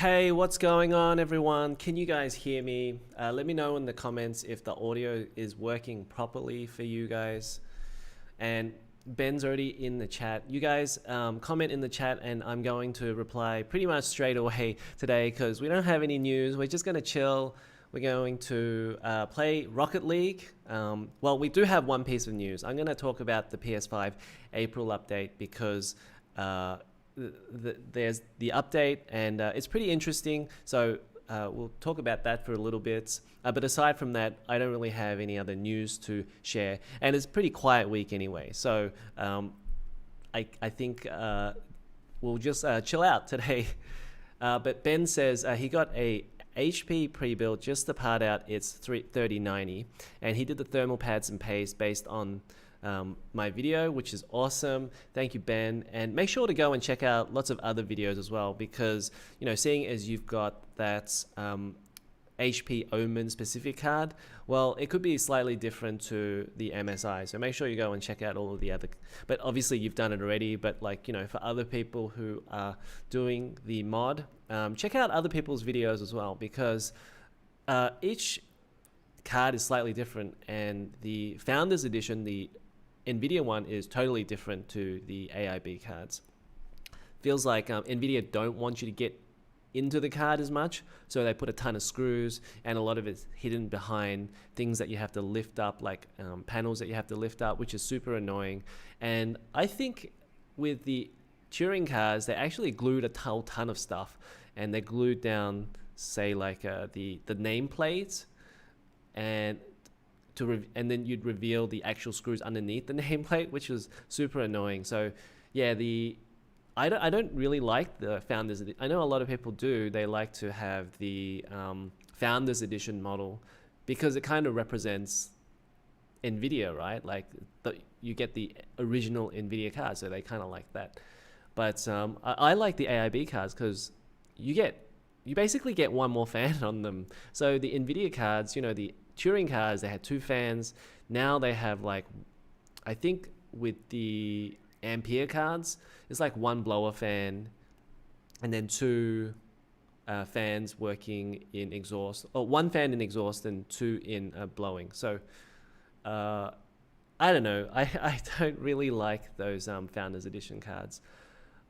Hey, what's going on, everyone? Can you guys hear me? Let me know in the comments if the audio is working properly for you guys. And Ben's already in the chat. You guys comment in the chat, and I'm going to reply pretty much straight away today because we don't have any news. We're just going to chill. We're going to play Rocket League. Well, we do have one piece of news. I'm going to talk about the PS5 April update because there's the update, and it's pretty interesting. So we'll talk about that for a little bit. But aside from that, I don't really have any other news to share. And it's a pretty quiet week anyway. So I think we'll just chill out today. But Ben says he got a HP pre-built just to part out its 3090. And he did the thermal pads and paste based on my video, which is awesome. Thank you, Ben. And make sure to go and check out lots of other videos as well, because, you know, seeing as you've got that HP Omen specific card, well, it could be slightly different to the MSI. So make sure you go and check out all of the other, but obviously you've done it already, but like, you know, for other people who are doing the mod, check out other people's videos as well, because each card is slightly different, and the Founders Edition, the NVIDIA one, is totally different to the AIB cards. Feels like NVIDIA don't want you to get into the card as much, so they put a ton of screws, and a lot of it's hidden behind things that you have to lift up, like panels that you have to lift up, which is super annoying. And I think with the Turing cards, they actually glued a ton of stuff, and they glued down, say, like the nameplate, and then you'd reveal the actual screws underneath the nameplate, which was super annoying. So yeah, I don't really like the Founders Edition. I know a lot of people do. They like to have the Founders Edition model because it kind of represents NVIDIA, right? Like you get the original NVIDIA card, so they kind of like that. But I like the AIB cards because you basically get one more fan on them. So the NVIDIA cards, you know, the Turing cards, they had 2 fans. Now they have, like, I think with the Ampere cards, it's like 1 blower fan and then 2 fans working in exhaust, or 1 fan in exhaust and 2 in blowing. So I don't know. I don't really like those Founders Edition cards.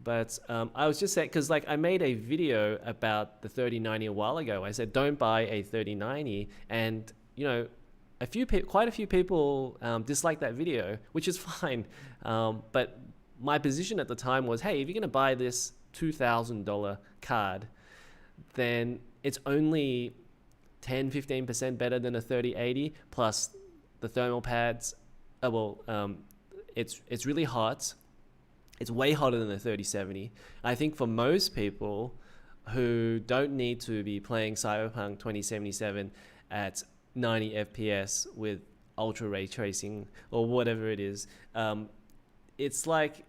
But I was just saying, because like I made a video about the 3090 a while ago. I said don't buy a 3090, and you know, quite a few people disliked that video, which is fine. But my position at the time was, hey, if you're gonna buy this $2,000 card, then it's only 10-15% better than a 3080, plus the thermal pads. It's really hot. It's way hotter than the 3070. I think for most people who don't need to be playing Cyberpunk 2077 at 90 FPS with ultra ray tracing or whatever it is, it's like,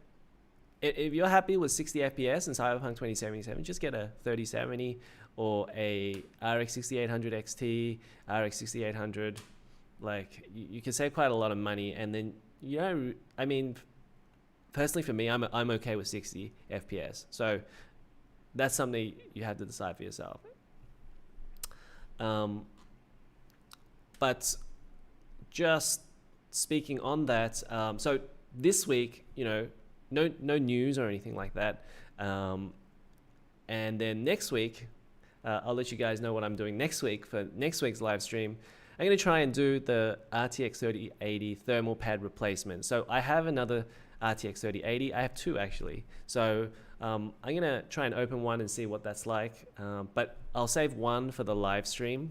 if you're happy with 60 FPS in Cyberpunk 2077, just get a 3070 or a RX 6800 XT, RX 6800. Like, you can save quite a lot of money, and then, you know, I mean, personally for me, I'm okay with 60 FPS. So that's something you have to decide for yourself. But just speaking on that, so this week, you know, no news or anything like that. And then next week, I'll let you guys know what I'm doing next week for next week's live stream. I'm going to try and do the RTX 3080 thermal pad replacement. So I have another RTX 3080. I have 2 actually. So I'm going to try and open one and see what that's like. But I'll save one for the live stream,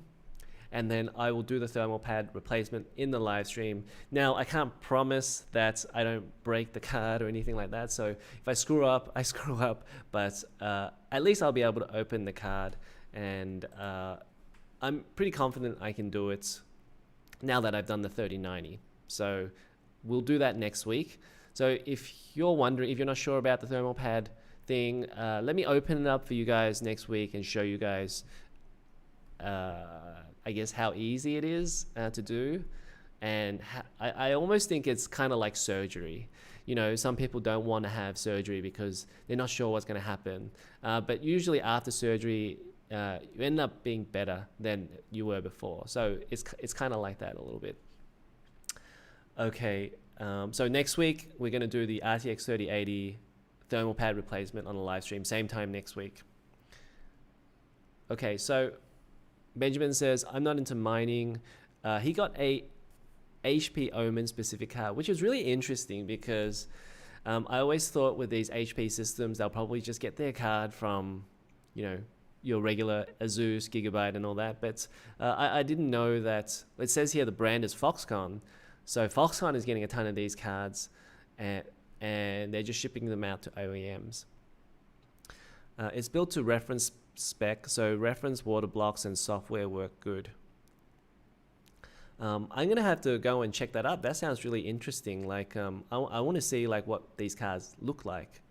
and then I will do the thermal pad replacement in the live stream. Now, I can't promise that I don't break the card or anything like that. So if I screw up, I screw up. But at least I'll be able to open the card, and I'm pretty confident I can do it now that I've done the 3090. So we'll do that next week. So if you're wondering, if you're not sure about the thermal pad thing, let me open it up for you guys next week and show you guys, I guess, how easy it is to do. And I almost think it's kind of like surgery. you know, some people don't want to have surgery because they're not sure what's going to happen. But usually after surgery, you end up being better than you were before. So it's kind of like that a little bit. Okay, so next week we're going to do the RTX 3080 thermal pad replacement on a live stream, same time next week. Okay, so Benjamin says, I'm not into mining. He got a HP Omen specific card, which is really interesting because I always thought with these HP systems, they'll probably just get their card from, you know, your regular Asus, Gigabyte and all that. But I didn't know that. It says here the brand is Foxconn. So Foxconn is getting a ton of these cards and they're just shipping them out to OEMs. It's built to reference spec, so reference water blocks and software work good. I'm gonna have to go and check that up. That sounds really interesting. Like I want to see like what these cards look like.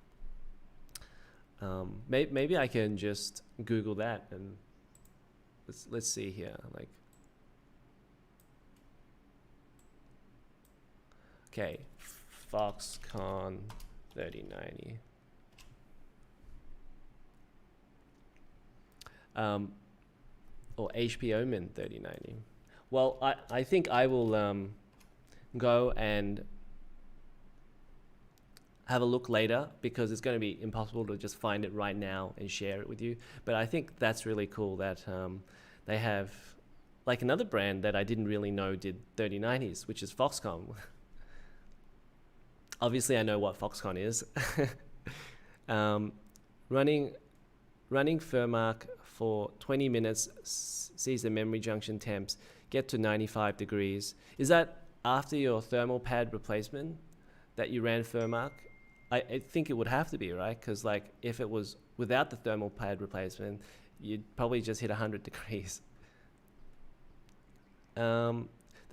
Maybe I can just Google that and let's see here. Like, okay, Foxconn 3090. Or HP Omen 3090. Well, I think I will go and have a look later because it's going to be impossible to just find it right now and share it with you. But I think that's really cool that they have like another brand that I didn't really know did 3090s, which is Foxconn. Obviously, I know what Foxconn is. Running Furmark for 20 minutes sees the memory junction temps get to 95 degrees. Is that after your thermal pad replacement that you ran Furmark? I think it would have to be, right? Because like if it was without the thermal pad replacement, you'd probably just hit 100 degrees. The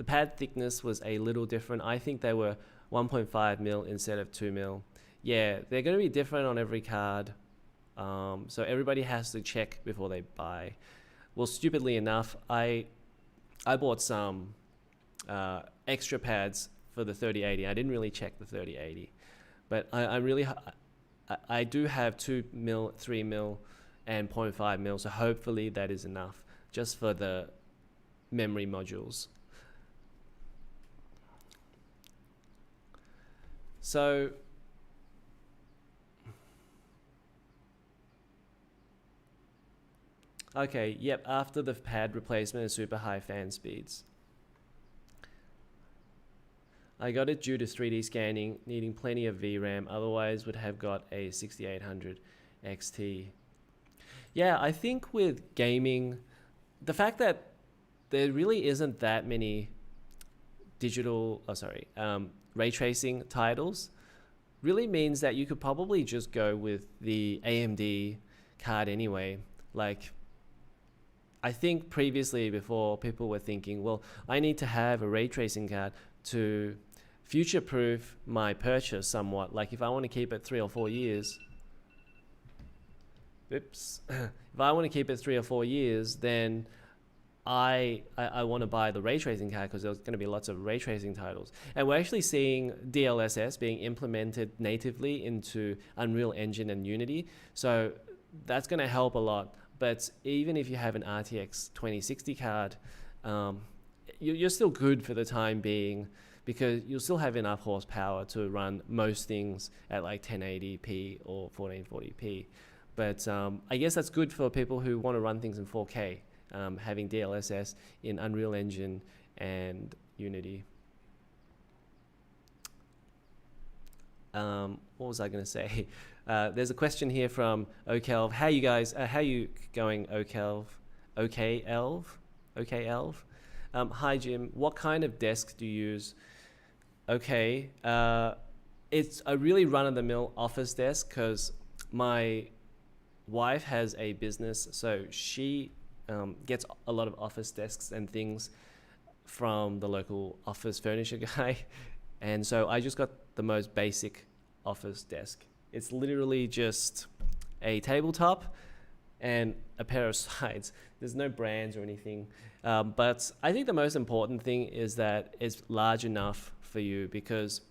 pad thickness was a little different. I think they were 1.5 mil instead of 2 mil. Yeah, they're going to be different on every card. So everybody has to check before they buy. Well, stupidly enough, I bought some extra pads for the 3080. I didn't really check the 3080, but I do have 2 mil, 3 mil, and 0.5 mil. So hopefully that is enough just for the memory modules. So okay, yep, after the pad replacement and super high fan speeds. I got it due to 3D scanning, needing plenty of VRAM, otherwise would have got a 6800 XT. Yeah, I think with gaming, the fact that there really isn't that many ray tracing titles really means that you could probably just go with the AMD card anyway. Like, I think previously before people were thinking, well, I need to have a ray tracing card to future-proof my purchase somewhat. Like if I want to keep it 3 or 4 years, if I want to keep it 3 or 4 years, then I want to buy the ray tracing card because there's going to be lots of ray tracing titles. And we're actually seeing DLSS being implemented natively into Unreal Engine and Unity. So that's going to help a lot. But even if you have an RTX 2060 card, you're still good for the time being because you'll still have enough horsepower to run most things at like 1080p or 1440p. But I guess that's good for people who want to run things in 4K, having DLSS in Unreal Engine and Unity. What was I going to say? There's a question here from Okelv. How you guys? How you going, Okelv? Okay, Elv. Hi, Jim. What kind of desk do you use? Okay, it's a really run-of-the-mill office desk because my wife has a business, so she gets a lot of office desks and things from the local office furniture guy, and so I just got the most basic office desk. It's literally just a tabletop and a pair of sides. There's no brands or anything, but I think the most important thing is that it's large enough for you because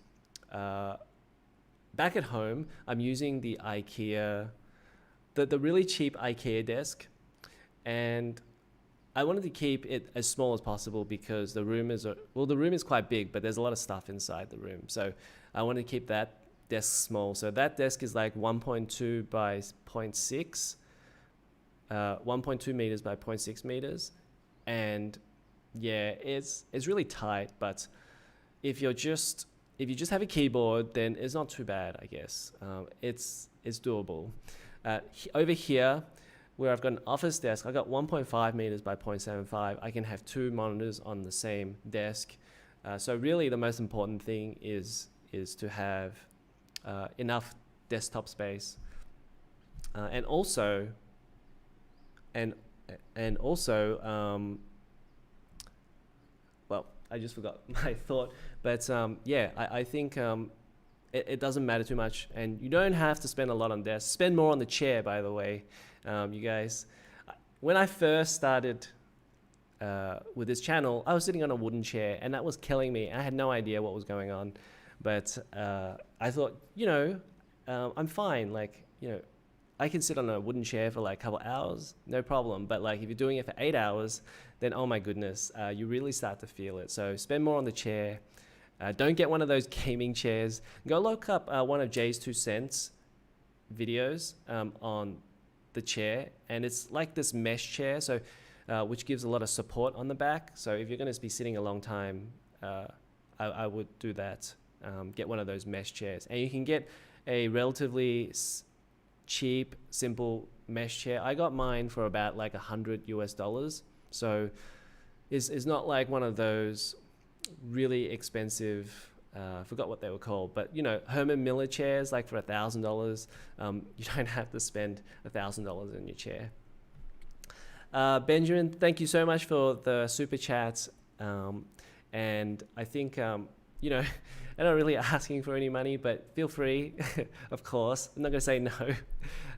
back at home, I'm using the IKEA, the really cheap IKEA desk, and I wanted to keep it as small as possible because the room is quite big, but there's a lot of stuff inside the room. So I wanted to keep that desk small. So that desk is like 1.2 by 0.6, 1.2 meters by 0.6 meters, and yeah, it's really tight. But if you just have a keyboard, then it's not too bad, I guess. It's doable. Over here, where I've got an office desk, I got 1.5 meters by 0.75. I can have 2 monitors on the same desk. So really, the most important thing is to have enough desktop space, and also, well, I just forgot my thought. But yeah, I think it doesn't matter too much, and you don't have to spend a lot on desk. Spend more on the chair, by the way. You guys, when I first started with this channel, I was sitting on a wooden chair, and that was killing me. I had no idea what was going on, but I thought, I'm fine. Like, I can sit on a wooden chair for like a couple hours, no problem. But like, if you're doing it for 8 hours, then oh my goodness, you really start to feel it. So spend more on the chair. Don't get one of those gaming chairs. Go look up one of Jay's 2 cents videos on the chair, and it's like this mesh chair, so which gives a lot of support on the back. So if you're going to be sitting a long time, I would do that. Get one of those mesh chairs, and you can get a relatively cheap, simple mesh chair. I got mine for about like $100 US, so it's not like one of those really expensive, forgot what they were called, but Herman Miller chairs like for $1,000. You don't have to spend $1,000 in your chair. Benjamin, thank you so much for the super chat. And I think I'm not really asking for any money, but feel free, of course. I'm not going to say no.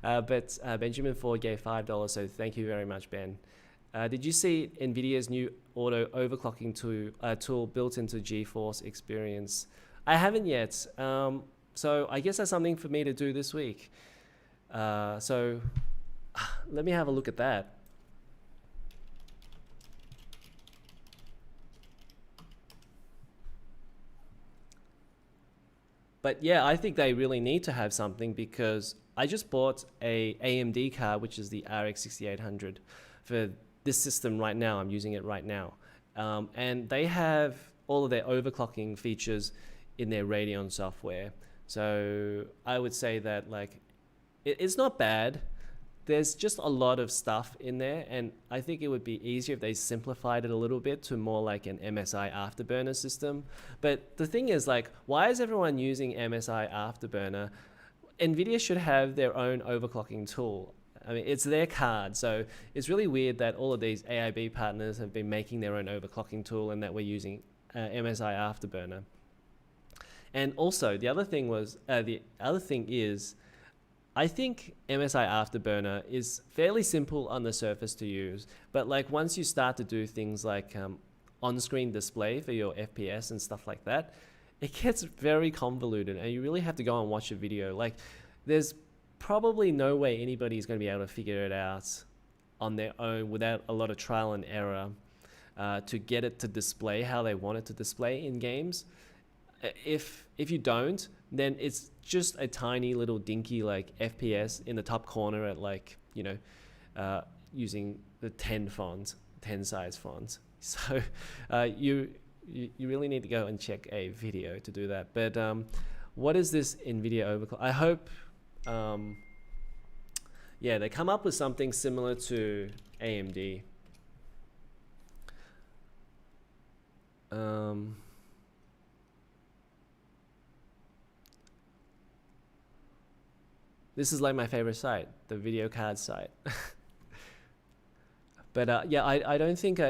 But Benjamin Ford gave $5, so thank you very much, Ben. Did you see NVIDIA's new auto overclocking tool built into GeForce Experience? I haven't yet, so I guess that's something for me to do this week. So let me have a look at that. But yeah, I think they really need to have something, because I just bought a AMD card, which is the RX 6800 for this system right now. I'm using it right now. And they have all of their overclocking features in their Radeon software. So I would say that like it's not bad. There's just a lot of stuff in there, and I think it would be easier if they simplified it a little bit to more like an MSI Afterburner system. But the thing is, like, why is everyone using MSI Afterburner? NVIDIA should have their own overclocking tool. I mean, it's their card, so it's really weird that all of these AIB partners have been making their own overclocking tool and that we're using MSI Afterburner. And also, the other thing is, I think MSI Afterburner is fairly simple on the surface to use, but like once you start to do things like on-screen display for your FPS and stuff like that, it gets very convoluted, and you really have to go and watch a video. Like, there's probably no way anybody is going to be able to figure it out on their own without a lot of trial and error to get it to display how they want it to display in games. If you don't, then it's just a tiny little dinky like FPS in the top corner at like, using the 10 size font. So you really need to go and check a video to do that. But what is this NVIDIA overclock? I hope, they come up with something similar to AMD. This is like my favorite site, the video card site. But I don't think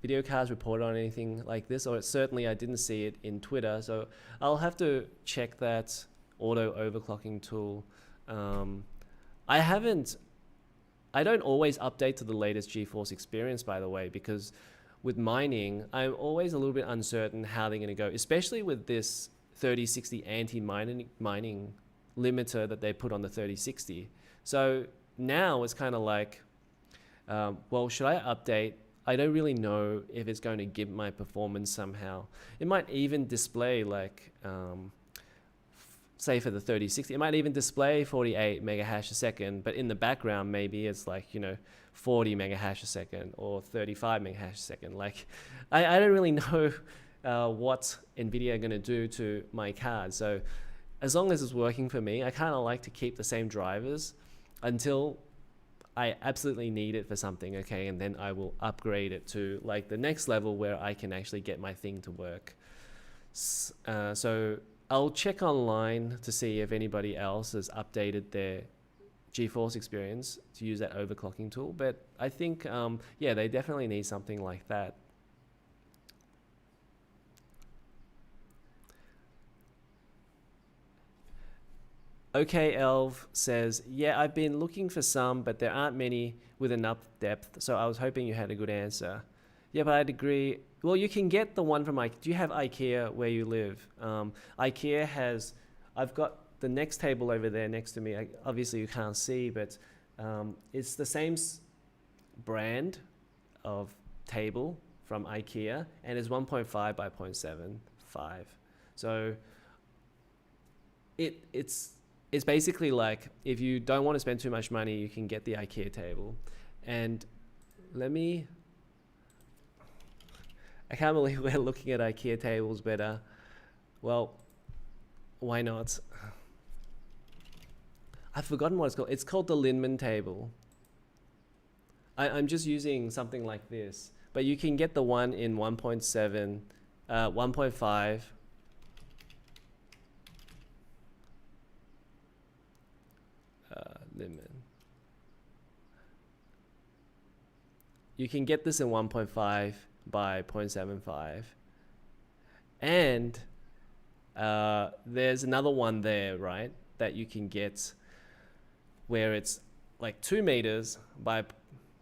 video cards reported on anything like this, or certainly I didn't see it in Twitter. So I'll have to check that auto overclocking tool. I don't always update to the latest GeForce Experience, by the way, because with mining, I'm always a little bit uncertain how they're going to go, especially with this 3060 anti-mining limiter that they put on the 3060. So now it's kind of like, well, should I update? I don't really know if it's going to give my performance somehow. It might even display like, say for the 3060, it might even display 48 mega hash a second, but in the background, maybe it's like, 40 mega hash a second or 35 mega hash a second. Like, I don't really know what NVIDIA are going to do to my card. So as long as it's working for me, I kind of like to keep the same drivers until I absolutely need it for something, okay? And then I will upgrade it to like the next level where I can actually get my thing to work. So I'll check online to see if anybody else has updated their GeForce experience to use that overclocking tool. But I think, yeah, they definitely need something like that. Okay, Elv says, yeah, I've been looking for some, but there aren't many with enough depth, so I was hoping you had a good answer. Yeah, but I'd agree. Well, you can get the one from IKEA. Do you have IKEA where you live? IKEA has, I've got the next table over there next to me. Obviously you can't see, but it's the same brand of table from IKEA, and it's 1.5 by 0.75. So it's basically like, if you don't want to spend too much money, you can get the IKEA table. And I can't believe we're looking at IKEA tables, but well, why not? I've forgotten what it's called. It's called the Linman table. I'm just using something like this, but you can get the one in 1.7, 1.5, Linman. You can get this in 1.5 by 0.75, and there's another one there, right, that you can get where it's like 2 meters by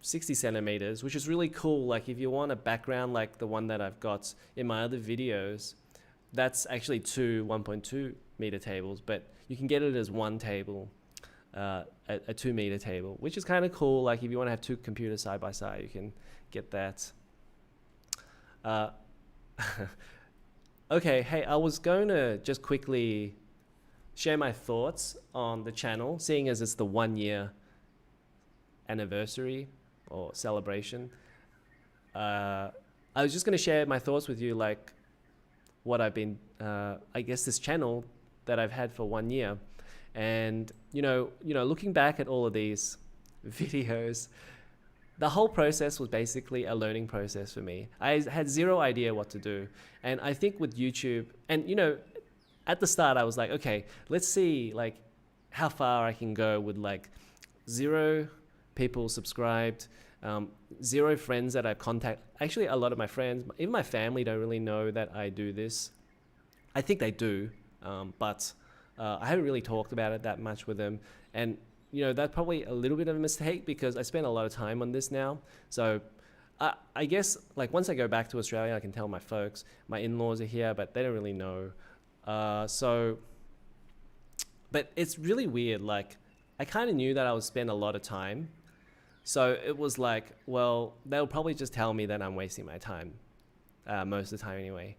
60 centimeters, which is really cool. Like if you want a background like the one that I've got in my other videos, that's actually two 1.2 meter tables, but you can get it as one table, a 2 meter table, which is kind of cool. Like if you want to have two computers side by side, you can get that. Okay, hey, I was going to just quickly share my thoughts on the channel, seeing as it's the 1 year anniversary or celebration. I was just going to share my thoughts with you, like what I've been, I guess this channel that I've had for 1 year. And, looking back at all of these videos, the whole process was basically a learning process for me. I had zero idea what to do. And I think with YouTube, and, at the start I was like, okay, let's see like how far I can go with like 0 people subscribed, 0 friends that I've contacted. Actually, a lot of my friends, even my family, don't really know that I do this. I think they do, but I haven't really talked about it that much with them. And that's probably a little bit of a mistake because I spend a lot of time on this now. So I guess like once I go back to Australia, I can tell my folks, my in-laws are here, but they don't really know. But it's really weird. Like I kind of knew that I would spend a lot of time. So it was like, well, they'll probably just tell me that I'm wasting my time, most of the time anyway.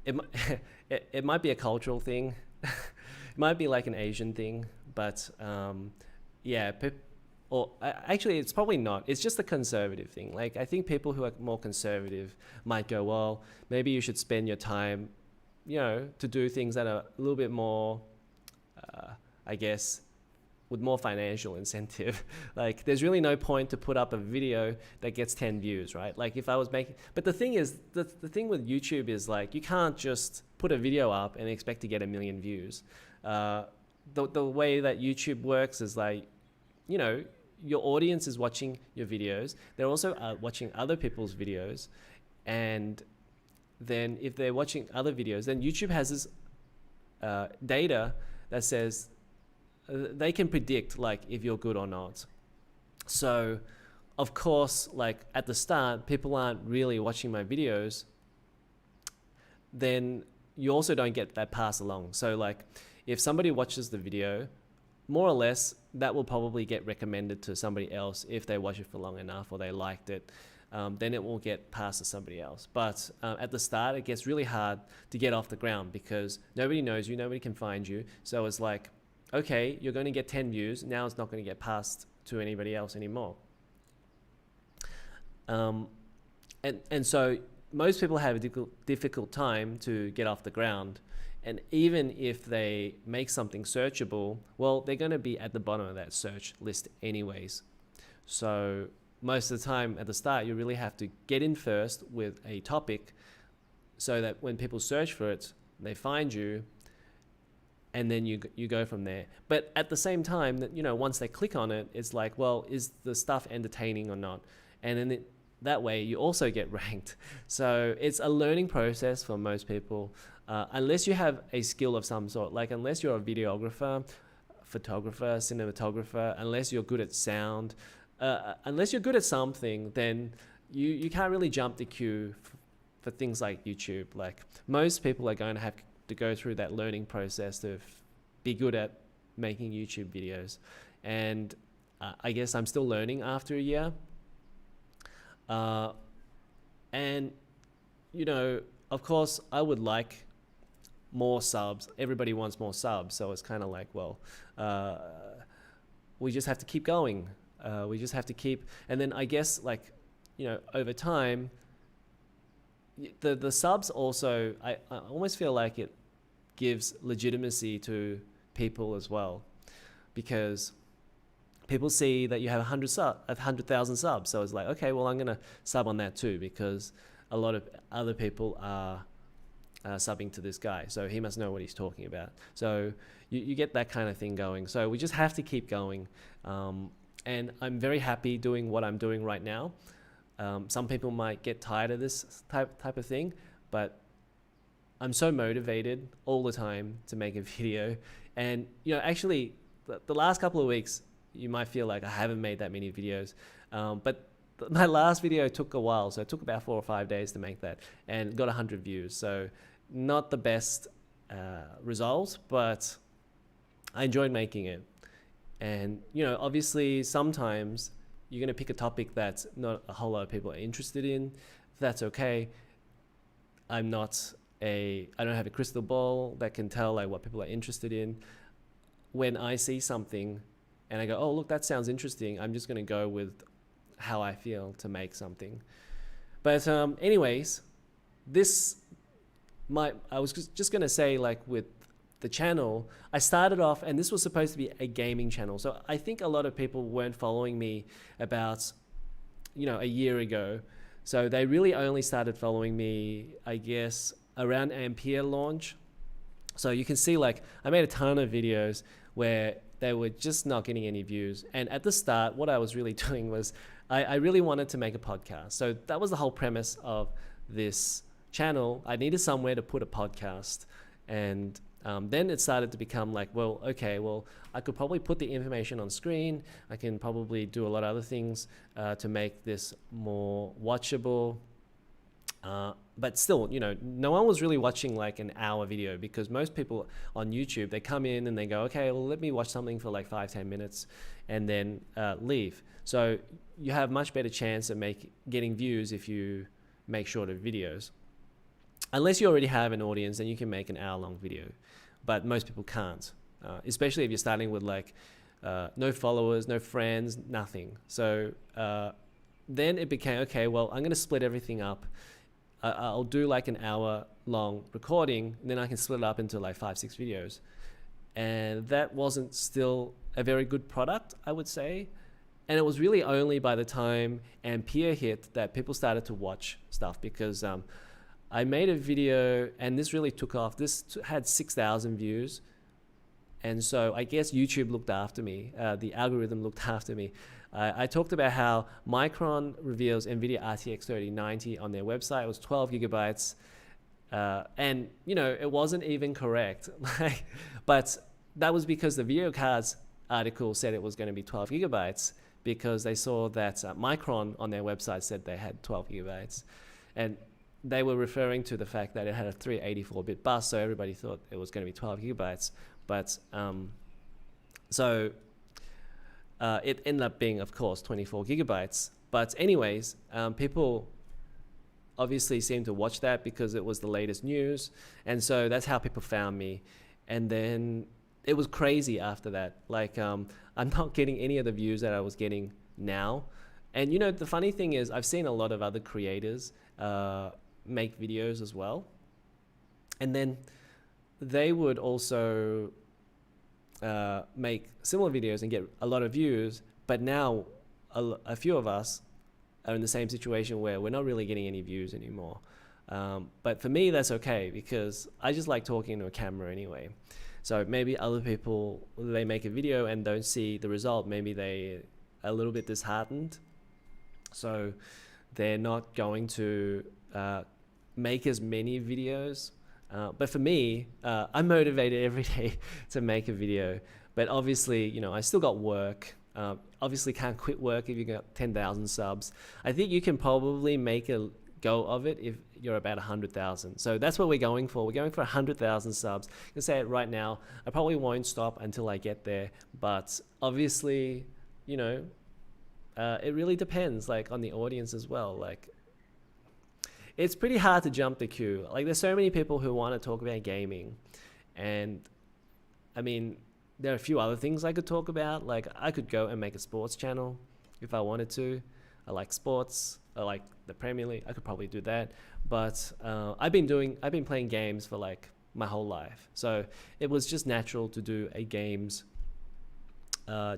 It might be a cultural thing. It might be like an Asian thing, but yeah, actually it's probably not. It's just a conservative thing. Like I think people who are more conservative might go, well, maybe you should spend your time, to do things that are a little bit more, I guess, with more financial incentive. Like there's really no point to put up a video that gets 10 views, right? Like if I was making, but the thing is, the thing with YouTube is like, you can't just put a video up and expect to get 1 million views. The way that YouTube works is like, your audience is watching your videos. They're also watching other people's videos. And then if they're watching other videos, then YouTube has this data that says they can predict like if you're good or not. So of course, like at the start, people aren't really watching my videos. Then you also don't get that pass along. So like if somebody watches the video, more or less, that will probably get recommended to somebody else if they watch it for long enough or they liked it. Then it will get passed to somebody else. But at the start, it gets really hard to get off the ground because nobody knows you, nobody can find you. So it's like, okay, you're going to get 10 views. Now it's not going to get passed to anybody else anymore. And so most people have a difficult time to get off the ground. And even if they make something searchable, well, they're going to be at the bottom of that search list anyways. So most of the time at the start, you really have to get in first with a topic so that when people search for it, they find you, and then you go from there. But at the same time, that once they click on it, it's like, well, is the stuff entertaining or not? And then that way you also get ranked. So it's a learning process for most people. Unless you have a skill of some sort, like unless you're a videographer, photographer, cinematographer, unless you're good at sound, unless you're good at something, then you can't really jump the queue for things like YouTube. Like most people are going to have to go through that learning process to be good at making YouTube videos. And I guess I'm still learning after a year. And, of course, I would like more subs. Everybody wants more subs. So it's kind of like, well, we just have to keep going. We just have to keep, and then I guess over time, the subs also, I almost feel like it gives legitimacy to people as well, because people see that you have 100,000 subs. So it's like, okay, well, I'm going to sub on that too, because a lot of other people are subbing to this guy. So he must know what he's talking about. So you get that kind of thing going. So we just have to keep going. And I'm very happy doing what I'm doing right now. Some people might get tired of this type of thing, but I'm so motivated all the time to make a video. And, actually, the last couple of weeks, you might feel like I haven't made that many videos. But my last video took a while. So it took about 4 or 5 days to make that and got 100 views. So not the best result, but I enjoyed making it. And, obviously sometimes you're going to pick a topic that's not a whole lot of people are interested in. That's okay. I don't have a crystal ball that can tell what people are interested in. When I see something and I go, oh, look, that sounds interesting, I'm just going to go with how I feel to make something. But anyways, I was just going to say, with the channel, I started off, and this was supposed to be a gaming channel. So I think a lot of people weren't following me about, a year ago. So they really only started following me, I guess, around Ampere launch. So you can see, I made a ton of videos where they were just not getting any views. And at the start, what I was really doing was I really wanted to make a podcast. So that was the whole premise of this channel. I needed somewhere to put a podcast. And then it started to become I could probably put the information on screen. I can probably do a lot of other things to make this more watchable. But still, no one was really watching an hour video, because most people on YouTube, they come in and they go, okay, well, let me watch something for 5-10 minutes and then leave. So you have much better chance of getting views if you make shorter videos. Unless you already have an audience, then you can make an hour-long video. But most people can't, especially if you're starting with no followers, no friends, nothing. So then it became, okay, well, I'm going to split everything up. I'll do an hour-long recording, and then I can split it up into 5-6 videos. And that wasn't still a very good product, I would say. And it was really only by the time Ampere hit that people started to watch stuff, because I made a video and this really took off. This had 6,000 views. And so I guess YouTube looked after me. The algorithm looked after me. I talked about how Micron reveals NVIDIA RTX 3090 on their website. It was 12 gigabytes. And, it wasn't even correct. But that was because the video cards article said it was going to be 12 gigabytes because they saw that Micron on their website said they had 12 gigabytes. And they were referring to the fact that it had a 384-bit bus, so everybody thought it was going to be 12 gigabytes. But so it ended up being, of course, 24 gigabytes. But anyways, people obviously seemed to watch that because it was the latest news. And so that's how people found me. And then it was crazy after that. Like, I'm not getting any of the views that I was getting now. And you know, the funny thing is I've seen a lot of other creators make videos as well. And then they would also make similar videos and get a lot of views. But now a few of us are in the same situation where we're not really getting any views anymore. But for me, that's okay because I just like talking to a camera anyway. So maybe other people, they make a video and don't see the result. Maybe they are a little bit disheartened. So they're not going to make as many videos. But for me, I'm motivated every day to make a video. But obviously, you know, I still got work. Obviously can't quit work if you got 10,000 subs. I think you can probably make a go of it if you're about 100,000. So that's what we're going for. We're going for 100,000 subs. I can say it right now. I probably won't stop until I get there. But obviously, you know, it really depends, like, on the audience as well. Like, it's pretty hard to jump the queue. Like, there's so many people who want to talk about gaming, and I mean, there are a few other things I could talk about. Like, I could go and make a sports channel if I wanted to. I like sports. I like the Premier League. I could probably do that. But I've been playing games for like my whole life, so it was just natural to do a games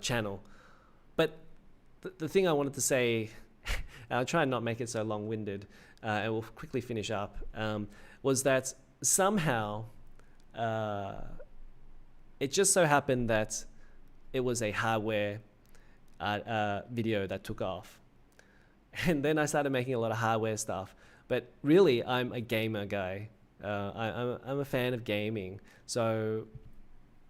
channel. But the thing I wanted to say, I'll try and not make it so long-winded, and we'll quickly finish up, was that somehow it just so happened that it was a hardware video that took off. And then I started making a lot of hardware stuff. But really, I'm a gamer guy. I'm a fan of gaming. So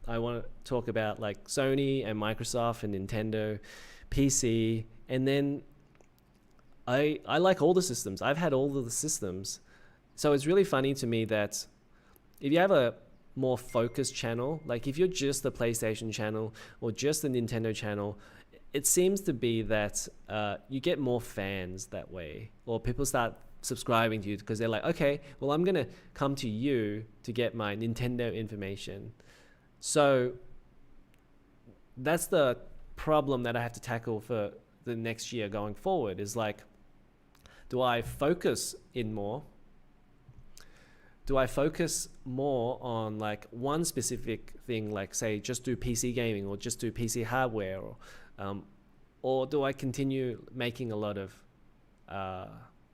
I want to talk about like Sony and Microsoft and Nintendo, PC, and then I like all the systems. I've had all of the systems. So it's really funny to me that if you have a more focused channel, like if you're just the PlayStation channel or just the Nintendo channel, it seems to be that you get more fans that way, or people start subscribing to you because they're like, okay, well, I'm going to come to you to get my Nintendo information. So that's the problem that I have to tackle for the next year going forward, is like, do I focus in more? Do I focus more on like one specific thing, like say just do PC gaming or just do PC hardware, or do I continue making a lot of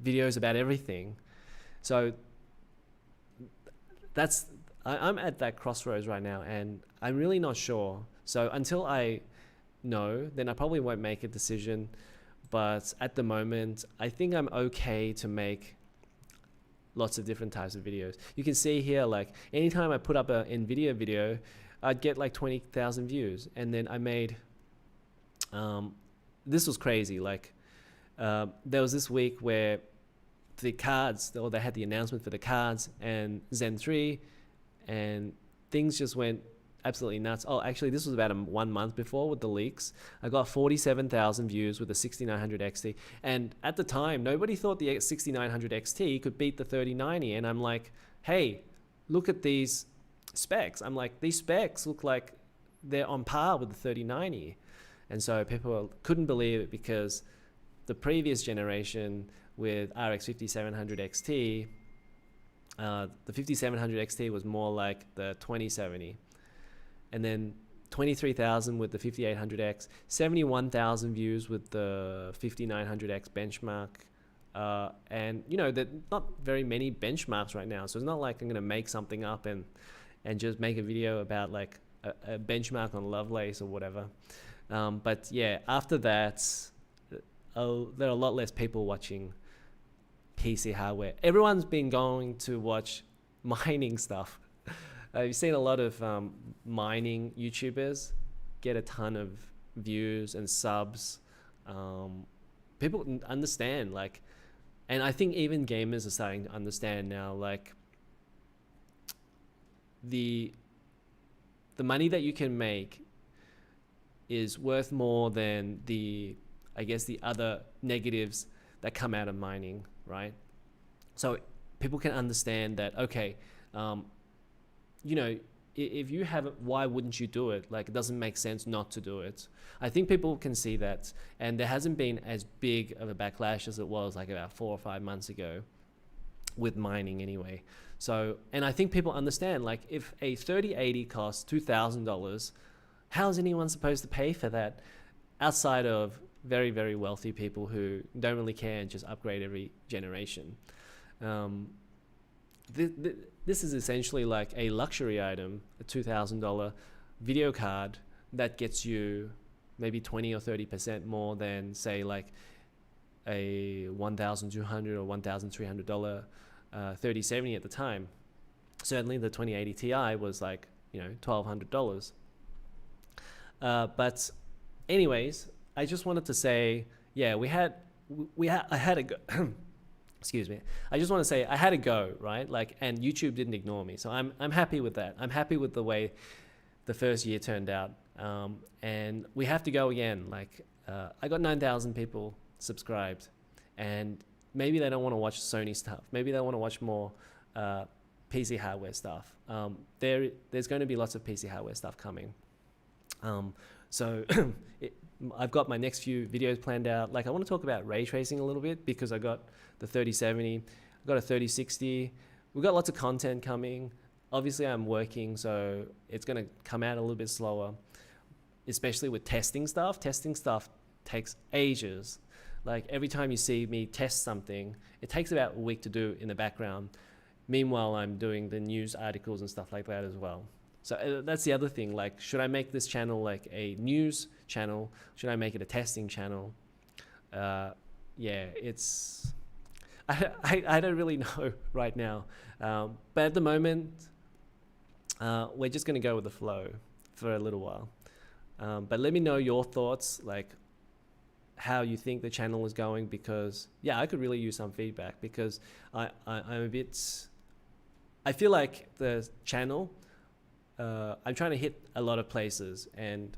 videos about everything? So I'm at that crossroads right now, and I'm really not sure. So until I know, then I probably won't make a decision. But at the moment, I think I'm okay to make lots of different types of videos. You can see here, like anytime I put up an NVIDIA video, I'd get like 20,000 views. And then I made, this was crazy. Like there was this week where the cards, or they had the announcement for the cards and Zen 3, and things just went absolutely nuts. Oh, actually, this was about 1 month before with the leaks. I got 47,000 views with the 6900 XT. And at the time, nobody thought the 6900 XT could beat the 3090. And I'm like, hey, look at these specs. I'm like, these specs look like they're on par with the 3090. And so people couldn't believe it, because the previous generation with RX 5700 XT, the 5700 XT was more like the 2070. And then 23,000 with the 5800X, 71,000 views with the 5900X benchmark. And you know, there's not very many benchmarks right now. So it's not like I'm going to make something up and just make a video about like a benchmark on Lovelace or whatever. But yeah, after that, there are a lot less people watching PC hardware. Everyone's been going to watch mining stuff. You've seen a lot of mining YouTubers get a ton of views and subs. People understand, like, and I think even gamers are starting to understand now, like, the the money that you can make is worth more than the other negatives that come out of mining, right? So people can understand that, okay, if you have it, why wouldn't you do it? Like, it doesn't make sense not to do it. I think people can see that, and there hasn't been as big of a backlash as it was like about 4 or 5 months ago with mining anyway. So, and I think people understand, like, if a 3080 costs $2,000, how is anyone supposed to pay for that outside of very, very wealthy people who don't really care and just upgrade every generation? This is essentially like a luxury item, a $2,000 video card that gets you maybe 20 or 30% more than, say, like a $1,200 or $1,300 3070 at the time. Certainly the 2080 Ti was like, $1,200. But anyways, I just wanted to say, yeah, I had a go. Excuse me. I just want to say I had a go, right? Like, and YouTube didn't ignore me, so I'm happy with that. I'm happy with the way the first year turned out, and we have to go again. Like, I got 9,000 people subscribed, and maybe they don't want to watch Sony stuff. Maybe they want to watch more PC hardware stuff. There's going to be lots of PC hardware stuff coming. So I've got my next few videos planned out. Like, I want to talk about ray tracing a little bit because I got the 3070, I got a 3060. We've got lots of content coming. Obviously, I'm working, so it's going to come out a little bit slower, especially with testing stuff. Testing stuff takes ages. Like, every time you see me test something, it takes about a week to do in the background. Meanwhile, I'm doing the news articles and stuff like that as well. So that's the other thing. Like, should I make this channel like a news channel? Should I make it a testing channel? It's... I don't really know right now. But at the moment, we're just going to go with the flow for a little while. But let me know your thoughts, like how you think the channel is going, because, yeah, I could really use some feedback, because I'm a bit... I feel like the channel... I'm trying to hit a lot of places, and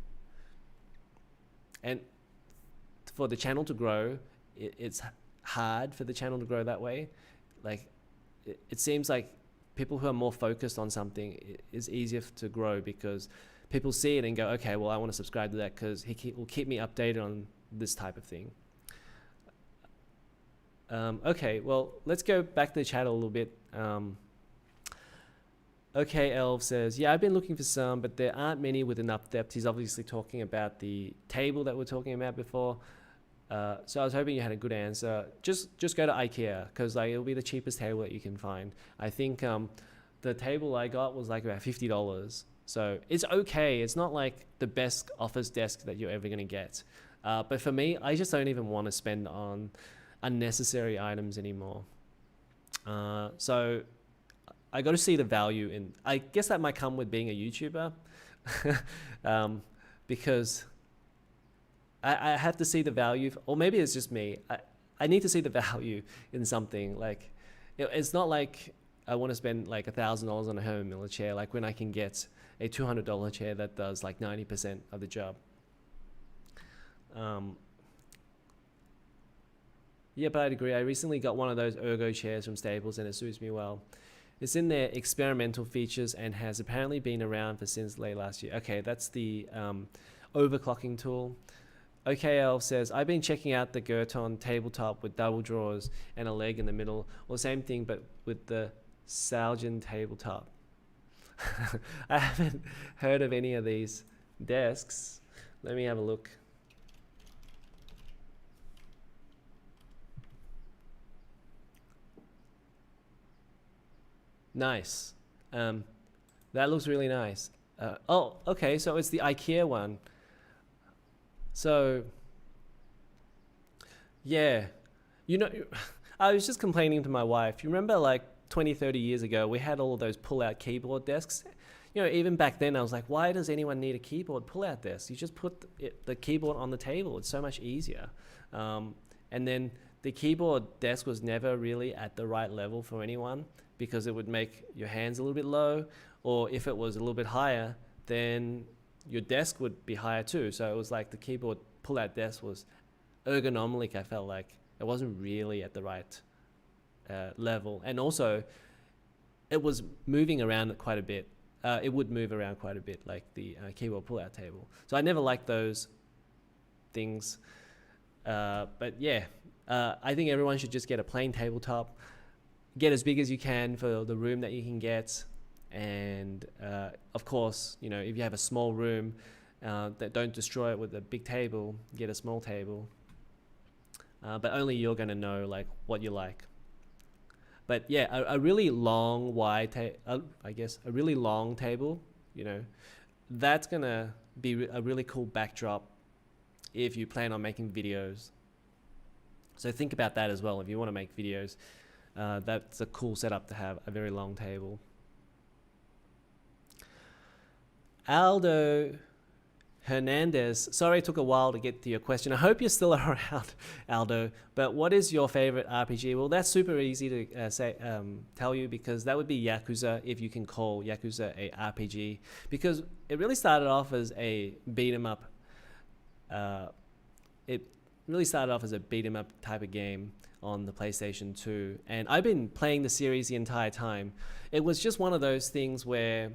for the channel to grow, it's hard for the channel to grow that way. Like, it seems like people who are more focused on something is easier to grow, because people see it and go, okay, well, I want to subscribe to that because he will keep me updated on this type of thing. Okay, well, let's go back to the chat a little bit. Okay, Elv says, yeah, I've been looking for some, but there aren't many with enough depth. He's obviously talking about the table that we're talking about before. So I was hoping you had a good answer. Just go to IKEA, because like, it'll be the cheapest table that you can find. I think the table I got was like about $50. So it's okay. It's not like the best office desk that you're ever going to get. But for me, I just don't even want to spend on unnecessary items anymore. So I got to see the value in... I guess that might come with being a YouTuber, because I have to see the value, or maybe it's just me. I need to see the value in something. Like, it's not like I want to spend like $1,000 on a Herman Miller chair, like when I can get a $200 chair that does like 90% of the job. Yeah, but I'd agree. I recently got one of those ergo chairs from Staples, and it suits me well. It's in their experimental features and has apparently been around for since late last year. Okay, that's the overclocking tool. OKL says, I've been checking out the Gerton tabletop with double drawers and a leg in the middle, or same thing but with the Salgin tabletop. I haven't heard of any of these desks. Let me have a look. Nice. That looks really nice. Oh, okay, so it's the IKEA one. So, yeah. I was just complaining to my wife. You remember like 20, 30 years ago, we had all of those pull-out keyboard desks? Even back then, I was like, why does anyone need a keyboard pull-out desk? You just put the keyboard on the table. It's so much easier. And then the keyboard desk was never really at the right level for anyone, because it would make your hands a little bit low, or if it was a little bit higher, then your desk would be higher too. So it was like the keyboard pull-out desk was ergonomic. I felt like it wasn't really at the right level, and also it was moving around quite a bit. It would move around quite a bit, like the keyboard pull-out table. So I never liked those things. But yeah, I think everyone should just get a plain tabletop. Get as big as you can for the room that you can get. And of course, you know, if you have a small room, that don't destroy it with a big table, get a small table. But only you're going to know like what you like. But yeah, a really long I guess a really long table, you know, that's going to be a really cool backdrop if you plan on making videos. So think about that as well. If you want to make videos, that's a cool setup to have, a very long table. Aldo Hernandez, sorry it took a while to get to your question. I hope you're still around, Aldo. But what is your favorite RPG? Well, that's super easy to tell you, because that would be Yakuza, if you can call Yakuza a RPG, because it really started off as a beat 'em up. It really started off as a beat 'em up type of game on the PlayStation 2, and I've been playing the series the entire time. It was just one of those things where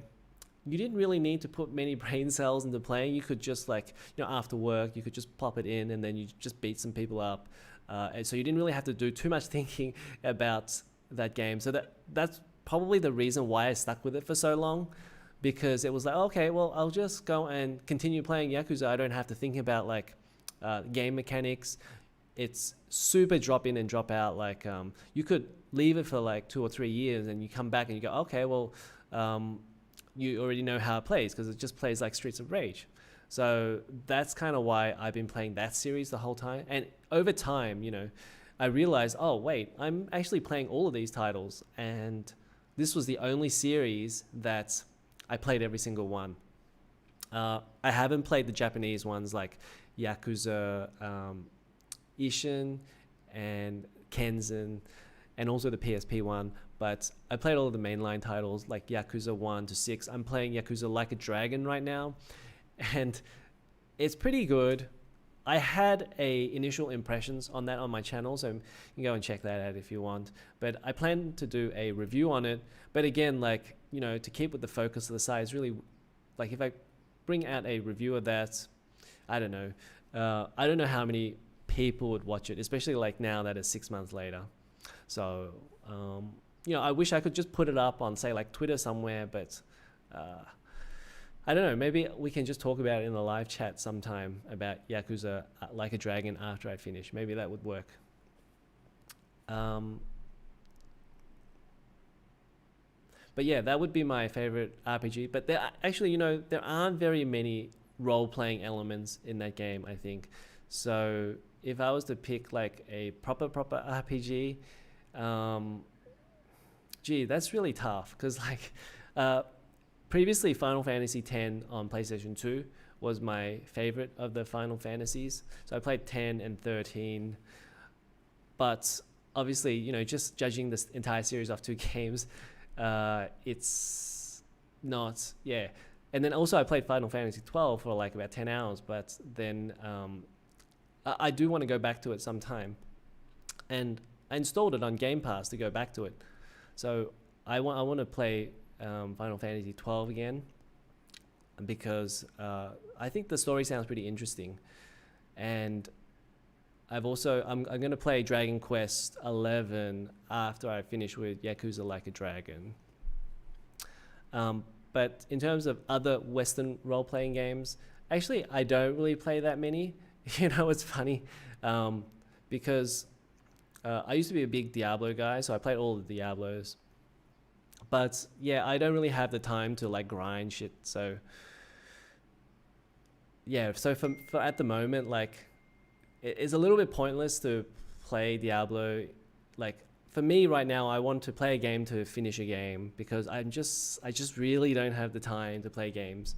you didn't really need to put many brain cells into playing. You could just, like, you know, after work, you could just pop it in and then you just beat some people up. And so you didn't really have to do too much thinking about that game. So that's probably the reason why I stuck with it for so long, because it was like, okay, well, I'll just go and continue playing Yakuza. I don't have to think about like game mechanics. It's super drop in and drop out. Like you could leave it for like 2 or 3 years and you come back and you go, okay, well, you already know how it plays, because it just plays like Streets of Rage. So that's kind of why I've been playing that series the whole time. And over time, you know, I realized, oh wait, I'm actually playing all of these titles, and this was the only series that I played every single one. I haven't played the Japanese ones like Yakuza, Ishin, and Kenzen, and also the PSP one, but I played all of the mainline titles like Yakuza 1 to 6. I'm playing Yakuza Like a Dragon right now, and it's pretty good. I had initial impressions on that on my channel, so you can go and check that out if you want. But I plan to do a review on it. But again, like, you know, to keep with the focus of the site, is really, like, if I bring out a review of that, I don't know. I don't know how many people would watch it, especially like now that it's 6 months later. So, you know, I wish I could just put it up on, say, like Twitter somewhere, but I don't know, maybe we can just talk about it in the live chat sometime about Yakuza Like a Dragon after I finish. Maybe that would work. But yeah, that would be my favorite RPG. But there actually, you know, there aren't very many role-playing elements in that game, I think. So if I was to pick like a proper RPG, gee, that's really tough, because like previously Final Fantasy X on PlayStation 2 was my favorite of the Final Fantasies. So I played 10 and 13, but obviously, you know, just judging this entire series off 2 games, it's not, yeah. And then also I played Final Fantasy 12 for like about 10 hours, but then I do want to go back to it sometime. And I installed it on Game Pass to go back to it. So I want to play Final Fantasy 12 again, because I think the story sounds pretty interesting. And I'm going to play Dragon Quest 11 after I finish with Yakuza Like a Dragon. But in terms of other Western role-playing games, actually I don't really play that many. You know, it's funny, because I used to be a big Diablo guy, so I played all the Diablos. But yeah, I don't really have the time to like grind shit. So yeah, so for at the moment, like, it's a little bit pointless to play Diablo. Like, for me right now, I want to play a game to finish a game, because I just really don't have the time to play games.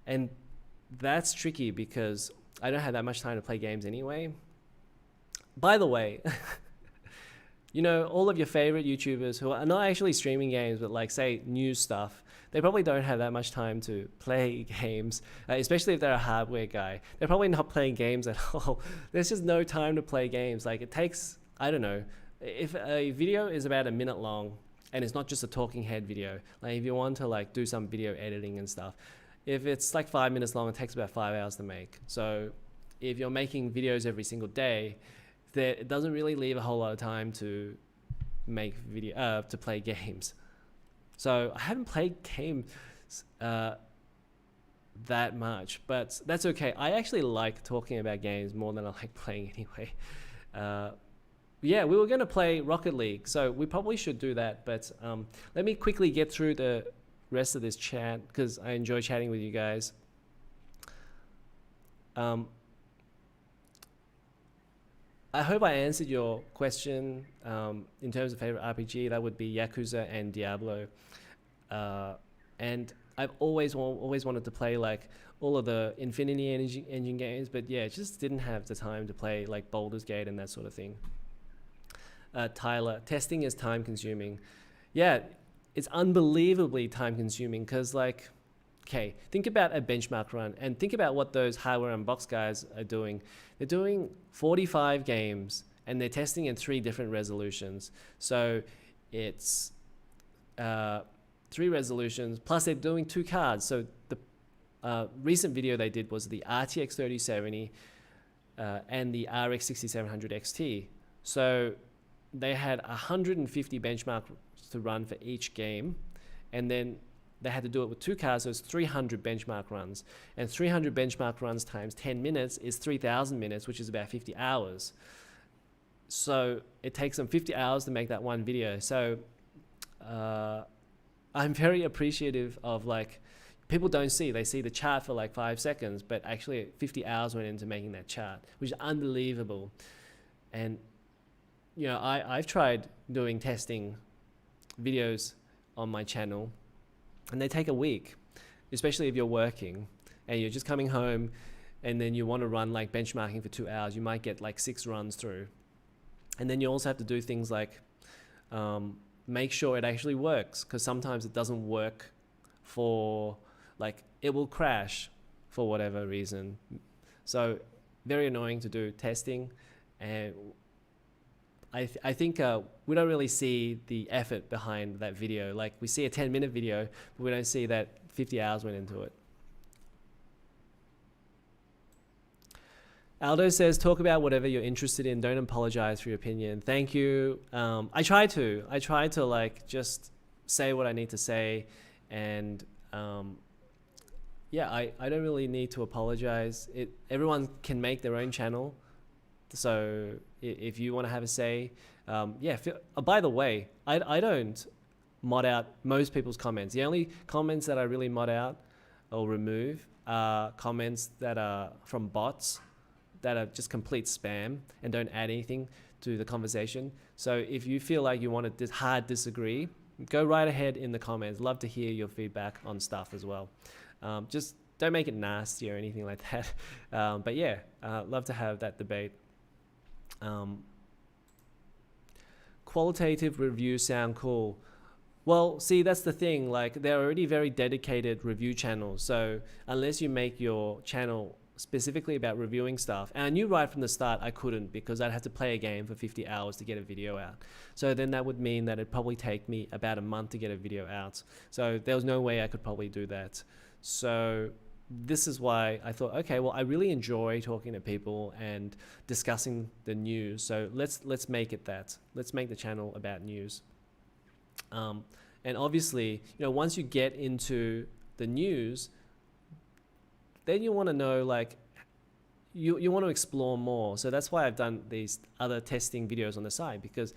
And that's tricky, because I don't have that much time to play games anyway. By the way, you know, all of your favorite YouTubers who are not actually streaming games, but like say news stuff, they probably don't have that much time to play games, especially if they're a hardware guy. They're probably not playing games at all. There's just no time to play games. Like it takes, I don't know, if a video is about a minute long and it's not just a talking head video, like if you want to like do some video editing and stuff, if it's like 5 minutes long, it takes about 5 hours to make. So if you're making videos every single day, it doesn't really leave a whole lot of time to make video, to play games. So I haven't played games that much, but that's okay. I actually like talking about games more than I like playing anyway. Yeah, we were going to play Rocket League, so we probably should do that. But let me quickly get through the rest of this chat because I enjoy chatting with you guys. I hope I answered your question in terms of favorite RPG. That would be Yakuza and Diablo. And I've always wanted to play like all of the Infinity Engine games, but yeah, just didn't have the time to play like Baldur's Gate and that sort of thing. Tyler, testing is time consuming. Yeah, it's unbelievably time consuming because like, okay, think about a benchmark run and think about what those Hardware Unboxed guys are doing. They're doing 45 games and they're testing in 3 different resolutions. So it's 3 resolutions, plus they're doing 2 cards. So the recent video they did was the RTX 3070 and the RX 6700 XT. So they had 150 benchmarks to run for each game, and then they had to do it with 2 cards, so it's 300 benchmark runs. And 300 benchmark runs times 10 minutes is 3,000 minutes, which is about 50 hours. So it takes them 50 hours to make that one video. So I'm very appreciative of like, people don't see, they see the chart for like 5 seconds, but actually 50 hours went into making that chart, which is unbelievable. And you know, I've tried doing testing videos on my channel, and they take a week, especially if you're working and you're just coming home and then you want to run like benchmarking for 2 hours. You might get like 6 runs through. And then you also have to do things like make sure it actually works, because sometimes it doesn't work for like, it will crash for whatever reason. So very annoying to do testing. And I think we don't really see the effort behind that video. Like we see a 10-minute video, but we don't see that 50 hours went into it. Aldo says, talk about whatever you're interested in. Don't apologize for your opinion. Thank you. I try to like just say what I need to say. And yeah, I don't really need to apologize. Everyone can make their own channel. So if you want to have a say, yeah. By the way, I don't mod out most people's comments. The only comments that I really mod out or remove are comments that are from bots that are just complete spam and don't add anything to the conversation. So if you feel like you want to hard disagree, go right ahead in the comments. Love to hear your feedback on stuff as well. Just don't make it nasty or anything like that. But yeah, love to have that debate. Qualitative reviews sound cool. Well, see, that's the thing. Like, they're already very dedicated review channels. So unless you make your channel specifically about reviewing stuff, and I knew right from the start I couldn't, because I'd have to play a game for 50 hours to get a video out. So then that would mean that it'd probably take me about a month to get a video out. So there was no way I could probably do that. So this is why I thought, okay, well, I really enjoy talking to people and discussing the news. So let's make it that. Let's make the channel about news. And obviously, you know, once you get into the news, then you want to know, like, you want to explore more. So that's why I've done these other testing videos on the side, because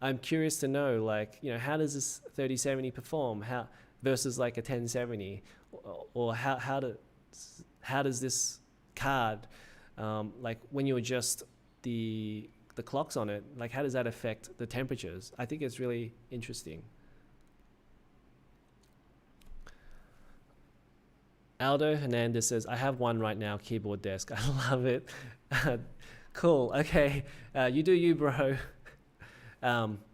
I'm curious to know, like, you know, how does this 3070 perform? How versus like a 1070, or how does this card, like when you adjust the clocks on it, like how does that affect the temperatures? I think it's really interesting. Aldo Hernandez says, I have one right now, keyboard desk. I love it. Cool. Okay. You do you, bro.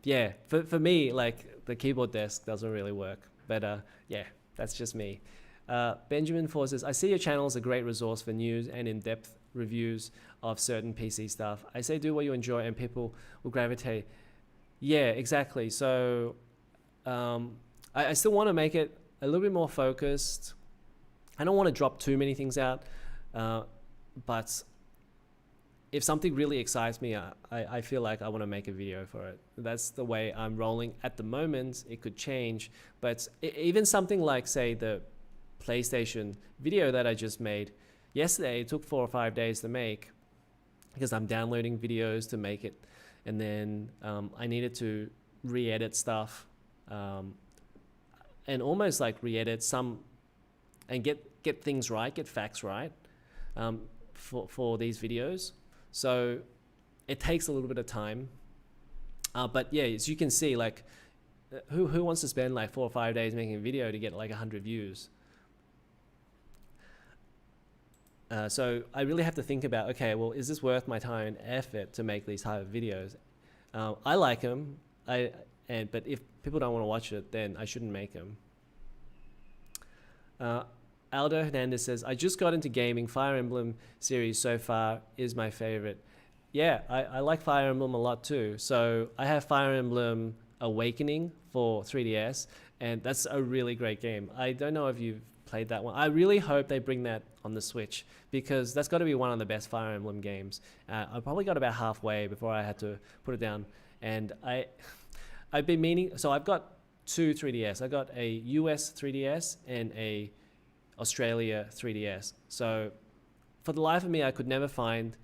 Yeah, for me, like the keyboard desk doesn't really work. But yeah, that's just me. Benjamin Ford says, I see your channel is a great resource for news and in-depth reviews of certain PC stuff. I say do what you enjoy and people will gravitate. Yeah, exactly. So I still want to make it a little bit more focused. I don't want to drop too many things out, but if something really excites me, I feel like I want to make a video for it. That's the way I'm rolling at the moment. It could change, but even something like, say, the PlayStation video that I just made yesterday, it took 4 or 5 days to make because I'm downloading videos to make it, and then I needed to re-edit stuff and almost like re-edit some and get things right, get facts right for these videos. So it takes a little bit of time, but yeah, as you can see, like who wants to spend like 4 or 5 days making a video to get like 100 views? So I really have to think about, okay, well, is this worth my time and effort to make these type of videos? I like them, but if people don't want to watch it, then I shouldn't make them. Aldo Hernandez says, I just got into gaming. Fire Emblem series so far is my favorite. Yeah, I like Fire Emblem a lot too. So I have Fire Emblem Awakening for 3DS, and that's a really great game. I don't know if you've played that one. I really hope they bring that on the Switch, because that's got to be one of the best Fire Emblem games. I probably got about halfway before I had to put it down, and I've been meaning. So I've got 2 3DS. I got a US 3DS and a Australia 3DS. So for the life of me, I could never find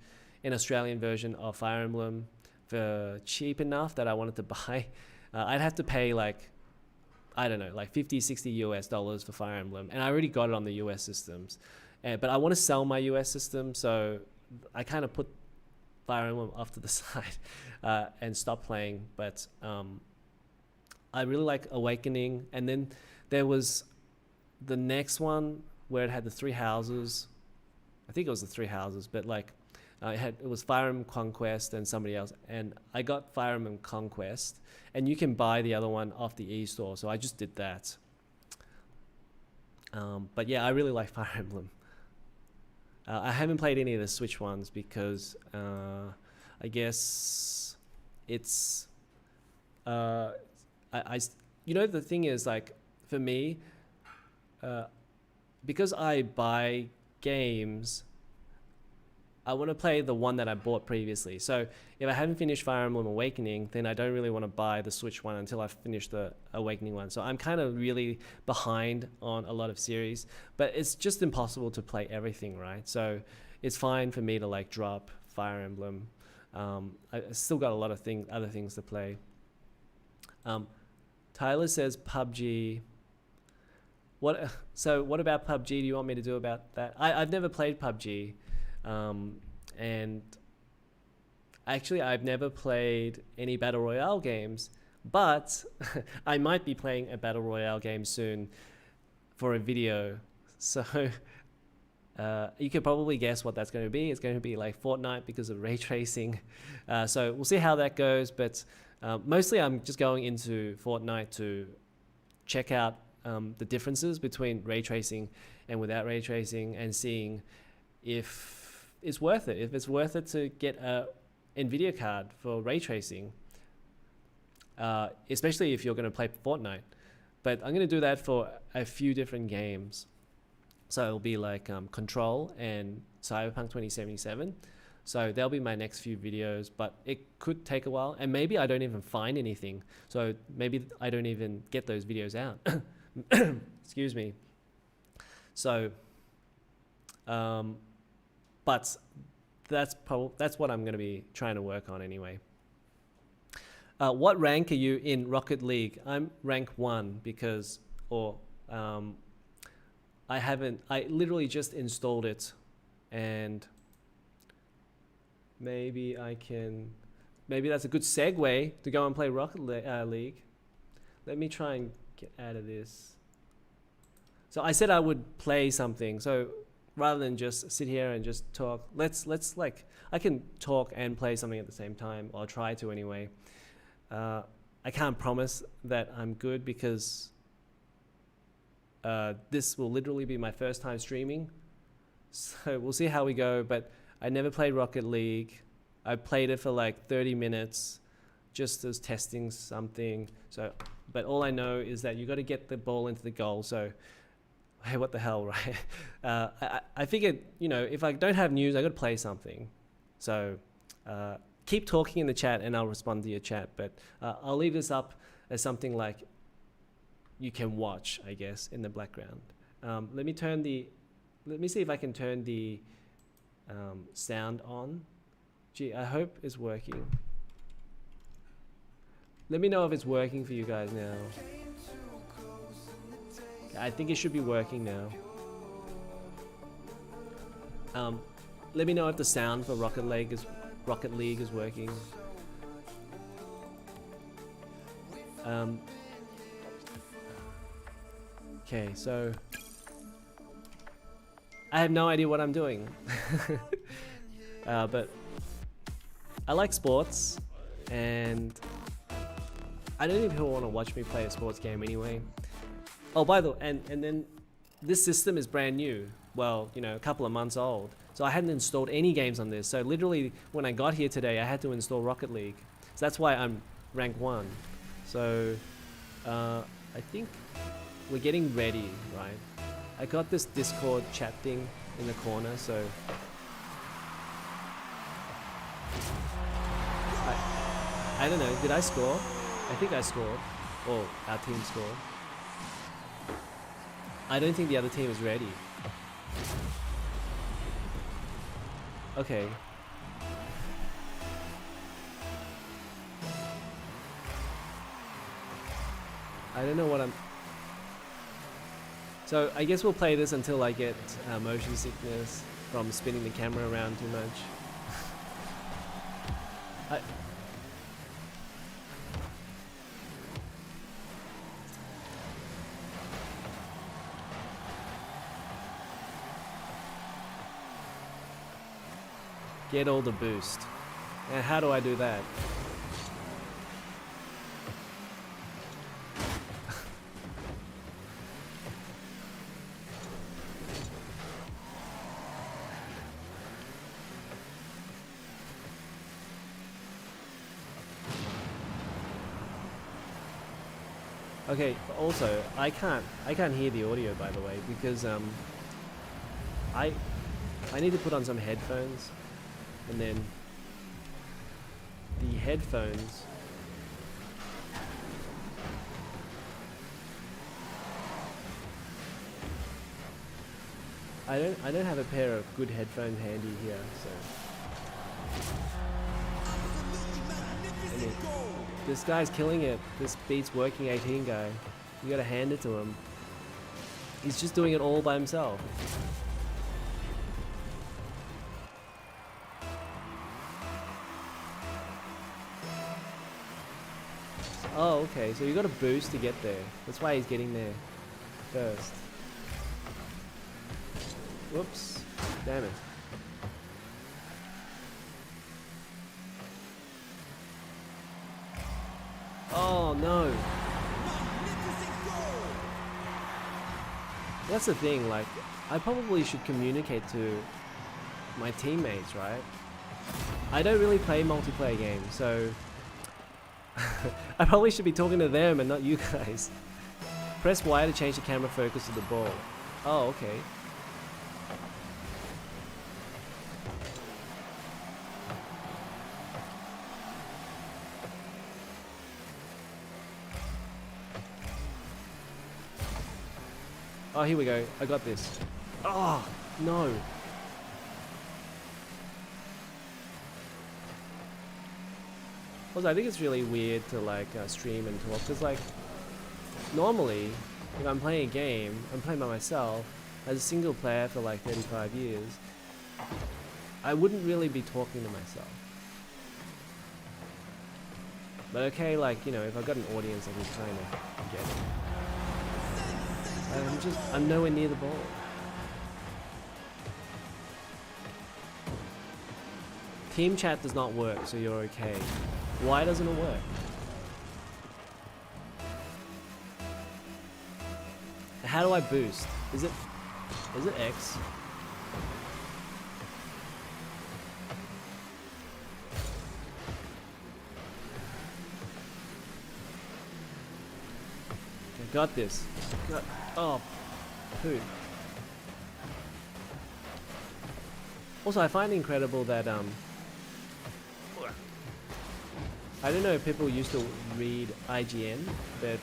an Australian version of Fire Emblem for cheap enough that I wanted to buy. I'd have to pay like, I don't know, like 50, 60 US dollars for Fire Emblem. And I already got it on the US systems. But I want to sell my US system, so I kind of put Fire Emblem off to the side and stopped playing. But I really like Awakening. And then there was the next one where it had the 3 houses. I think it was the 3 houses, but like it was Fire Emblem Conquest and somebody else. And I got Fire Emblem Conquest, and you can buy the other one off the e-store. So I just did that. But yeah, I really like Fire Emblem. I haven't played any of the Switch ones because I guess it's you know, the thing is, like, for me, because I buy games, I want to play the one that I bought previously. So if I haven't finished Fire Emblem Awakening, then I don't really want to buy the Switch one until I finish the Awakening one. So I'm kind of really behind on a lot of series, but it's just impossible to play everything, right? So it's fine for me to like drop Fire Emblem. I still got a lot of other things to play. Tyler says PUBG. So what about PUBG? Do you want me to do about that? I've never played PUBG. And actually I've never played any Battle Royale games, but I might be playing a Battle Royale game soon for a video. So you could probably guess what that's going to be. It's going to be like Fortnite because of ray tracing. So we'll see how that goes. But mostly I'm just going into Fortnite to check out the differences between ray tracing and without ray tracing, and seeing if it's worth it. If it's worth it to get a NVIDIA card for ray tracing, especially if you're going to play Fortnite. But I'm going to do that for a few different games. So it'll be like Control and Cyberpunk 2077. So that'll be my next few videos, but it could take a while, and maybe I don't even find anything. So maybe I don't even get those videos out. Excuse me. So, but that's what I'm going to be trying to work on anyway. What rank are you in Rocket League? I'm rank 1 because, I literally just installed it, and maybe that's a good segue to go and play Rocket League. Let me try and get out of this. So I said I would play something. So rather than just sit here and just talk, let's like, I can talk and play something at the same time, or try to anyway. I can't promise that I'm good because this will literally be my first time streaming. So we'll see how we go, but I never played Rocket League. I played it for like 30 minutes just as testing something. So, but all I know is that you got to get the ball into the goal. So, hey, what the hell, right? I figured, you know, if I don't have news, I got to play something. So, keep talking in the chat and I'll respond to your chat. But I'll leave this up as something like you can watch, I guess, in the background. Let me see if I can turn the sound on. Gee, I hope it's working. Let me know if it's working for you guys now. I think it should be working now. Let me know if the sound for Rocket League is working. Okay, so I have no idea what I'm doing. But I like sports, and I don't think people want to watch me play a sports game anyway. Oh, by the way, and then this system is brand new. Well, you know, a couple of months old. So I hadn't installed any games on this. So literally, when I got here today, I had to install Rocket League. So that's why I'm rank 1. So I think we're getting ready, right? I got this Discord chat thing in the corner, so I don't know, did I score? I think I scored, or our team scored. I don't think the other team is ready. Okay. I don't know what I'm... So I guess we'll play this until I get motion sickness from spinning the camera around too much. Get all the boost. And how do I do that? Okay, also I can't hear the audio, by the way, because I need to put on some headphones, and then the headphones I don't have a pair of good headphones handy here, so I mean, this guy's killing it. This Beats Working 18 guy. You gotta hand it to him. He's just doing it all by himself. Oh, okay, so you got a boost to get there. That's why he's getting there first. Whoops. Damn it. Oh no. That's the thing, like, I probably should communicate to my teammates, right? I don't really play multiplayer games, so I probably should be talking to them and not you guys. Press Y to change the camera focus of the ball. Oh, okay. Oh, here we go. I got this. Oh, no. Also, I think it's really weird to like stream and talk, because like normally if I'm playing a game, I'm playing by myself as a single player for like 35 years, I wouldn't really be talking to myself. But okay, like, you know, if I've got an audience, I can kind of get it. I'm nowhere near the ball. Team chat does not work, so you're okay. Why doesn't it work? How do I boost? Is it X? I got this. Oh, poo. Also, I find it incredible that I don't know if people used to read IGN, but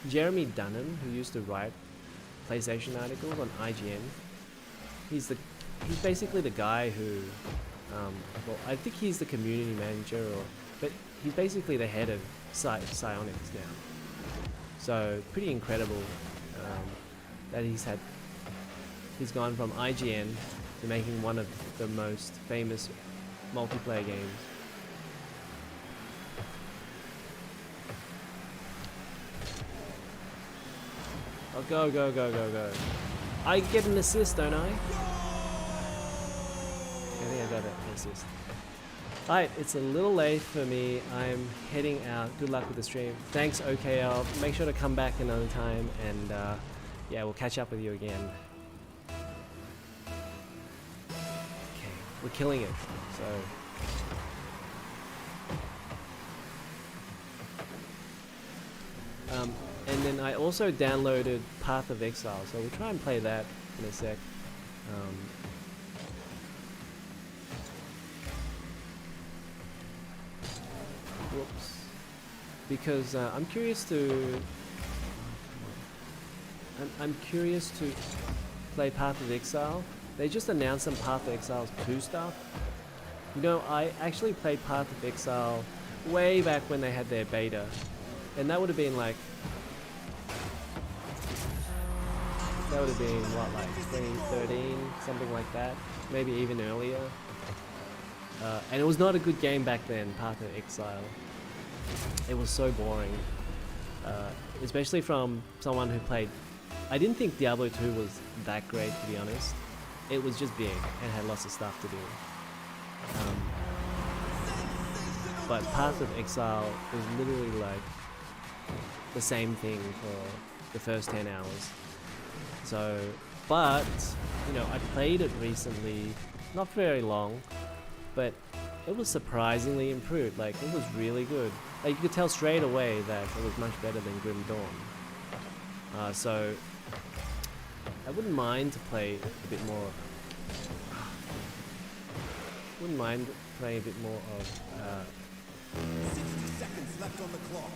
Jeremy Dunham, who used to write PlayStation articles on IGN, he's basically the guy who, well, I think he's the community manager, but he's basically the head of Psyonix now. So pretty incredible that he's gone from IGN to making one of the most famous multiplayer games. Oh, go, go, go, go, go. I get an assist, don't I? I think I got an assist. Alright, it's a little late for me. I'm heading out. Good luck with the stream. Thanks, OKL. Make sure to come back another time, and yeah, we'll catch up with you again. Okay, we're killing it. So. And then I also downloaded Path of Exile, so we'll try and play that in a sec. Whoops. Because I'm curious to play Path of Exile. They just announced some Path of Exile 2 stuff. You know, I actually played Path of Exile way back when they had their beta, and that would have been like. That would have been, what, like 2013, something like that, maybe even earlier. And it was not a good game back then, Path of Exile. It was so boring, especially from someone who played. I didn't think Diablo 2 was that great, to be honest. It was just big and had lots of stuff to do. But Path of Exile was literally like the same thing for the first 10 hours. So, but, you know, I played it recently, not very long, but it was surprisingly improved. Like, it was really good. Like, you could tell straight away that it was much better than Grim Dawn. So, I wouldn't mind to play a bit more. Wouldn't mind playing a bit more of. 60 seconds left on the clock.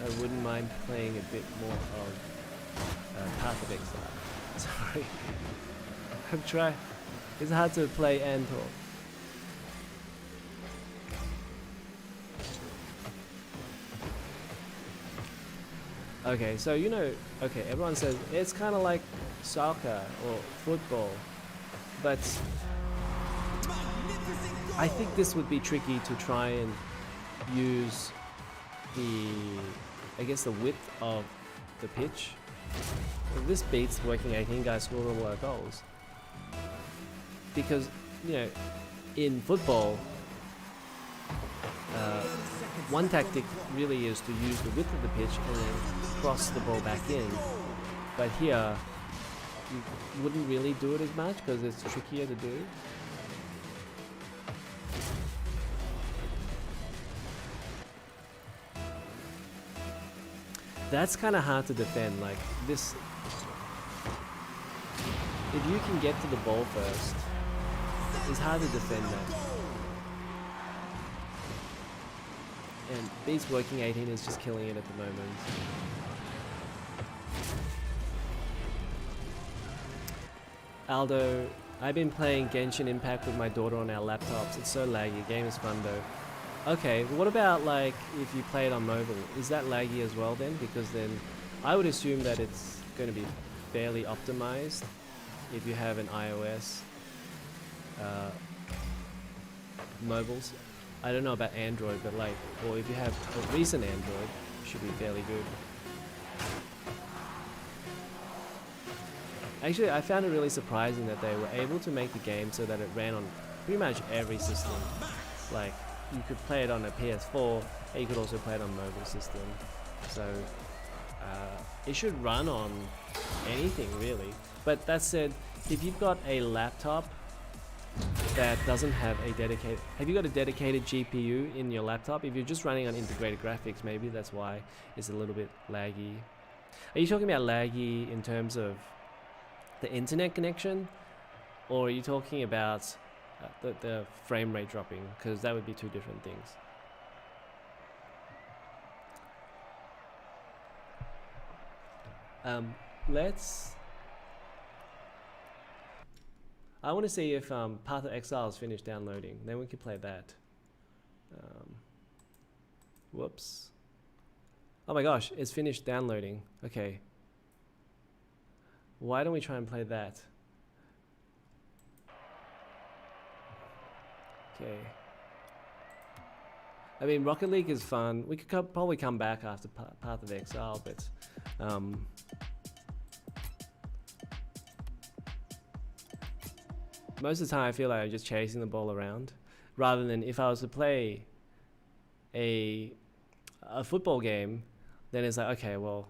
I wouldn't mind playing a bit more of Path of Exile. Sorry. I'm trying. It's hard to play and talk. Okay, so you know, okay, everyone says it's kind of like soccer or football, but I think this would be tricky to try and use I guess the width of the pitch. If this beats working 18 guys score a lot of goals. Because, you know, in football, one tactic really is to use the width of the pitch and then cross the ball back in. But here, you wouldn't really do it as much because it's trickier to do. That's kind of hard to defend, like this. If you can get to the ball first, it's hard to defend that. And Beast working 18 is just killing it at the moment. Aldo, I've been playing Genshin Impact with my daughter on our laptops. It's so laggy. The game is fun though. Okay, what about like if you play it on mobile? Is that laggy as well then? Because then I would assume that it's going to be fairly optimized if you have an iOS mobiles. I don't know about Android, but like, or if you have a recent Android, it should be fairly good. Actually, I found it really surprising that they were able to make the game so that it ran on pretty much every system. Like, you could play it on a PS4, and you could also play it on mobile system. So it should run on anything really. But that said, if you've got a laptop that doesn't have a dedicated, have you got a dedicated GPU in your laptop? If you're just running on integrated graphics, maybe that's why it's a little bit laggy. Are you talking about laggy in terms of the internet connection, or are you talking about the frame rate dropping? Because that would be two different things. I want to see if Path of Exile is finished downloading. Then we could play that. Whoops. Oh my gosh, it's finished downloading. Okay. Why don't we try and play that? Okay. I mean, Rocket League is fun. We could probably come back after Path of Exile, but most of the time I feel like I'm just chasing the ball around, rather than if I was to play a football game, then it's like, okay, well,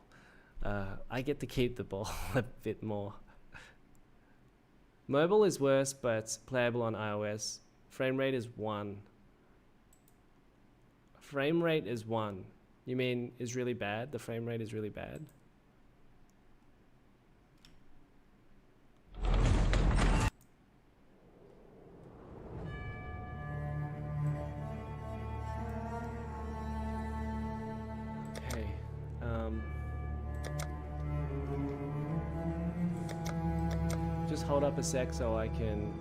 I get to keep the ball a bit more. Mobile is worse, but playable on iOS. Frame rate is 1. Frame rate is 1. You mean is really bad? The frame rate is really bad? Okay. Just hold up a sec so I can...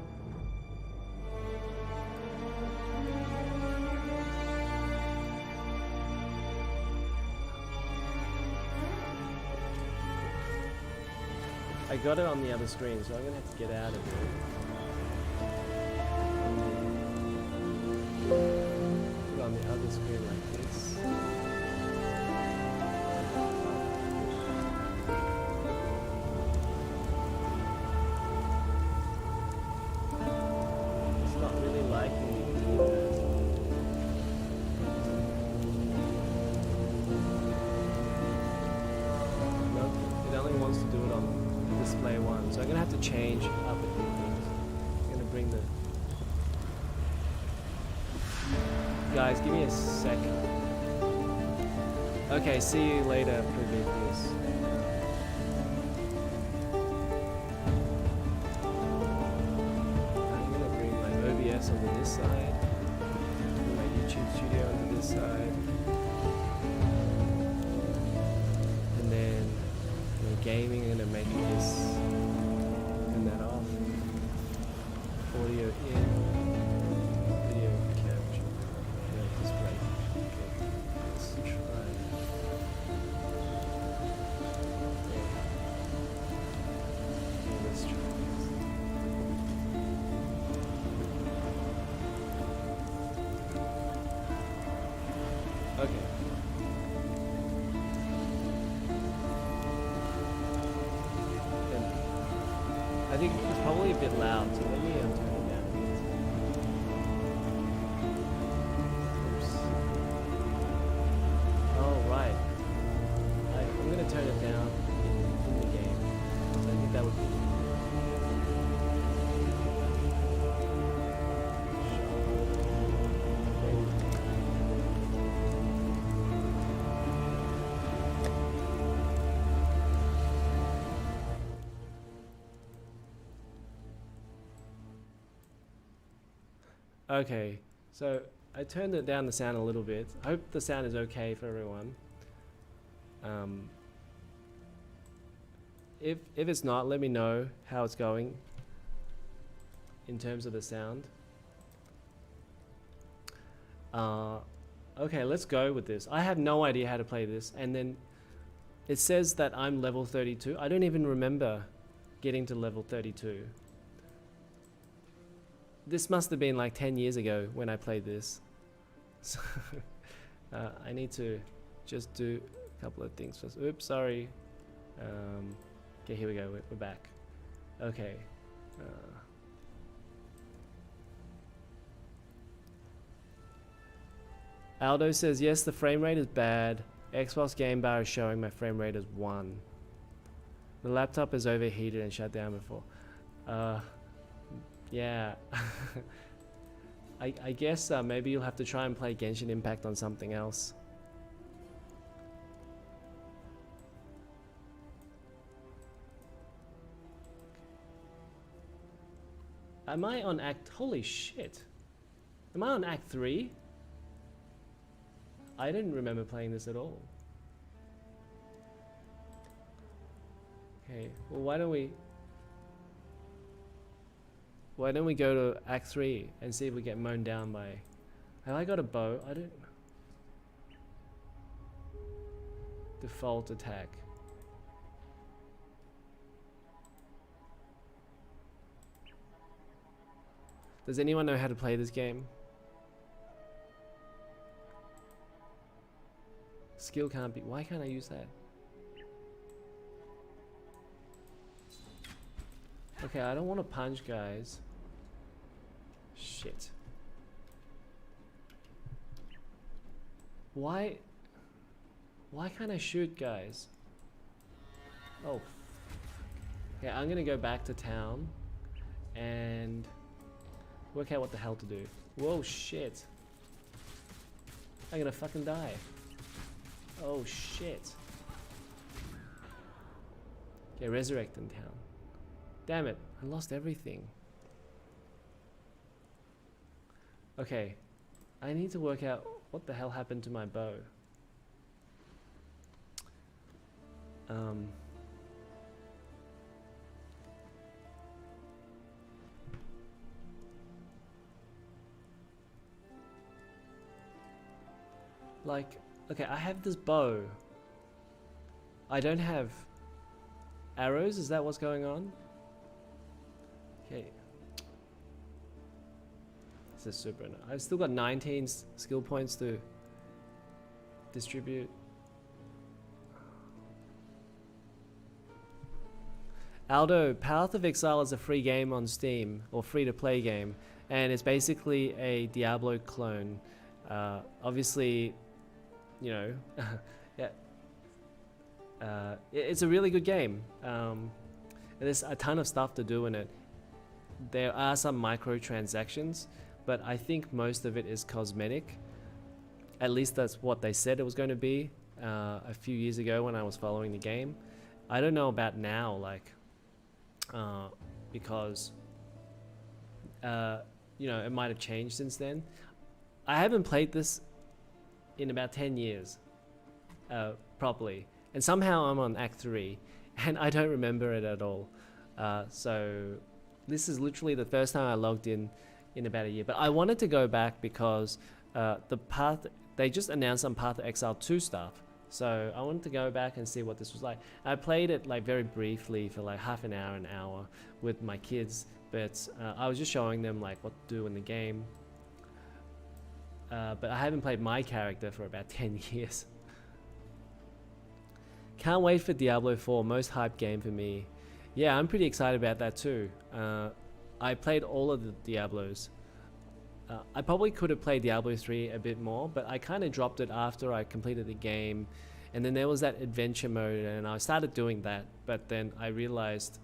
I got it on the other screen, so I'm gonna have to get out of it. Put it on the other screen like this. It's not really liking me doing that. Nope, it only wants to do it on display 1, so I'm gonna have to change up a few things. I'm gonna bring the... Guys, give me a second. Okay, see you later, Prometheus. I'm gonna bring my OBS onto this side, bring my YouTube studio onto this side, and then gaming, I'm gonna make this, turn that off, audio in, video capture, display. Okay, let's try. Okay, let's try this. Okay. I think it's probably a bit loud, so let me turn it down a bit. Oops. Oh, right. I'm going to turn it down in the game. So I think that would be... Okay, so I turned it down the sound a little bit. I hope the sound is okay for everyone. If it's not, let me know how it's going in terms of the sound. Okay, let's go with this. I have no idea how to play this, and then it says that I'm level 32. I don't even remember getting to level 32. This must have been like 10 years ago when I played this. So I need to just do a couple of things first. Oops, sorry. Okay, here we go. We're back. Okay. Aldo says, yes, the frame rate is bad. Xbox game bar is showing my frame rate as 1. The laptop is overheated and shut down before. Yeah. I guess maybe you'll have to try and play Genshin Impact on something else. Am I on Act... Holy shit. Am I on Act 3? I didn't remember playing this at all. Okay, well why don't we go to Act 3 and see if we get mown down by... Have I got a bow? I don't... Default attack. Does anyone know how to play this game? Skill can't be... Why can't I use that? Okay, I don't want to punch, guys. Shit. Why can't I shoot, guys? Oh. Okay, I'm gonna go back to town and work out what the hell to do. Whoa, shit. I'm gonna fucking die. Oh, shit. Okay, resurrect in town. Damn it, I lost everything. Okay, I need to work out what the hell happened to my bow. Like, okay, I have this bow. I don't have arrows, is that what's going on? Okay. This is super annoying. I've still got 19 skill points to distribute. Aldo, Path of Exile is a free game on Steam, or free to play game, and it's basically a Diablo clone. Obviously, you know, yeah. It's a really good game. There's a ton of stuff to do in it. There are some microtransactions, but I think most of it is cosmetic. At least that's what they said it was going to be a few years ago when I was following the game. I don't know about now, like, because, you know, it might have changed since then. I haven't played this in about 10 years, properly. And somehow I'm on Act 3, and I don't remember it at all. So this is literally the first time I logged in about a year. But I wanted to go back because the path, they just announced some Path of Exile 2 stuff. So I wanted to go back and see what this was like. I played it like very briefly for like half an hour with my kids, but I was just showing them like what to do in the game. But I haven't played my character for about 10 years. Can't wait for Diablo 4, most hyped game for me. Yeah, I'm pretty excited about that too. I played all of the Diablos. I probably could have played Diablo 3 a bit more, but I kind of dropped it after I completed the game. And then there was that adventure mode, and I started doing that, but then I realized,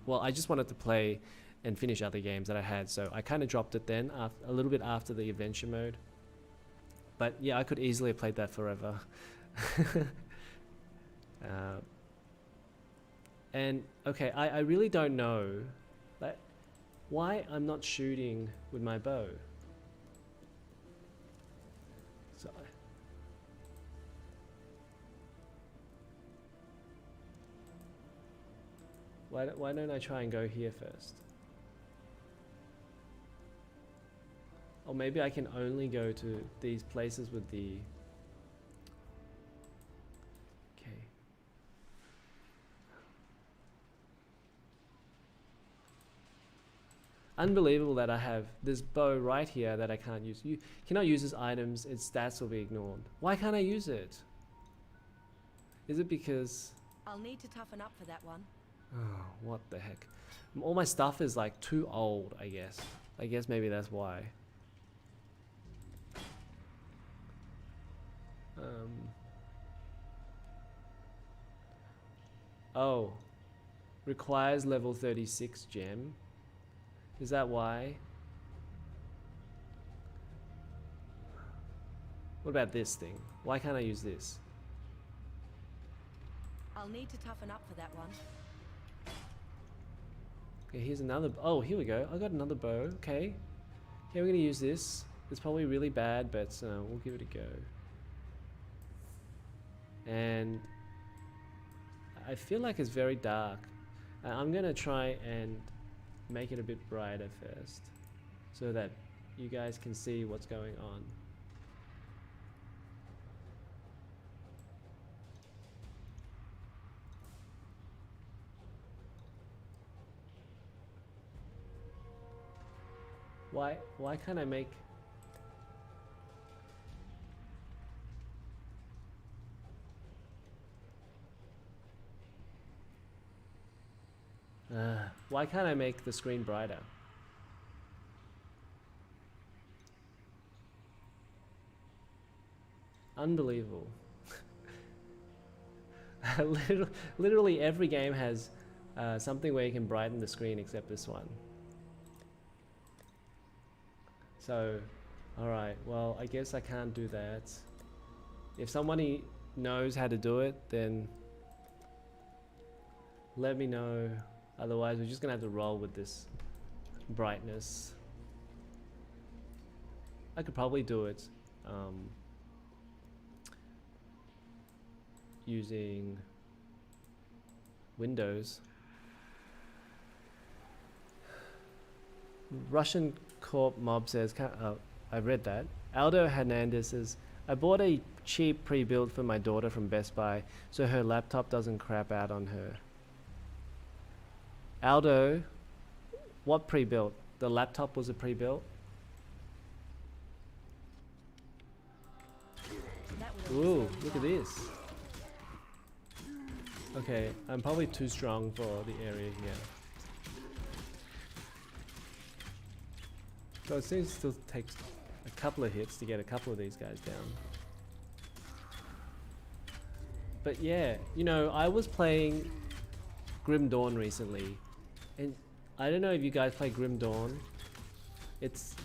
well, I just wanted to play and finish other games that I had, so I kind of dropped it then, a little bit after the adventure mode. But yeah, I could easily have played that forever. And okay, I really don't know like, why I'm not shooting with my bow. So why don't I try and go here first? Or maybe I can only go to these places with the... Okay. Unbelievable that I have this bow right here that I can't use. You cannot use its items, its stats will be ignored. Why can't I use it? Is it because... I'll need to toughen up for that one. Oh, what the heck. All my stuff is like too old, I guess. I guess maybe that's why. Oh. Requires level 36 gem. Is that why? What about this thing? Why can't I use this? I'll need to toughen up for that one. Okay, here's another. Oh, here we go. I got another bow. Okay. Okay, we're gonna use this. It's probably really bad, but we'll give it a go. And I feel like it's very dark. I'm gonna try and make it a bit brighter first, so that you guys can see what's going on. Why can't I make... why can't I make the screen brighter? Unbelievable. Literally every game has something where you can brighten the screen except this one. So, alright, well, I guess I can't do that. If somebody knows how to do it, then let me know. Otherwise, we're just gonna have to roll with this brightness. I could probably do it using Windows. Russian Corp Mob says, I read that. Aldo Hernandez says, I bought a cheap pre-built for my daughter from Best Buy so her laptop doesn't crap out on her. Aldo, what pre-built? The laptop was a pre-built? Ooh, look at this. Okay, I'm probably too strong for the area here. So it seems to still takes a couple of hits to get a couple of these guys down. But yeah, you know, I was playing Grim Dawn recently, and I don't know if you guys play Grim Dawn. It's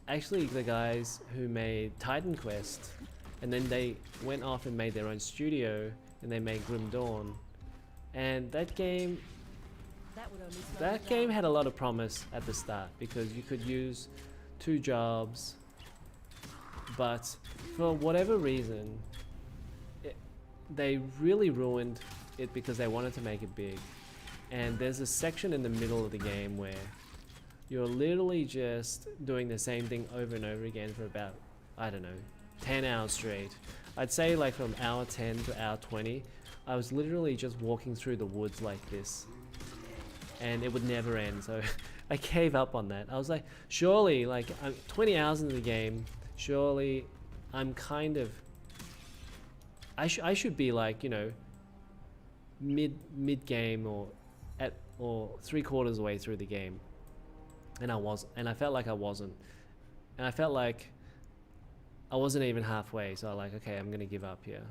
actually the guys who made Titan Quest, and then they went off and made their own studio, and they made Grim Dawn. And that game had a lot of promise at the start, because you could use 2 jobs, but for whatever reason they really ruined it because they wanted to make it big. And there's a section in the middle of the game where you're literally just doing the same thing over and over again for about, I don't know, 10 hours straight. I'd say like from hour 10 to hour 20 I was literally just walking through the woods like this, and it would never end. So I gave up on that. I was like, surely, like, I'm 20 hours into the game, surely I'm kind of, I should be like, you know, mid game or 3/4 of the way through the game, and I felt like I wasn't, and I felt like I wasn't even halfway. So I'm like, okay, I'm gonna give up here.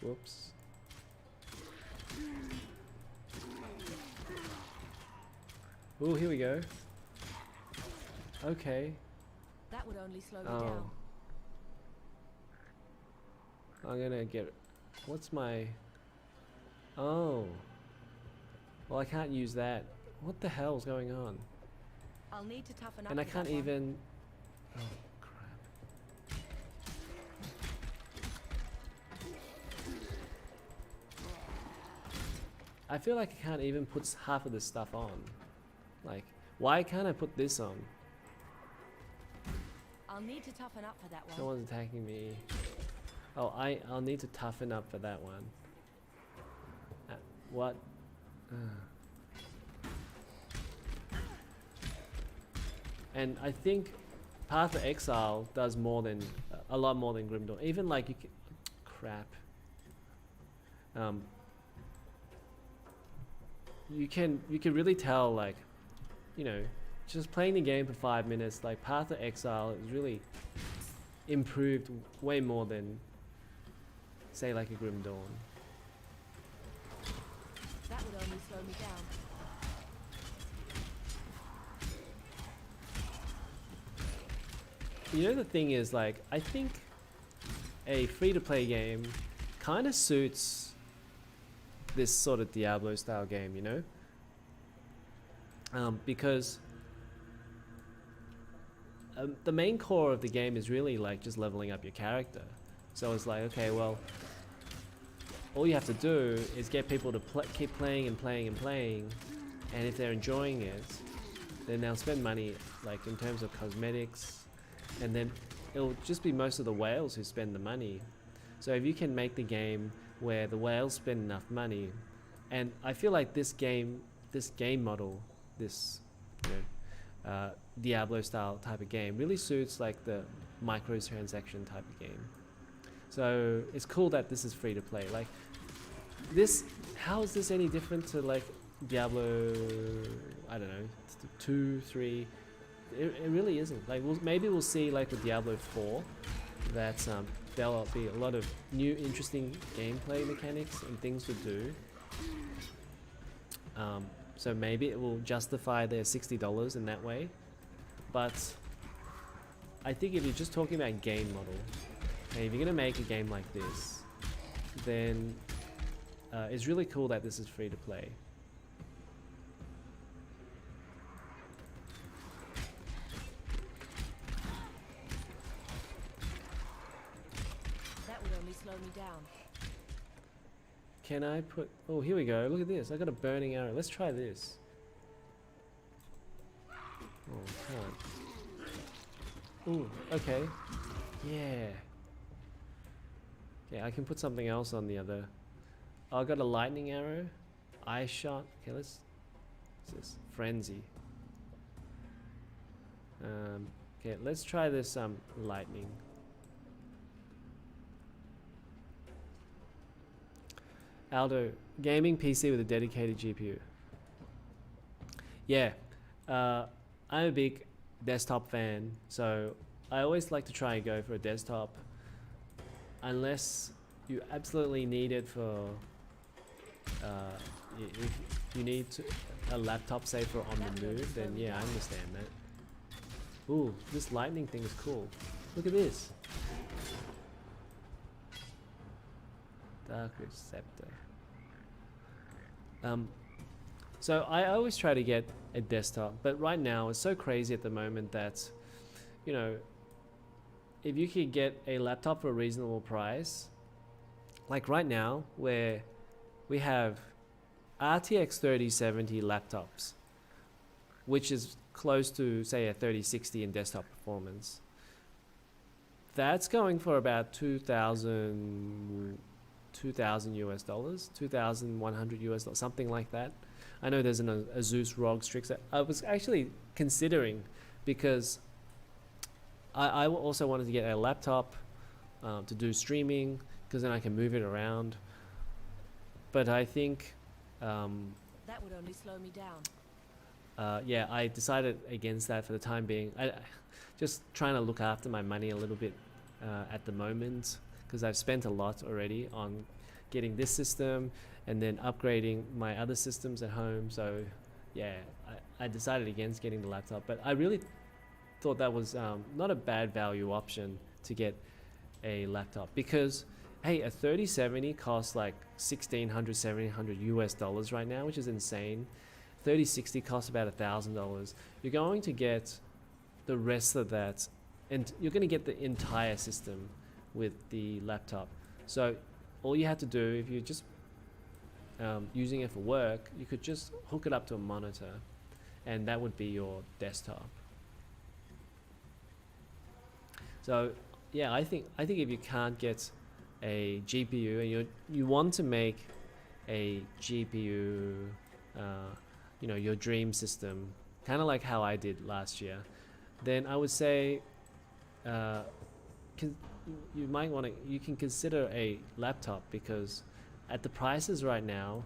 Whoops. Ooh, here we go. Okay. That would only slow me down. I'm gonna get... What's my... Oh. Well, I can't use that. What the hell's going on? I'll need to toughen up. And I for can't that one. even... Oh, crap. I feel like I can't even put half of this stuff on. Like, why can't I put this on? I'll need to toughen up for that one. Someone's attacking me. Oh, I'll need to toughen up for that one. What? And I think Path of Exile does more than a lot more than Grim Dawn. Even like you can, crap. You can really tell, like, you know, just playing the game for 5 minutes, like Path of Exile is really improved way more than, say, like a Grim Dawn. That would only slow me down. You know, the thing is, like, I think a free-to-play game kind of suits this sort of Diablo style game, you know? Because the main core of the game is really like just leveling up your character. So it's like, okay, well, all you have to do is get people to keep playing and playing and playing, and if they're enjoying it, then they'll spend money, like in terms of cosmetics, and then it'll just be most of the whales who spend the money. So if you can make the game where the whales spend enough money, and I feel like this game model, this, you know, Diablo style type of game really suits like the microtransaction type of game. So it's cool that this is free to play. Like this, how is this any different to like Diablo, I don't know, 2, 3? It really isn't. Like maybe we'll see like with Diablo 4 that there'll be a lot of new interesting gameplay mechanics and things to do. So maybe it will justify their $60 in that way. But I think if you're just talking about game model, and if you're gonna make a game like this, then it's really cool that this is free to play. That would only slow me down. Can I put... Oh, here we go. Look at this. I got a burning arrow. Let's try this. Oh, can't. Ooh, okay. Yeah. Okay, I can put something else on the other. Oh, I got a lightning arrow. Eye shot. Okay, let's... What's this? Frenzy. Okay, let's try this lightning. Aldo, gaming PC with a dedicated GPU. Yeah, I'm a big desktop fan, so I always like to try and go for a desktop, unless you absolutely need it for, if you need a laptop, say, for on the move, then yeah, I understand that. Ooh, this lightning thing is cool. Look at this. Dark Receptor. So I always try to get a desktop, but right now it's so crazy at the moment that, you know, if you could get a laptop for a reasonable price, like right now where we have RTX 3070 laptops, which is close to say a 3060 in desktop performance, that's going for about 2,000 US dollars, 2,100 US dollars, something like that. I know there's an Asus ROG Strix that I was actually considering, because I also wanted to get a laptop to do streaming, because then I can move it around. But I think That would only slow me down. yeah, I decided against that for the time being. I just trying to look after my money a little bit at the moment, because I've spent a lot already on getting this system and then upgrading my other systems at home. So yeah, I decided against getting the laptop, but I really thought that was not a bad value option to get a laptop, because hey, a 3070 costs like $1,600, $1,700 US dollars right now, which is insane. 3060 costs about $1,000. You're going to get the rest of that, and you're going to get the entire system with the laptop. So all you have to do, if you're just using it for work, you could just hook it up to a monitor, and that would be your desktop. So yeah, I think if you can't get a GPU and you want to make a GPU, you know, your dream system, kind of like how I did last year, then I would say you can consider a laptop, because at the prices right now,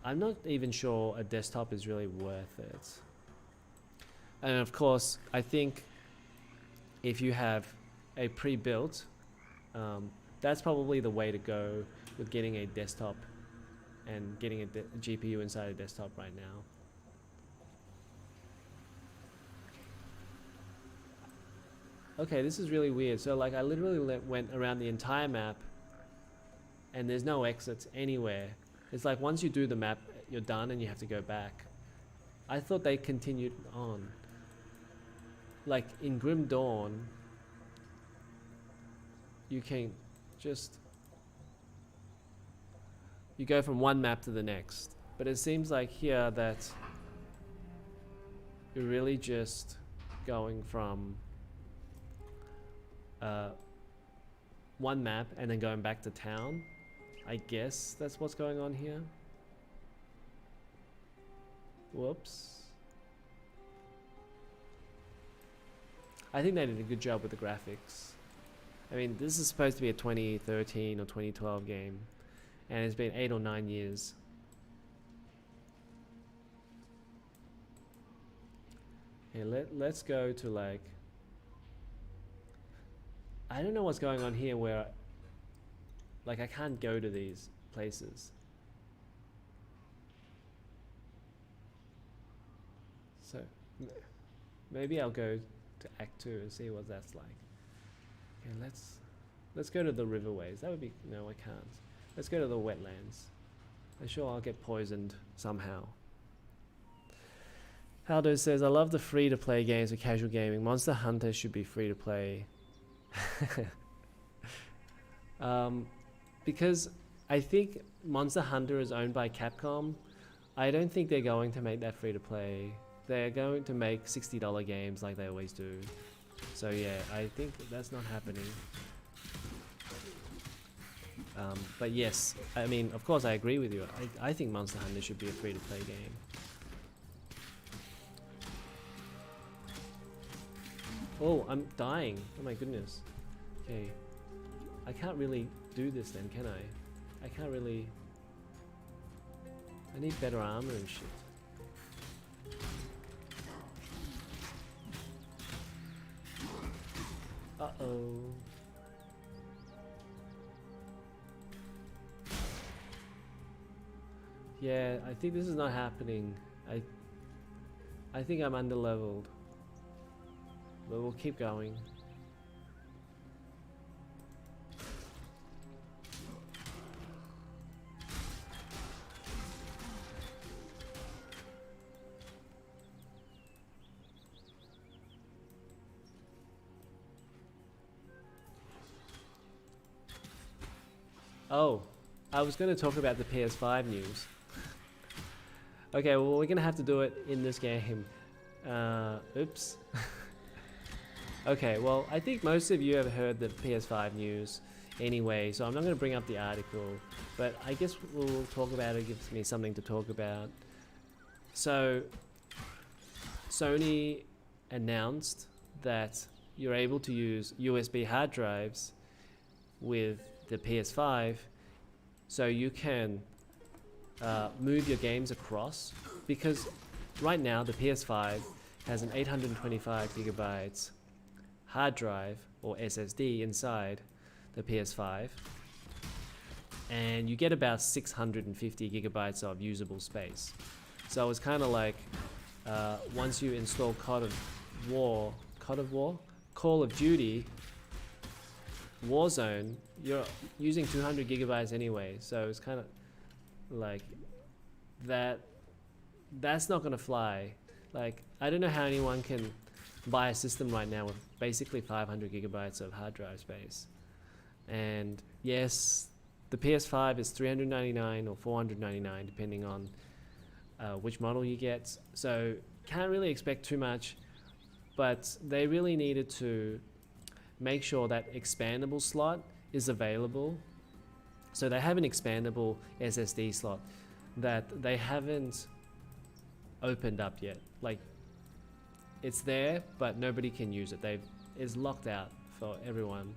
I'm not even sure a desktop is really worth it. And of course, I think if you have a pre-built, that's probably the way to go with getting a desktop and getting a GPU inside a desktop right now. Okay, this is really weird. So like I literally went around the entire map and there's no exits anywhere. It's like once you do the map, you're done and you have to go back. I thought they continued on. Like in Grim Dawn, you can just, you go from one map to the next. But it seems like here that you're really just going from one map and then going back to town. I guess that's what's going on here. Whoops. I think they did a good job with the graphics. I mean, this is supposed to be a 2013 or 2012 game, and it's been 8 or 9 years. Okay, let's go to like, I don't know what's going on here where like I can't go to these places. So maybe I'll go to Act 2 and see what that's like. Okay, let's go to the riverways. That would be, no, I can't. Let's go to the wetlands. I'm sure I'll get poisoned somehow. Haldo says, I love the free-to-play games for casual gaming. Monster Hunter should be free-to-play. Because I think Monster Hunter is owned by Capcom. I don't think they're going to make that free-to-play. They're going to make $60 games like they always do. So yeah, I think that's not happening. But yes, I mean, of course I agree with you. I think Monster Hunter should be a free-to-play game. Oh, I'm dying. Oh my goodness. Okay. I can't really do this then, can I? I can't really... I need better armor and shit. Uh-oh. Yeah, I think this is not happening. I think I'm under-leveled. But we'll keep going. Oh, I was going to talk about the PS5 news. Okay, well, we're going to have to do it in this game. Oops. Okay, well, I think most of you have heard the PS5 news anyway, so I'm not going to bring up the article, but I guess we'll talk about it. It gives me something to talk about. So, Sony announced that you're able to use USB hard drives with the PS5, so you can move your games across, because right now the PS5 has an 825 gigabytes hard drive or SSD inside the PS5, and you get about 650 gigabytes of usable space. So it's kind of like once you install Call of Duty Warzone, you're using 200 gigabytes anyway, so it's kind of like that's not gonna fly. Like, I don't know how anyone can buy a system right now with basically 500 gigabytes of hard drive space. And yes, the PS5 is $399 or $499 depending on which model you get, so can't really expect too much, but they really needed to make sure that expandable slot is available. So they have an expandable SSD slot that they haven't opened up yet. Like, it's there, but nobody can use it. It's locked out for everyone.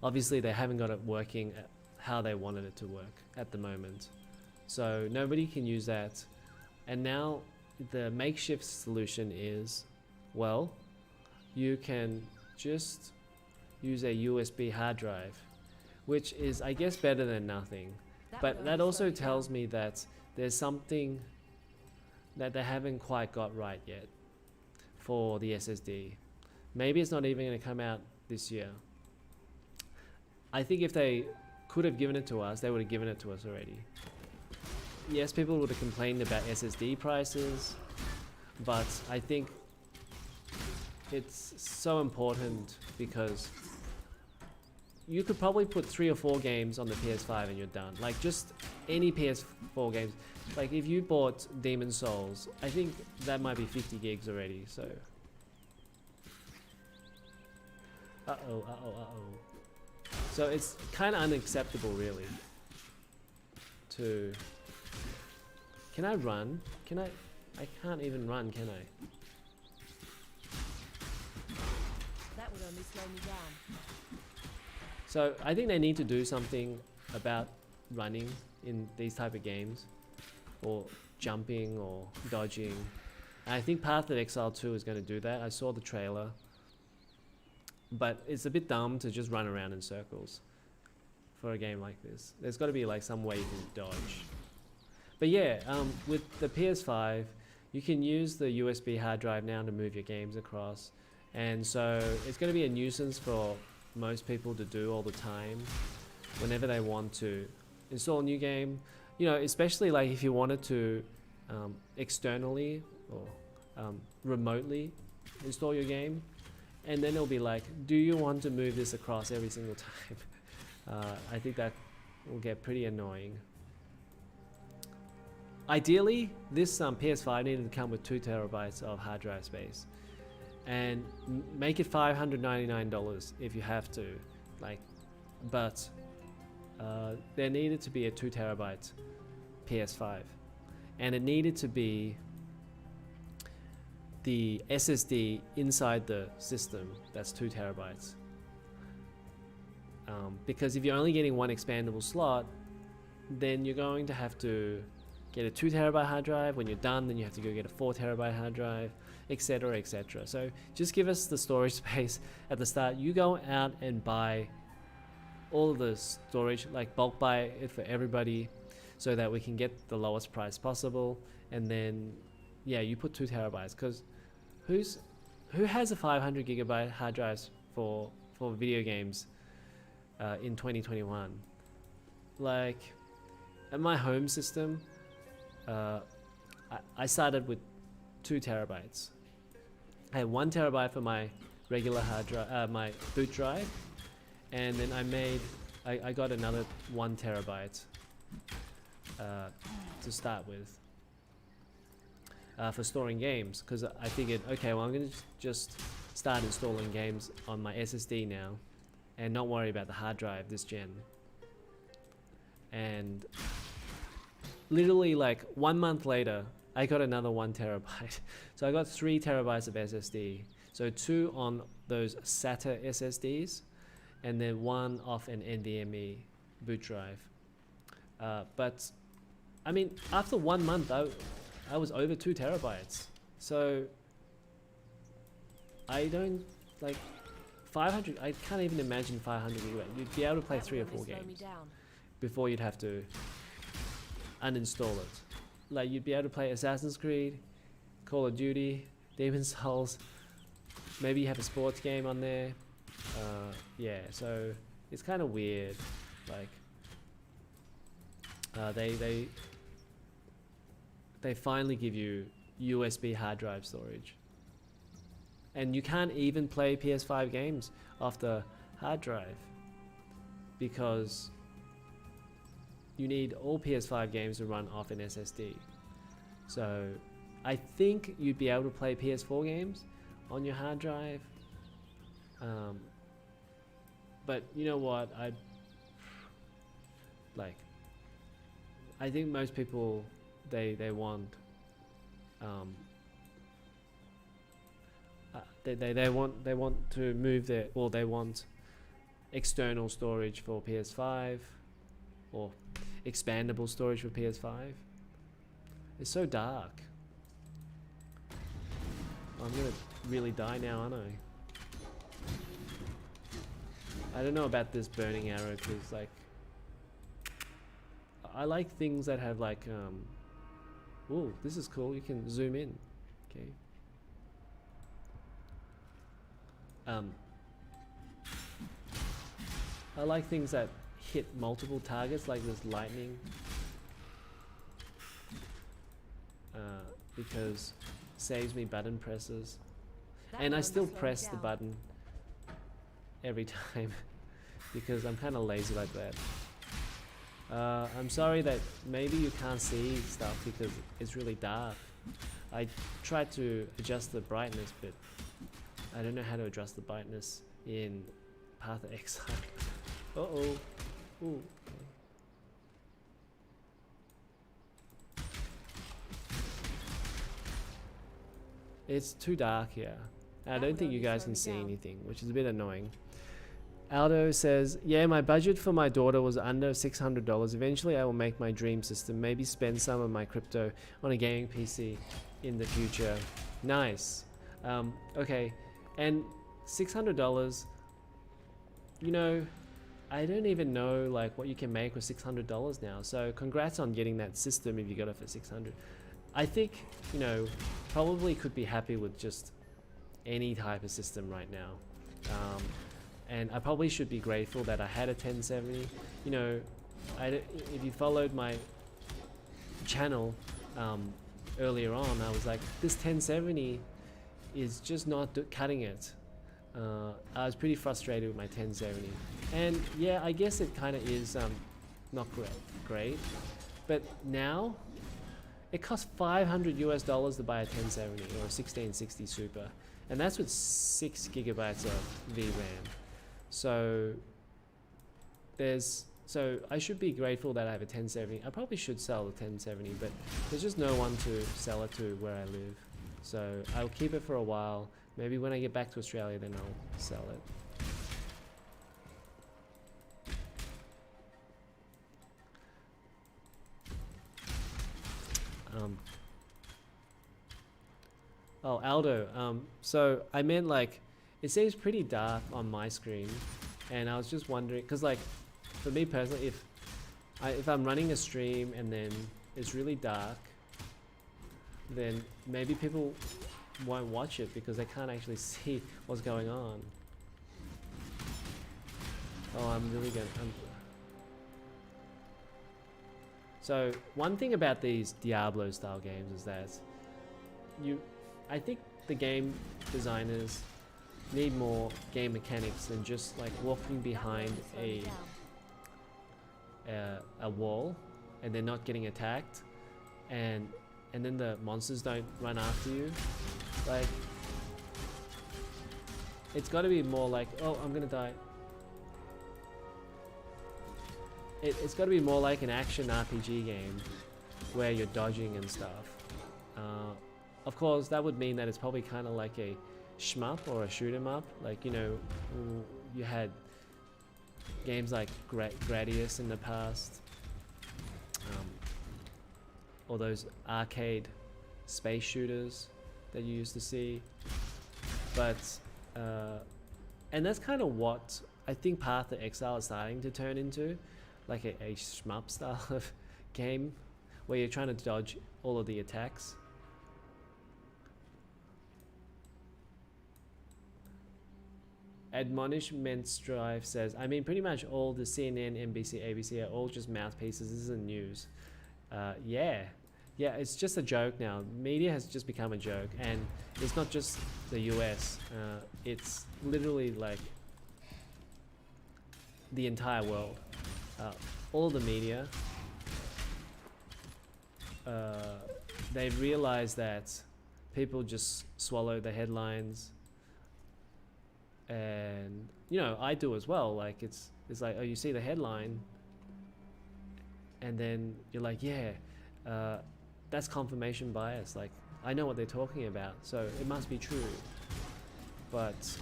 Obviously, they haven't got it working how they wanted it to work at the moment. So nobody can use that. And now the makeshift solution is, well, you can just use a USB hard drive, which is, I guess, better than nothing. But that also tells me that there's something that they haven't quite got right yet for the SSD. Maybe it's not even going to come out this year. I think if they could have given it to us, they would have given it to us already. Yes, people would have complained about SSD prices, but I think it's so important because you could probably put 3 or 4 games on the PS5 and you're done. Like just any PS4 games. Like if you bought Demon's Souls, I think that might be 50 gigs already, so. Uh-oh. So it's kind of unacceptable really to... Can I run? Can I can't even run, can I? That would only slow me down. So I think they need to do something about running in these type of games, or jumping or dodging. And I think Path of Exile 2 is going to do that. I saw the trailer, but it's a bit dumb to just run around in circles for a game like this. There's got to be like some way you can dodge. But yeah, with the PS5, you can use the USB hard drive now to move your games across, and so it's going to be a nuisance for most people to do all the time whenever they want to install a new game, you know, especially like if you wanted to externally or remotely install your game, and then it'll be like, do you want to move this across every single time? I think that will get pretty annoying. Ideally, this PS5 needed to come with 2 terabytes of hard drive space, and make it $599 if you have to, like, but there needed to be a 2 terabyte PS5, and it needed to be the SSD inside the system that's 2 terabytes, because if you're only getting one expandable slot, then you're going to have to get a 2 terabyte hard drive. When you're done, then you have to go get a 4 terabyte hard drive, etc, etc. So just give us the storage space at the start. You go out and buy all the storage, like bulk buy it for everybody, so that we can get the lowest price possible. And then yeah, you put 2 terabytes, because who has a 500 gigabyte hard drives for video games in 2021? Like at my home system, I started with 2 terabytes. I had 1 terabyte for my regular hard drive, my boot drive, and then I got another 1 terabyte to start with for storing games, because I figured, okay, well, I'm going to just start installing games on my SSD now and not worry about the hard drive this gen. And literally like 1 month later, I got another 1 terabyte. So I got 3 terabytes of SSD. So 2 on those SATA SSDs, and then 1 off an NVMe boot drive. But I mean, after 1 month, I was over 2 terabytes. So I don't like 500. I can't even imagine 500 gigabytes. You'd be able to play 3 or 4 games before you'd have to uninstall it. Like you'd be able to play Assassin's Creed, Call of Duty, Demon's Souls. Maybe you have a sports game on there. Yeah, so it's kind of weird. Like they finally give you USB hard drive storage, and you can't even play PS5 games off the hard drive because you need all PS5 games to run off an SSD. So I think you'd be able to play PS4 games on your hard drive, but you know what, I think most people they want they want to move their, well, they want external storage for PS5 or expandable storage for PS5. It's so dark. I'm gonna really die now, aren't I? I don't know about this burning arrow, because like I like things that have like ooh, this is cool, you can zoom in. Okay. I like things that hit multiple targets, like this lightning, because saves me button presses, and I still press the button every time because I'm kind of lazy like that. I'm sorry that maybe you can't see stuff because it's really dark. I tried to adjust the brightness, but I don't know how to adjust the brightness in Path of Exile. Uh-oh. Ooh. It's too dark here. I don't think you guys can see anything, which is a bit annoying. Aldo says, yeah, my budget for my daughter was under $600. Eventually I will make my dream system, maybe spend some of my crypto on a gaming PC in the future. Nice. Okay, and $600, you know, I don't even know like what you can make with $600 now. So congrats on getting that system if you got it for 600. I think, you know, probably could be happy with just any type of system right now. And I probably should be grateful that I had a 1070. You know, if you followed my channel earlier on, I was like, this 1070 is just not cutting it. I was pretty frustrated with my 1070. And yeah, I guess it kind of is not great. But now, it costs $500 US to buy a 1070 or a 1660 Super. And that's with 6 gigabytes of VRAM. So I should be grateful that I have a 1070. I probably should sell the 1070, but there's just no one to sell it to where I live. So I'll keep it for a while. Maybe when I get back to Australia, then I'll sell it. Oh, Aldo. So I meant like, it seems pretty dark on my screen, and I was just wondering, cause like, for me personally, if I'm running a stream and then it's really dark, then maybe people won't watch it because they can't actually see what's going on. Oh, I'm really gonna. So one thing about these Diablo style games is that I think the game designers need more game mechanics than just like walking behind a wall and then not getting attacked, and then the monsters don't run after you. Like, it's got to be more like, oh, I'm gonna die. It's got to be more like an action RPG game where you're dodging and stuff. Of course, that would mean that it's probably kind of like a shmup or a shoot 'em up. Like, you know, you had games like Gradius in the past, or those arcade space shooters that you used to see. But and that's kind of what I think Path of Exile is starting to turn into, like a shmup style of game where you're trying to dodge all of the attacks. Admonishment Strive says, I mean, pretty much all the CNN, NBC, ABC are all just mouthpieces. This isn't news. Yeah, it's just a joke now. Media has just become a joke, and it's not just the US. It's literally like the entire world. All the media, they've realized that people just swallow the headlines. And you know, I do as well. Like it's like, oh, you see the headline, and then you're like, yeah, that's confirmation bias. Like, I know what they're talking about, so it must be true. But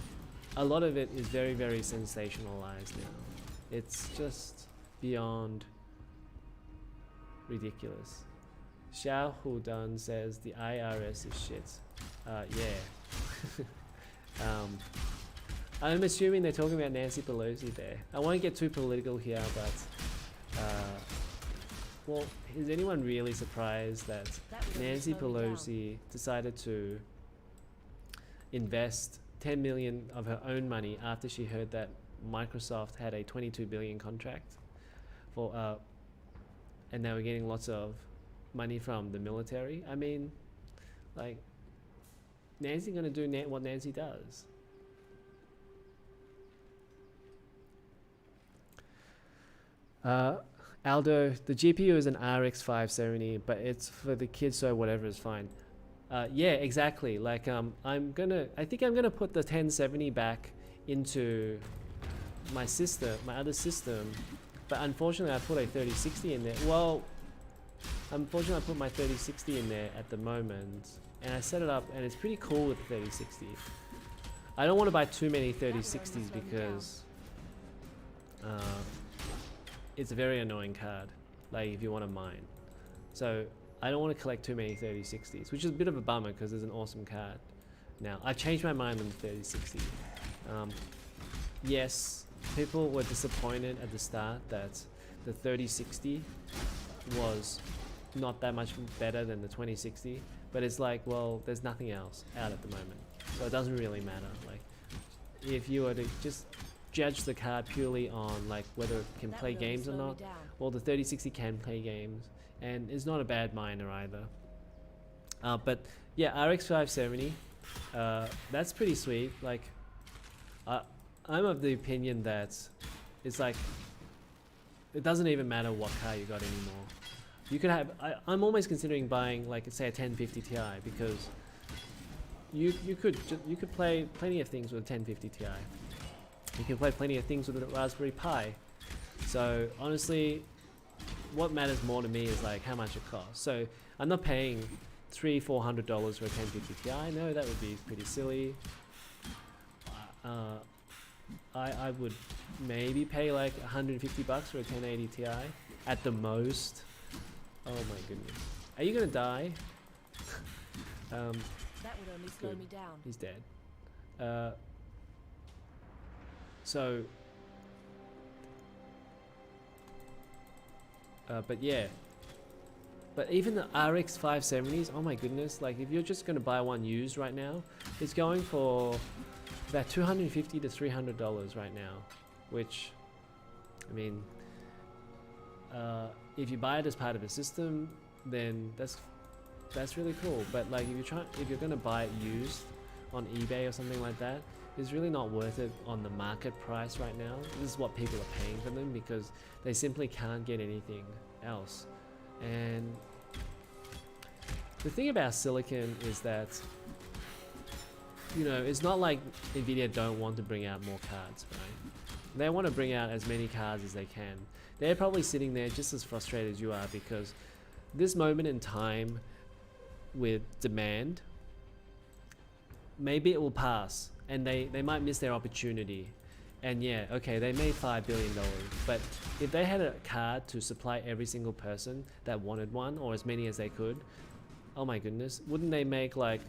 a lot of it is very, very sensationalized now. It's just beyond ridiculous. Xiao Hudan says the IRS is shit. Yeah. I'm assuming they're talking about Nancy Pelosi there. I won't get too political here, but well, is anyone really surprised that That would only Nancy slow me down. Pelosi decided to invest 10 million of her own money after she heard that Microsoft had a 22 billion contract for and they were getting lots of money from the military? I mean, like, Nancy gonna do what Nancy does. Aldo, the GPU is an RX 570, but it's for the kids, so whatever is fine. Yeah, exactly. Like, I think I'm gonna put the 1070 back into my other system, but unfortunately I put a 3060 in there. Well, unfortunately I put my 3060 in there at the moment, and I set it up, and it's pretty cool with the 3060. I don't want to buy too many 3060s because it's a very annoying card, like if you want to mine. So I don't want to collect too many 3060s, which is a bit of a bummer because it's an awesome card. Now, I've changed my mind on the 3060. Yes, people were disappointed at the start that the 3060 was not that much better than the 2060, but it's like, well, there's nothing else out at the moment, so it doesn't really matter. Like, if you were to just judge the card purely on like whether it can That play would only games or slow me not, down. well, the 3060 can play games, and it's not a bad miner either. But yeah, RX 570, that's pretty sweet. Like, I'm of the opinion that it's like, it doesn't even matter what car you got anymore. You could have, I'm almost considering buying, like, say a 1050 Ti, because you could play plenty of things with a 1050 Ti. You can play plenty of things with a Raspberry Pi. So honestly, what matters more to me is like how much it costs. So I'm not paying $300-400 for a 1050 Ti. No, that would be pretty silly. I would maybe pay like $150 for a 1080 Ti at the most. Oh my goodness. Are you gonna die? That would only slow Good. me down. He's dead. So but yeah, but even the RX 570s, oh my goodness, like if you're just gonna buy one used right now, it's going for about $250 to $300 right now, which, I mean, if you buy it as part of a system, then that's really cool. But like if you're gonna buy it used on eBay or something like that, it's really not worth it on the market price right now. This is what people are paying for them because they simply can't get anything else. And the thing about silicon is that, you know, it's not like Nvidia don't want to bring out more cards, right? They want to bring out as many cards as they can. They're probably sitting there just as frustrated as you are, because this moment in time with demand, maybe it will pass and they might miss their opportunity. And yeah, okay, they made $5 billion, but if they had a card to supply every single person that wanted one, or as many as they could, oh my goodness, wouldn't they make like,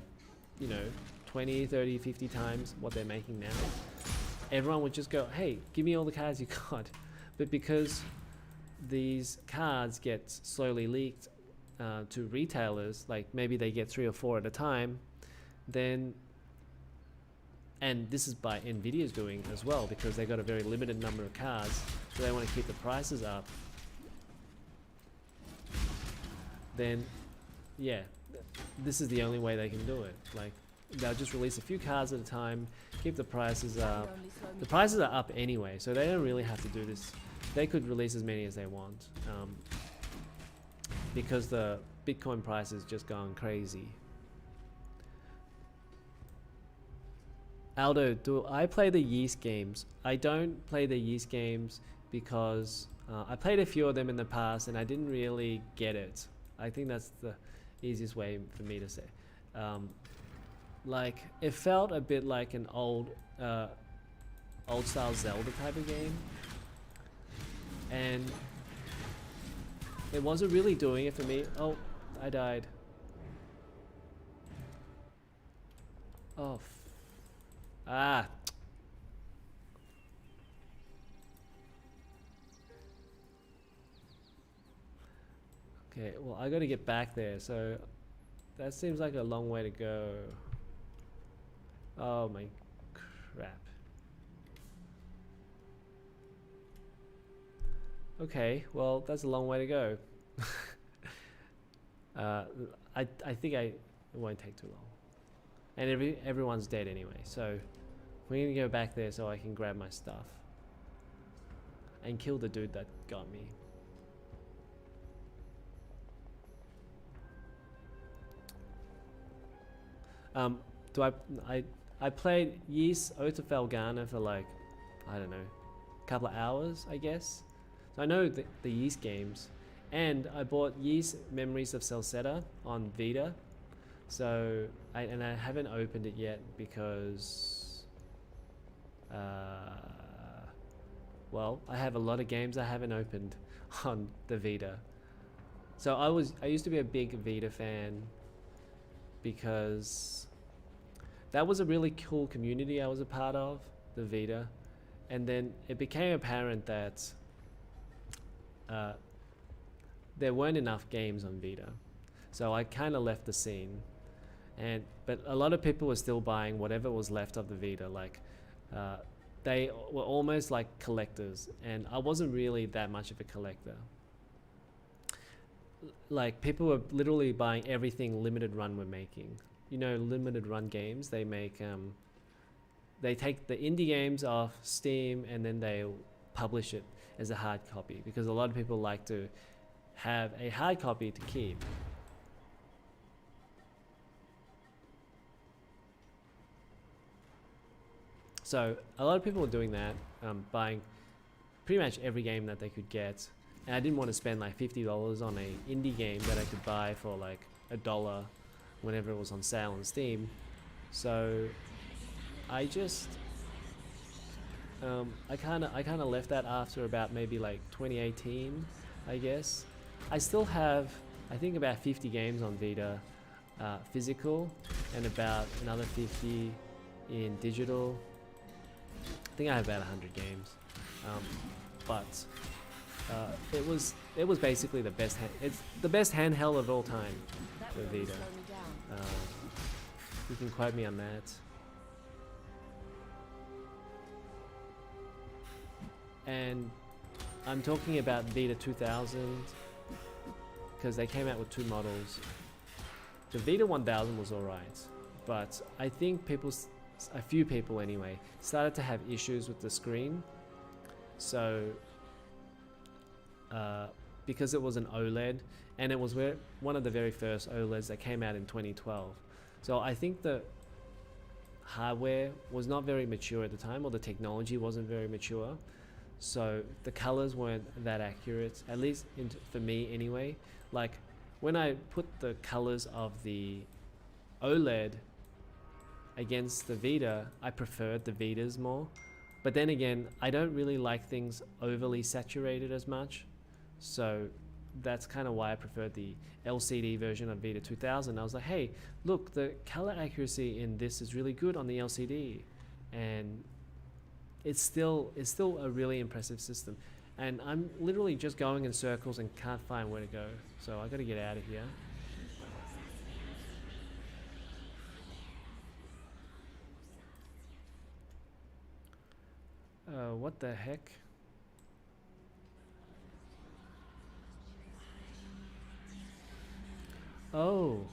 you know, 20, 30, 50 times what they're making now? Everyone would just go, hey, give me all the cards you got. But because these cards get slowly leaked to retailers, like maybe they get 3 or 4 at a time, then, and this is by Nvidia's doing as well, because they got a very limited number of cards, so they want to keep the prices up, then yeah, this is the only way they can do it. Like, they'll just release a few cards at a time, keep the prices That up. would only slow me The down. prices are up anyway, so they don't really have to do this. They could release as many as they want, because the Bitcoin price is just going crazy. Aldo, do I play the Yeast games? I don't play the Yeast games because I played a few of them in the past and I didn't really get it. I think that's the easiest way for me to say. Like, it felt a bit like an old style Zelda type of game, and it wasn't really doing it for me. Oh, I died. Oh. Ah. Okay, well, I gotta get back there, so that seems like a long way to go. Oh my crap. Okay, well, that's a long way to go. I think it won't take too long. And everyone's dead anyway, so we're gonna go back there so I can grab my stuff. And kill the dude that got me. I played Ys Oath of Felghana for like, I don't know, a couple of hours, I guess. So I know the Ys games. And I bought Ys Memories of Celceta on Vita. So, I haven't opened it yet because, well, I have a lot of games I haven't opened on the Vita. So I used to be a big Vita fan because that was a really cool community I was a part of, the Vita. And then it became apparent that there weren't enough games on Vita. So I kind of left the scene. But a lot of people were still buying whatever was left of the Vita. Like, they were almost like collectors, and I wasn't really that much of a collector. Like, people were literally buying everything Limited Run were making. You know, Limited Run games, they make, they take the indie games off Steam and then they'll publish it as a hard copy, because a lot of people like to have a hard copy to keep. So a lot of people were doing that, buying pretty much every game that they could get. And I didn't want to spend like $50 on a indie game that I could buy for like $1 whenever it was on sale on Steam. So I just I kind of left that after about maybe like 2018, I guess. I still have, I think, about 50 games on Vita, physical, and about another 50 in digital. I think I have about 100 games, but it was basically the best. It's the best handheld of all time, the Vita. You can quote me on that. And I'm talking about Vita 2000 because they came out with two models. The Vita 1000 was alright, but I think a few people anyway, started to have issues with the screen. So, because it was an OLED, and it was one of the very first OLEDs that came out in 2012. So I think the hardware was not very mature at the time, or the technology wasn't very mature. So the colors weren't that accurate, at least for me anyway. Like, when I put the colors of the OLED against the Vita, I preferred the Vitas more. But then again, I don't really like things overly saturated as much. So that's kind of why I preferred the LCD version of Vita 2000. I was like, hey, look, the color accuracy in this is really good on the LCD. And it's still a really impressive system. And I'm literally just going in circles and can't find where to go. So I gotta get out of here. What the heck? Oh,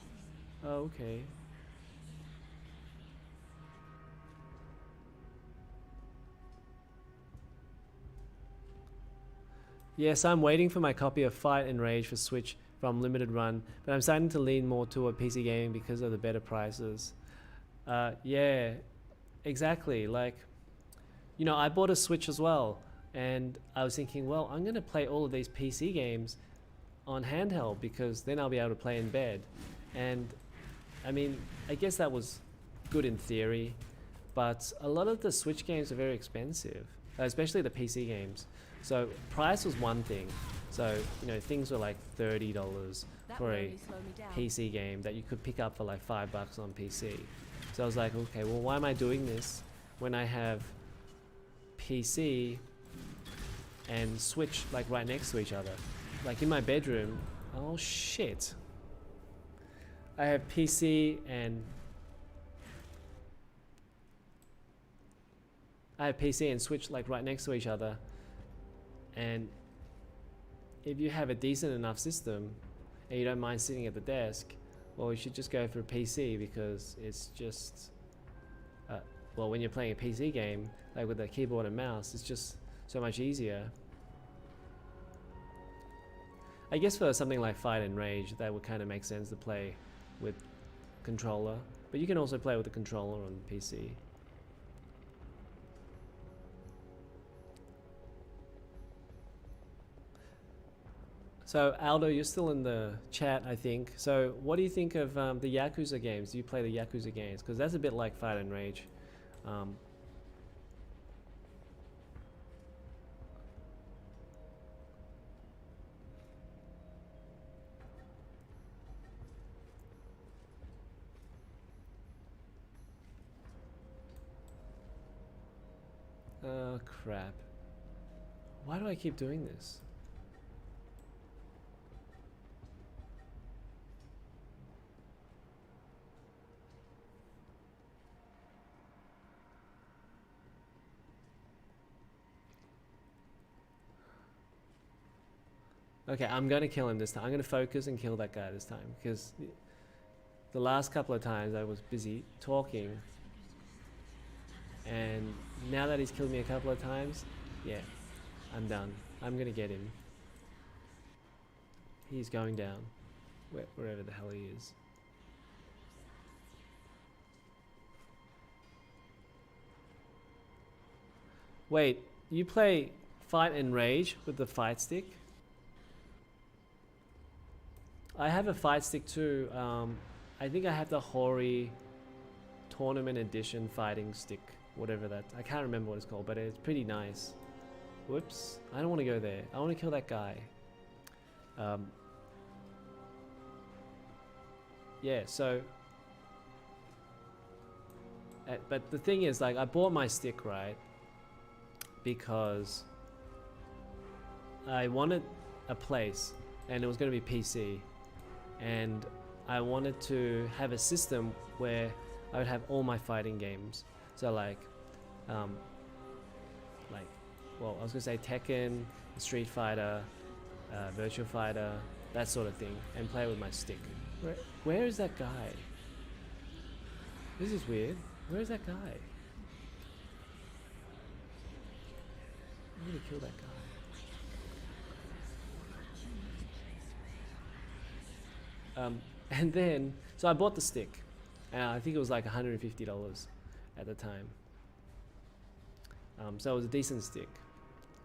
okay. Yes, I'm waiting for my copy of Fight and Rage for Switch from Limited Run, but I'm starting to lean more toward PC gaming because of the better prices. Yeah, exactly. Like, you know, I bought a Switch as well, and I was thinking, well, I'm going to play all of these PC games on handheld because then I'll be able to play in bed. And I mean, I guess that was good in theory, but a lot of the Switch games are very expensive, especially the PC games. So price was one thing. So, you know, things were like $30 for a PC game that you could pick up for like $5 on PC. So I was like, okay, well, why am I doing this when I have PC and Switch like right next to each other? Like in my bedroom. Oh shit. I have PC and Switch like right next to each other, and if you have a decent enough system and you don't mind sitting at the desk, well, you should just go for a PC, because it's just well, when you're playing a PC game like with a keyboard and mouse, it's just so much easier. I guess for something like Fight and Rage, that would kind of make sense to play with controller, but you can also play with the controller on PC. So Aldo, you're still in the chat, I think. So what do you think of the Yakuza games? Do you play the Yakuza games? Because that's a bit like Fight and Rage. Oh crap. Why do I keep doing this? Okay, I'm gonna kill him this time. I'm gonna focus and kill that guy this time, because the last couple of times I was busy talking, and now that he's killed me a couple of times, yeah, I'm done. I'm gonna get him. He's going down, wherever the hell he is. Wait, you play Fight and Rage with the fight stick? I have a fight stick too. I think I have the Hori Tournament Edition fighting stick, whatever that. I can't remember what it's called, but it's pretty nice. Whoops! I don't want to go there. I want to kill that guy. Yeah. So, but the thing is, like, I bought my stick, right, because I wanted a place, and it was going to be PC. And I wanted to have a system where I would have all my fighting games. So like, well, I was gonna say Tekken, Street Fighter, Virtua Fighter, that sort of thing, and play with my stick. Where is that guy? This is weird. Where is that guy? I'm gonna kill that guy. And then, so I bought the stick, and I think it was like $150 at the time. So it was a decent stick,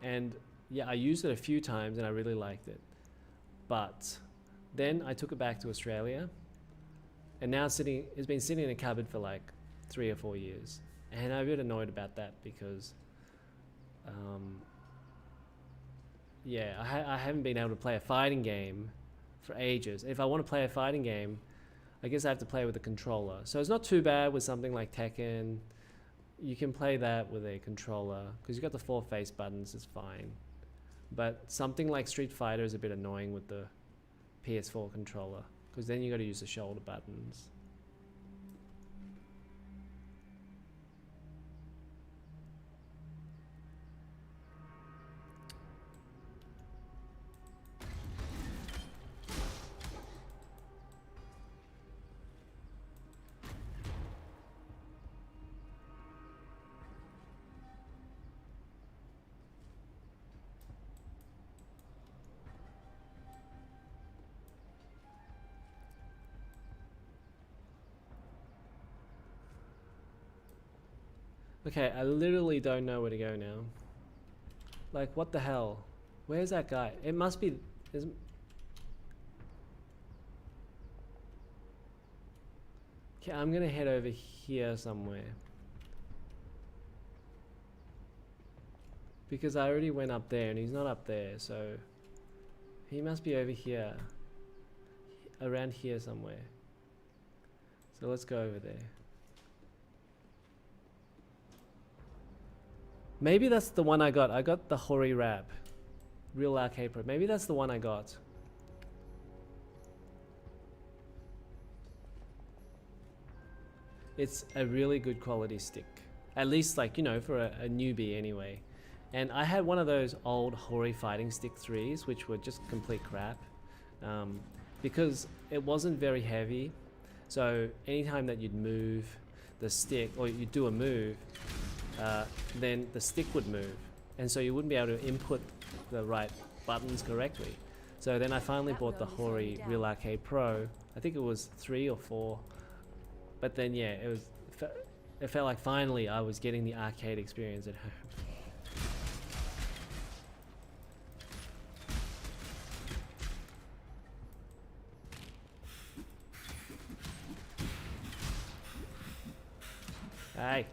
and yeah, I used it a few times and I really liked it. But then I took it back to Australia, and now it's been sitting in a cupboard for like 3 or 4 years, and I'm a bit annoyed about that because, yeah, I haven't been able to play a fighting game for ages. If I want to play a fighting game, I guess I have to play with a controller. So it's not too bad with something like Tekken. You can play that with a controller because you've got the 4 face buttons, it's fine. But something like Street Fighter is a bit annoying with the PS4 controller, because then you got to use the shoulder buttons. Okay, I literally don't know where to go now. Like, what the hell? Where's that guy? It must be... Okay, I'm gonna head over here somewhere, because I already went up there and he's not up there, so he must be over here, around here somewhere. So let's go over there. Maybe that's the one I got. I got the Hori Rap. Real Arcade Pro. Maybe that's the one I got. It's a really good quality stick. At least, like, you know, for a newbie anyway. And I had one of those old Hori Fighting Stick 3s, which were just complete crap. Because it wasn't very heavy. So anytime that you'd move the stick, or you'd do a move, then the stick would move. And so you wouldn't be able to input the right buttons correctly. So then I finally bought the Hori Real Arcade Pro. I think it was 3 or 4. But then yeah, it felt like finally I was getting the arcade experience at home. Hey.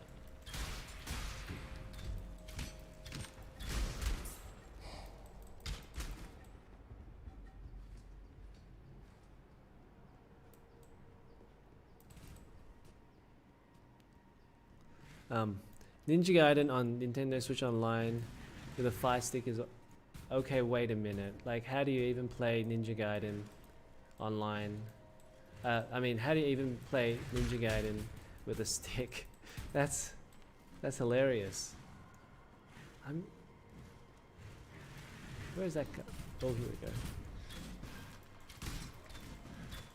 Ninja Gaiden on Nintendo Switch Online with a Fire Stick is okay. Wait a minute, like how do you even play Ninja Gaiden online? I mean, how do you even play Ninja Gaiden with a stick? That's hilarious. Where's that guy? Oh, here we go.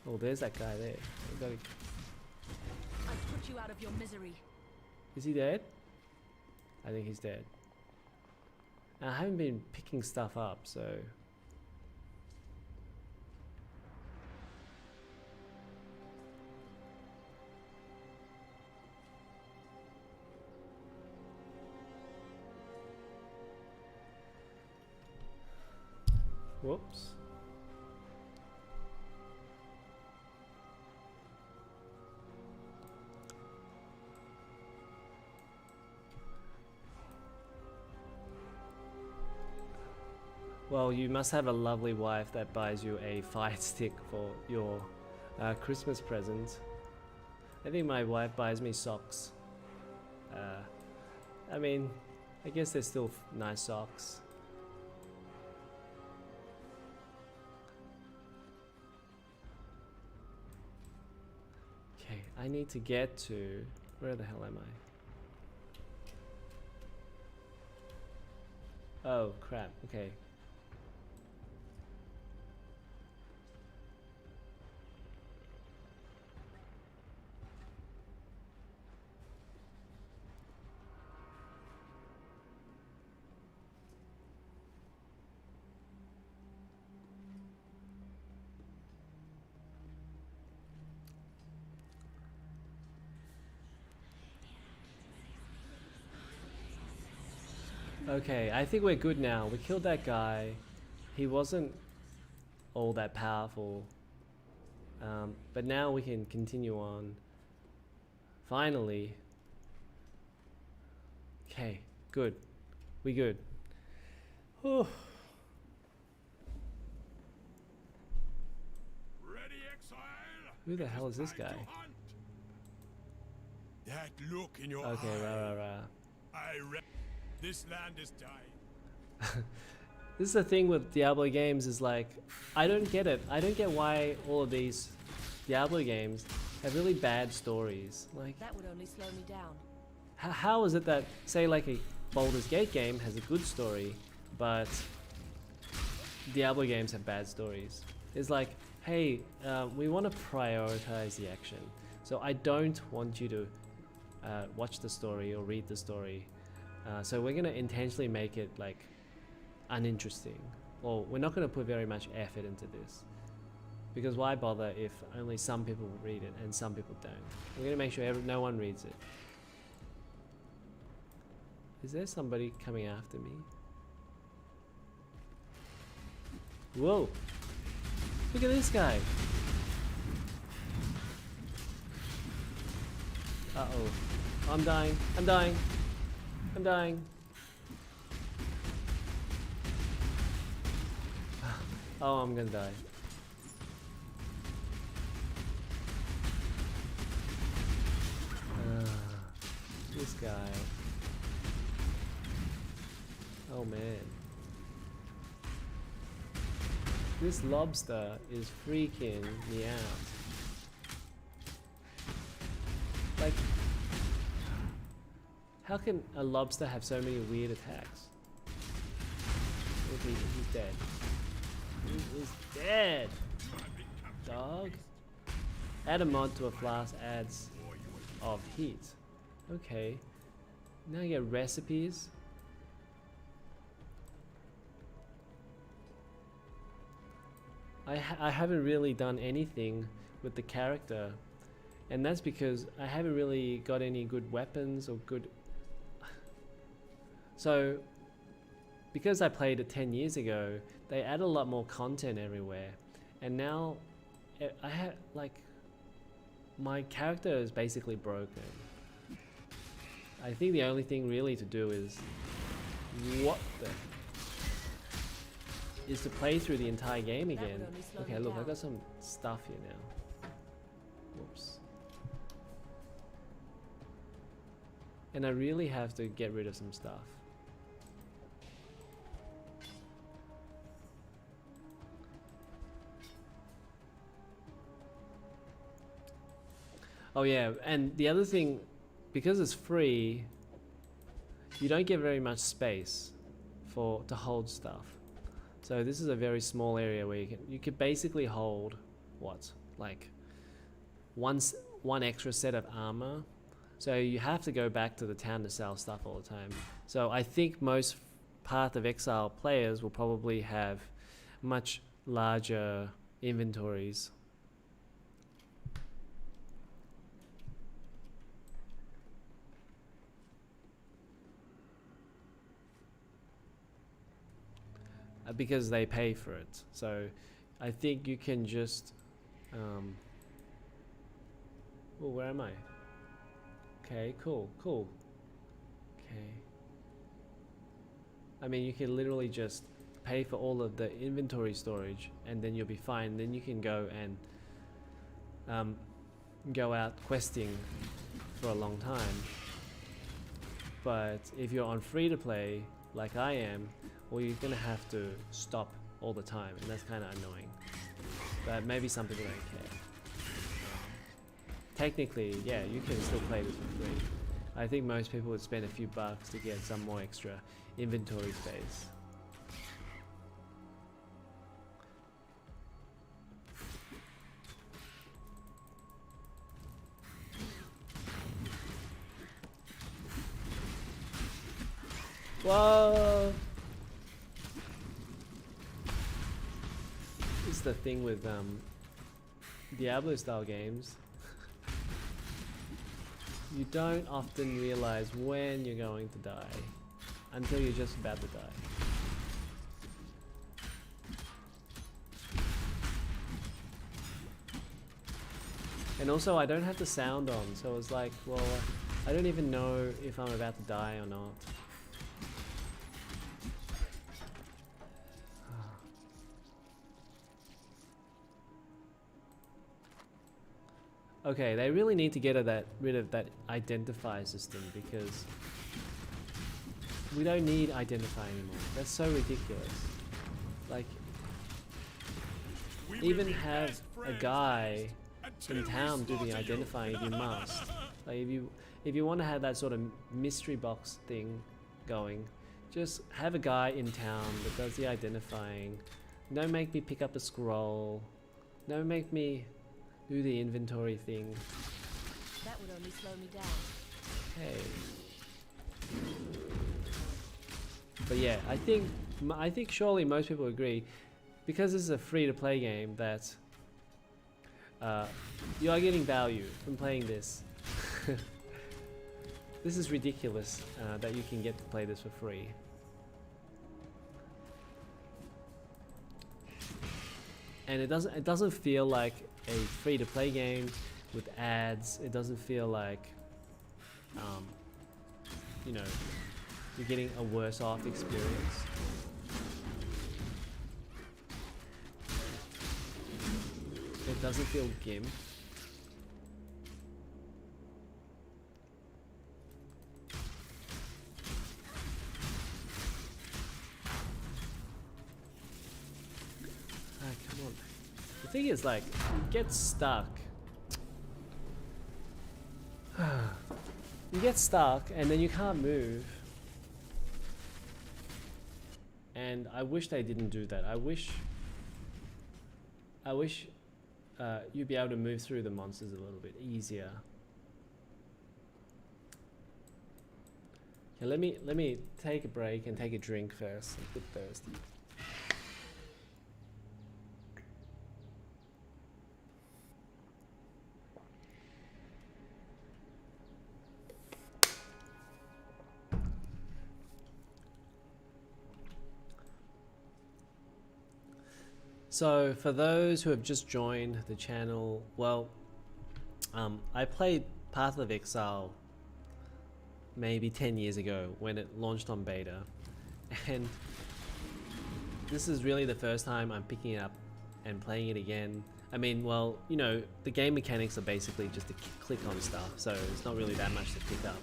Oh, there's that guy there. I've put you out of your misery. Is he dead? I think he's dead. I haven't been picking stuff up, so... Whoops. Well, you must have a lovely wife that buys you a Fire Stick for your Christmas present. I think my wife buys me socks. I mean, I guess they're still nice socks. Okay, I need to get to... Where the hell am I? Oh, crap. Okay. Okay, I think we're good now. We killed that guy. He wasn't all that powerful. But now we can continue on. Finally. Okay, good. We good. Whew. Ready, Exile? Who the hell is this guy? That look in your Okay, eye. This land is dying. This is the thing with Diablo games is like, I don't get it. I don't get why all of these Diablo games have really bad stories. Like, That would only slow me down. how is it that, say like a Baldur's Gate game has a good story, but Diablo games have bad stories? It's like, hey, we want to prioritize the action. So I don't want you to watch the story or read the story. So we're going to intentionally make it like uninteresting, or we're not going to put very much effort into this, because why bother if only some people read it and some people don't? We're going to make sure no one reads it. Is there somebody coming after me? Whoa, look at this guy. Uh-oh, I'm dying, I'm dying. I'm dying. Oh, I'm gonna die. This guy. Oh man. This lobster is freaking me out. Like, how can a lobster have so many weird attacks? Look, he's dead. He is dead! Dog. Add a mod to a flask adds of heat. Okay. Now you get recipes. I haven't really done anything with the character, and that's because I haven't really got any good weapons or good. So because I played it 10 years ago, they add a lot more content everywhere, and now I have like my character is basically broken. I think the only thing really to do is is to play through the entire game again. Okay, look, I got some stuff here now. Whoops. And I really have to get rid of some stuff. Oh yeah, and the other thing, because it's free, you don't get very much space to hold stuff. So this is a very small area where you could basically hold what, like one extra set of armor. So you have to go back to the town to sell stuff all the time. So I think most Path of Exile players will probably have much larger inventories. Because they pay for it. So I think you can just well, where am I? Okay, cool. Okay, I mean, you can literally just pay for all of the inventory storage and then you'll be fine. Then you can go and go out questing for a long time. But if you're on free to play like I am, well, you're gonna have to stop all the time, and that's kind of annoying. But maybe some people don't care. Technically, yeah, you can still play this for free. I think most people would spend a few bucks to get some more extra inventory space. Whoa! This is the thing with Diablo style games. You don't often realize when you're going to die until you're just about to die. And also I don't have the sound on, so it's like, well, I don't even know if I'm about to die or not. Okay, they really need to get rid of that identify system, because we don't need identify anymore. That's so ridiculous. Like, even have a guy in town do the identifying if you must. Like, if you want to have that sort of mystery box thing going, just have a guy in town that does the identifying. Don't make me pick up a scroll. Don't make me do the inventory thing. That would only slow me down. Hey. But yeah, I think surely most people agree, because this is a free-to-play game, that you are getting value from playing this. This is ridiculous that you can get to play this for free. And it doesn't feel like a free-to-play game with ads. It doesn't feel like you know, you're getting a worse off experience. It doesn't feel gimp. thing is, like, you get stuck. You get stuck and then you can't move. And I wish they didn't do that. I wish you'd be able to move through the monsters a little bit easier. Okay, let me take a break and take a drink first. I'm a bit thirsty. So for those who have just joined the channel, well, I played Path of Exile maybe 10 years ago when it launched on beta, and this is really the first time I'm picking it up and playing it again. I mean, well, you know, the game mechanics are basically just to click on stuff, so it's not really that much to pick up.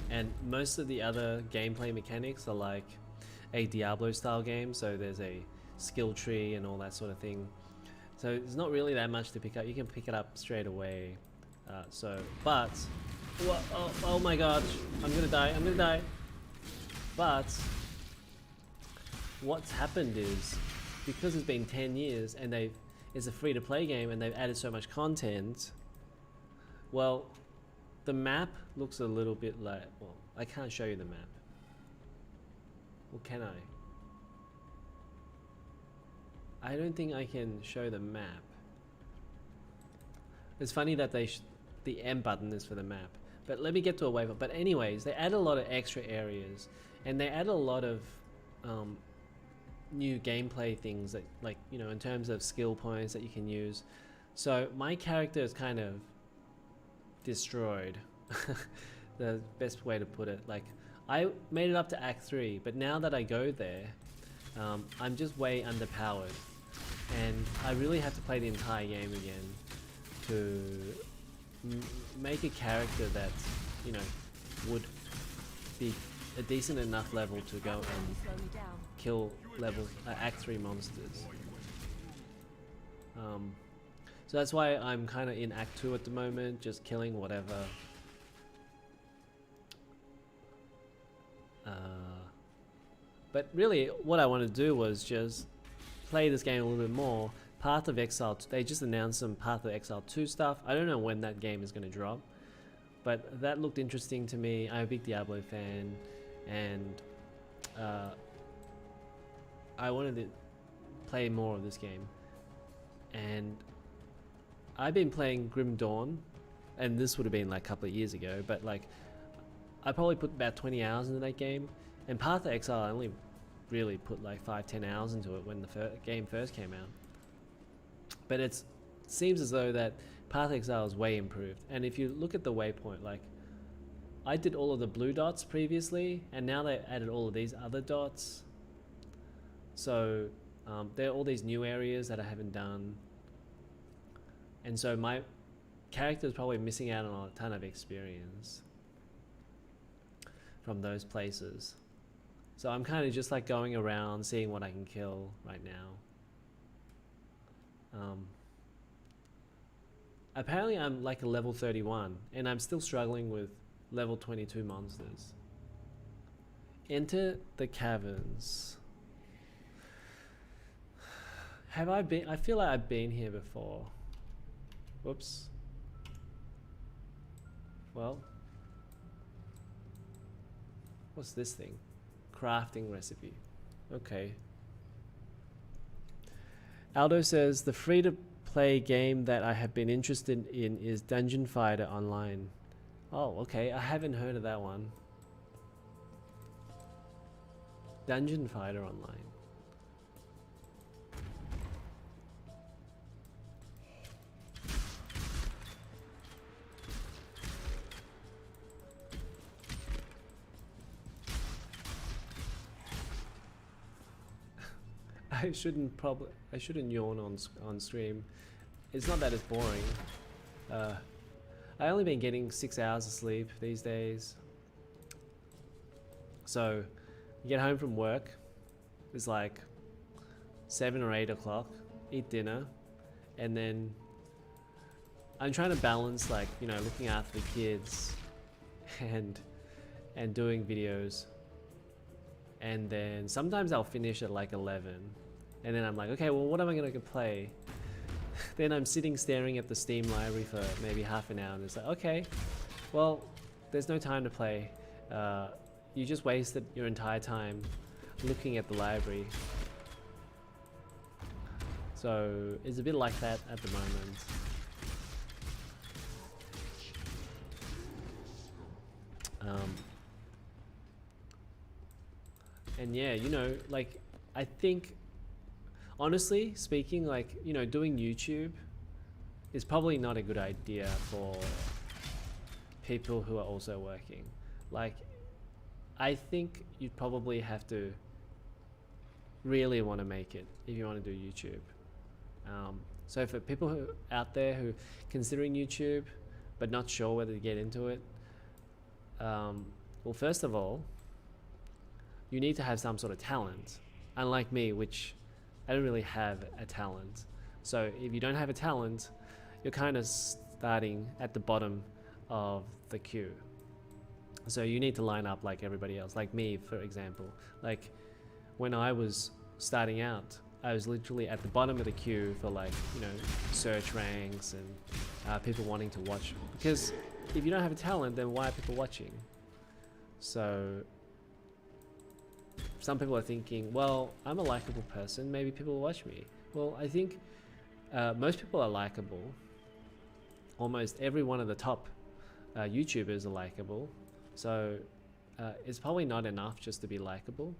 And most of the other gameplay mechanics are like a Diablo style game, so there's a skill tree and all that sort of thing. So there's not really that much to pick up. You can pick it up straight away. But what? Oh my god! I'm gonna die! I'm gonna die! But what's happened is, because it's been 10 years and it's a free-to-play game and they've added so much content. Well, the map looks a little bit like, well, I can't show you the map. Or can I? I don't think I can show the map. It's funny that the M button is for the map. But let me get to a waypoint. But anyways, they add a lot of extra areas, and they add a lot of new gameplay things that, like, you know, in terms of skill points that you can use. So my character is kind of destroyed. The best way to put it. Like, I made it up to Act 3, but now that I go there, I'm just way underpowered, and I really have to play the entire game again to make a character that, you know, would be a decent enough level to go and kill Act 3 monsters. So that's why I'm kind of in Act 2 at the moment, just killing whatever. But really, what I want to do was just play this game a little bit more. Path of Exile, they just announced some Path of Exile 2 stuff. I don't know when that game is going to drop, but that looked interesting to me. I'm a big Diablo fan, and I wanted to play more of this game. And I've been playing Grim Dawn, and this would have been like a couple of years ago, but like I probably put about 20 hours into that game. And Path of Exile, I only really put like 5-10 hours into it when the game first came out. But it seems as though that Path of Exile is way improved. And if you look at the waypoint, like, I did all of the blue dots previously, and now they added all of these other dots. So there are all these new areas that I haven't done. And so my character is probably missing out on a ton of experience from those places. So I'm kind of just like going around seeing what I can kill right now. Apparently I'm like a level 31 and I'm still struggling with level 22 monsters. Enter the caverns. Have I been? I feel like I've been here before. Whoops. Well, what's this thing? Crafting recipe. Okay. Aldo says the free-to-play game that I have been interested in is Dungeon Fighter Online. Oh, okay. I haven't heard of that one. Dungeon Fighter Online. I shouldn't yawn on stream. It's not that it's boring. I only been getting 6 hours of sleep these days. So you get home from work, it's like 7 or 8 o'clock, eat dinner, and then I'm trying to balance, like, you know, looking after the kids and doing videos. And then sometimes I'll finish at like 11, and then I'm like, okay, well, what am I gonna go play? Then I'm sitting staring at the Steam library for maybe half an hour, and it's like, okay, well, there's no time to play. You just wasted your entire time looking at the library. So it's a bit like that at the moment. And yeah, you know, like, I think, honestly speaking, like, you know, doing YouTube is probably not a good idea for people who are also working. Like, I think you'd probably have to really want to make it if you want to do YouTube. So for people who out there who considering YouTube but not sure whether to get into it, well, first of all, you need to have some sort of talent. Unlike me, which I don't really have a talent. So if you don't have a talent, you're kind of starting at the bottom of the queue. So you need to line up like everybody else, like me, for example. Like, when I was starting out, I was literally at the bottom of the queue for, like, you know, search ranks and people wanting to watch. Because if you don't have a talent, then why are people watching? So some people are thinking, well, I'm a likable person, maybe people will watch me. Well, I think most people are likable. Almost every one of the top YouTubers are likable. So it's probably not enough just to be likable.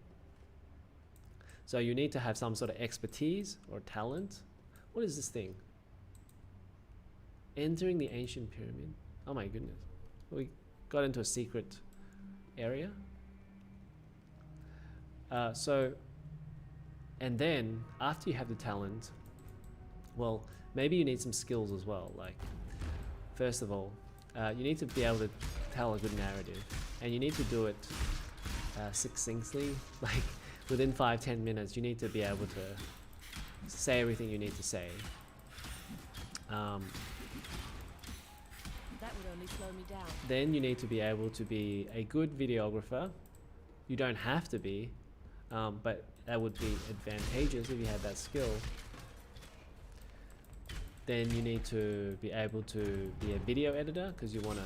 So you need to have some sort of expertise or talent. What is this thing? Entering the ancient pyramid. Oh my goodness. We got into a secret area. And then after you have the talent, well, maybe you need some skills as well. Like, first of all, you need to be able to tell a good narrative, and you need to do it succinctly. Like, within 5-10 minutes, you need to be able to say everything you need to say. That would only slow me down. Then you need to be able to be a good videographer. You don't have to be, but that would be advantageous if you had that skill. Then you need to be able to be a video editor, because you want to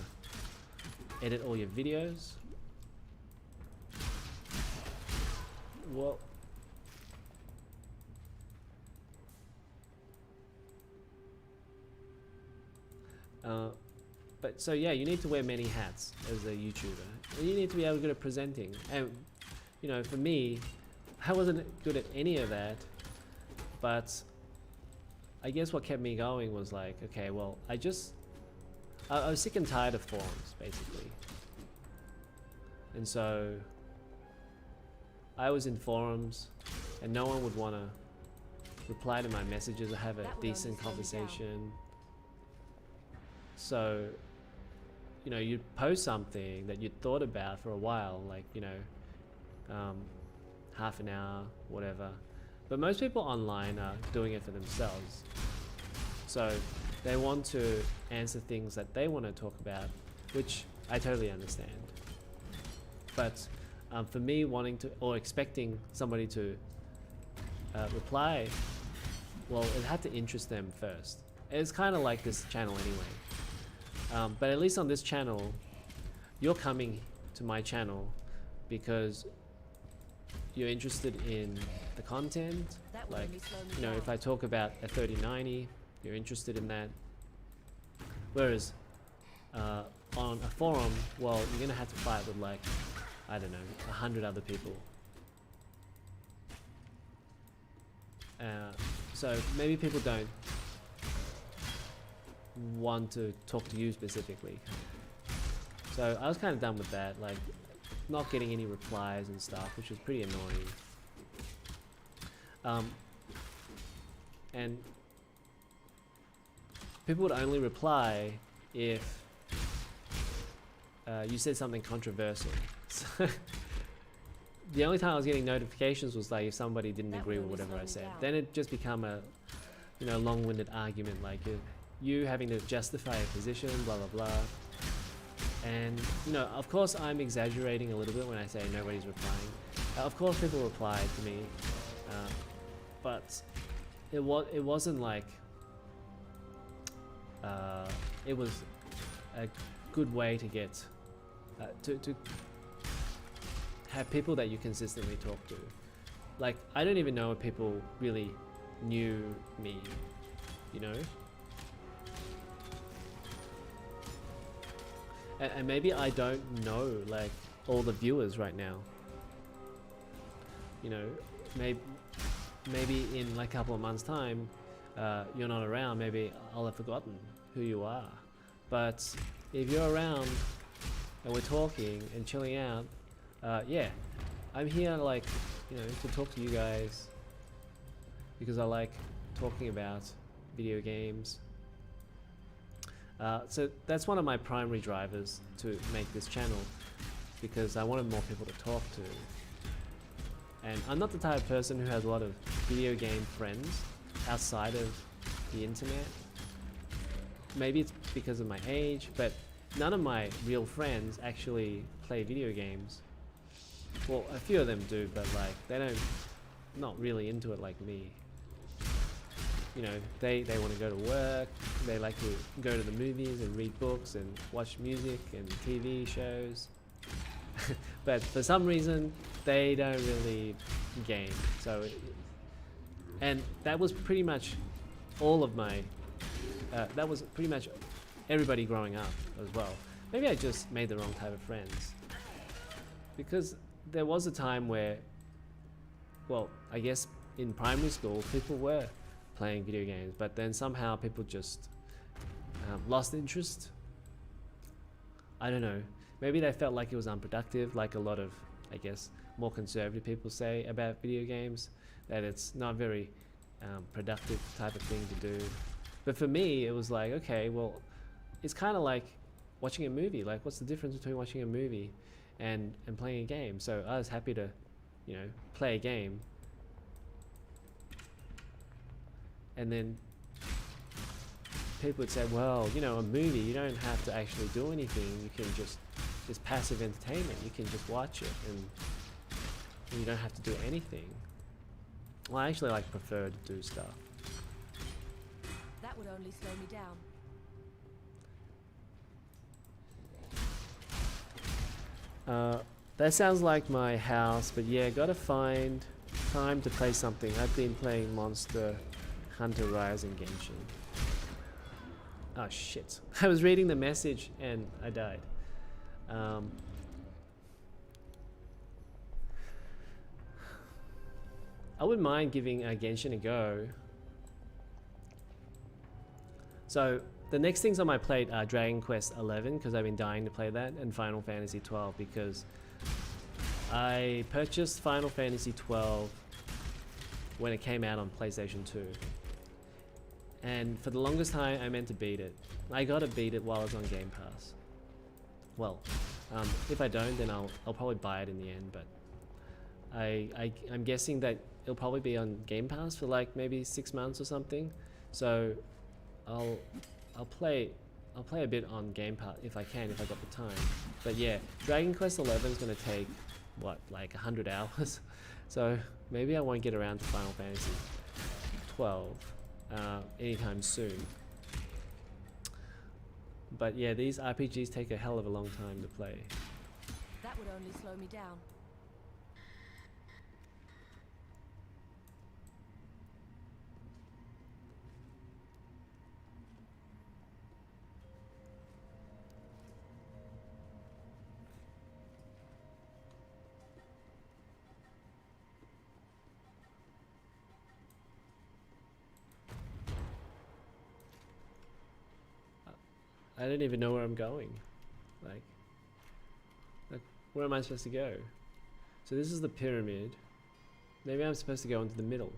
edit all your videos. Well, but so yeah, you need to wear many hats as a YouTuber, and you need to be able to good at presenting. And you know, for me, I wasn't good at any of that, but I guess what kept me going was like, okay, well, I was sick and tired of forums, basically. And so I was in forums, and no one would want to reply to my messages or have a decent conversation. So, you know, you'd post something that you'd thought about for a while, like, you know, half an hour, whatever. But most people online are doing it for themselves. So they want to answer things that they want to talk about, which I totally understand. But for me, wanting to, or expecting somebody to reply, well, it had to interest them first. It's kind of like this channel anyway. But at least on this channel, you're coming to my channel because you're interested in the content. Like, you know, if I talk about a 3090, you're interested in that. Whereas on a forum, well, you're gonna have to fight with, like, I don't know, 100 other people. So maybe people don't want to talk to you specifically. So I was kind of done with that, like not getting any replies and stuff, which was pretty annoying. And people would only reply if you said something controversial. So the only time I was getting notifications was like if somebody didn't agree with whatever I said. Then it just became a you know, long-winded argument like you having to justify a position, blah blah blah. And you know, of course, I'm exaggerating a little bit when I say nobody's replying. Of course, people reply to me, but it wasn't like it was a good way to get to have people that you consistently talk to. Like, I don't even know if people really knew me, you know. And maybe I don't know like all the viewers right now. You know, maybe in like a couple of months' time, you're not around. Maybe I'll have forgotten who you are. But if you're around and we're talking and chilling out, yeah, I'm here like, you know, to talk to you guys because I like talking about video games. So that's one of my primary drivers to make this channel, because I wanted more people to talk to. And I'm not the type of person who has a lot of video game friends outside of the internet. Maybe it's because of my age, but none of my real friends actually play video games. Well, a few of them do, but like they don't, not really into it like me. You know, they want to go to work, they like to go to the movies and read books and watch music and TV shows. But for some reason, they don't really game. So, and that was pretty much all of my, that was pretty much everybody growing up as well. Maybe I just made the wrong type of friends. Because there was a time where, well, I guess in primary school, people were playing video games, but then somehow people just lost interest. I don't know. Maybe they felt like it was unproductive, like a lot of, I guess, more conservative people say about video games, that it's not very productive type of thing to do. But for me, it was like, okay, well, it's kind of like watching a movie. Like, what's the difference between watching a movie and playing a game? So I was happy to, you know, play a game. And then people would say, well, you know, a movie, you don't have to actually do anything. You can just, it's passive entertainment. You can just watch it and you don't have to do anything. Well, I actually like prefer to do stuff. That would only slow me down. That sounds like my house, but yeah, gotta find time to play something. I've been playing Monster Hunter Rise and Genshin. Oh shit. I was reading the message and I died. I wouldn't mind giving Genshin a go. So the next things on my plate are Dragon Quest 11, because I've been dying to play that, and Final Fantasy 12, because I purchased Final Fantasy 12 when it came out on PlayStation 2. And for the longest time, I meant to beat it. I gotta beat it while it's on Game Pass. Well, if I don't, then I'll probably buy it in the end. But I'm guessing that it'll probably be on Game Pass for like maybe 6 months or something. So I'll play a bit on Game Pass if I can, if I got the time. But yeah, Dragon Quest 11 is gonna take what, like 100 hours. So maybe I won't get around to Final Fantasy 12. Anytime soon. But yeah, these RPGs take a hell of a long time to play. That would only slow me down. I don't even know where I'm going. Like, where am I supposed to go? So this is the pyramid. Maybe I'm supposed to go into the middle.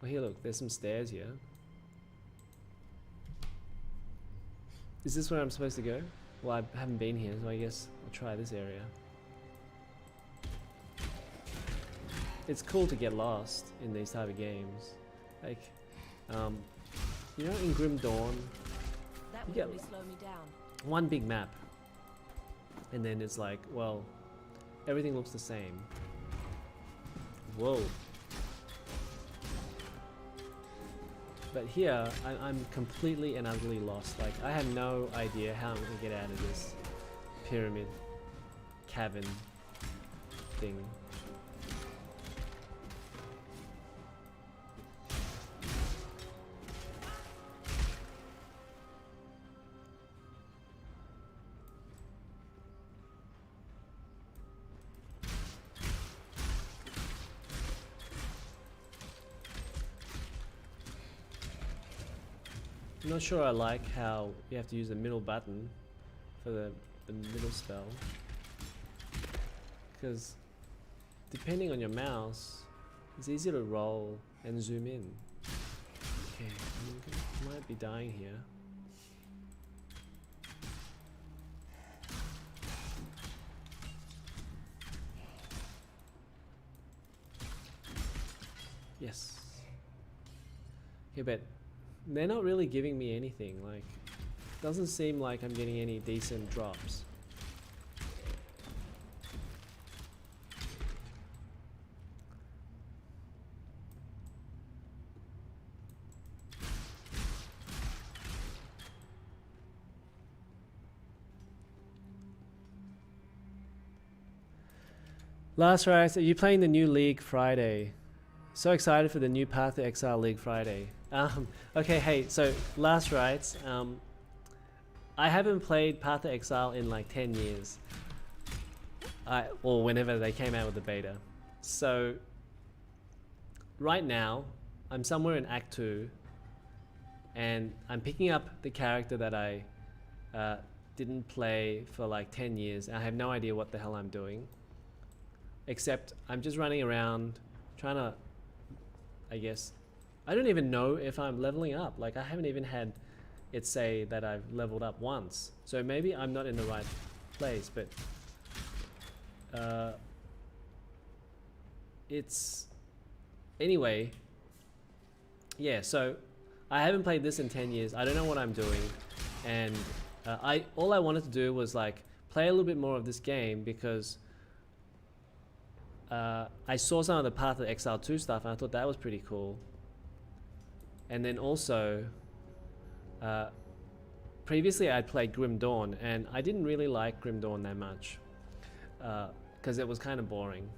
Oh, here, look, there's some stairs here. Is this where I'm supposed to go? Well, I haven't been here, so I guess I'll try this area. it's cool to get lost in these type of games. Like, you know, in Grim Dawn, That would Yeah. only slow me down. one big map, and then it's like, well, everything looks the same. Whoa. But here, I'm completely and utterly lost. Like, I have no idea how I'm gonna get out of this pyramid cavern thing. I'm not sure I like how you have to use the middle button for the middle spell, because depending on your mouse, it's easy to roll and zoom in. Okay, I might be dying here. Yes. Okay, but they're not really giving me anything. Like, doesn't seem like I'm getting any decent drops. Last Rights, are you playing the new League Friday? So excited for the new Path to Exile League Friday. Okay, hey, so Last Rights, I haven't played Path to Exile in like 10 years. Or whenever they came out with the beta. So, right now, I'm somewhere in Act 2, and I'm picking up the character that I didn't play for like 10 years. I have no idea what the hell I'm doing. Except I'm just running around trying to, I guess, I don't even know if I'm leveling up. Like, I haven't even had it say that I've leveled up once. So maybe I'm not in the right place, but it's anyway. Yeah, so I haven't played this in 10 years. I don't know what I'm doing, and all I wanted to do was like play a little bit more of this game, because I saw some of the Path of Exile 2 stuff and I thought that was pretty cool. And then also, previously I'd played Grim Dawn, and I didn't really like Grim Dawn that much, because it was kind of boring.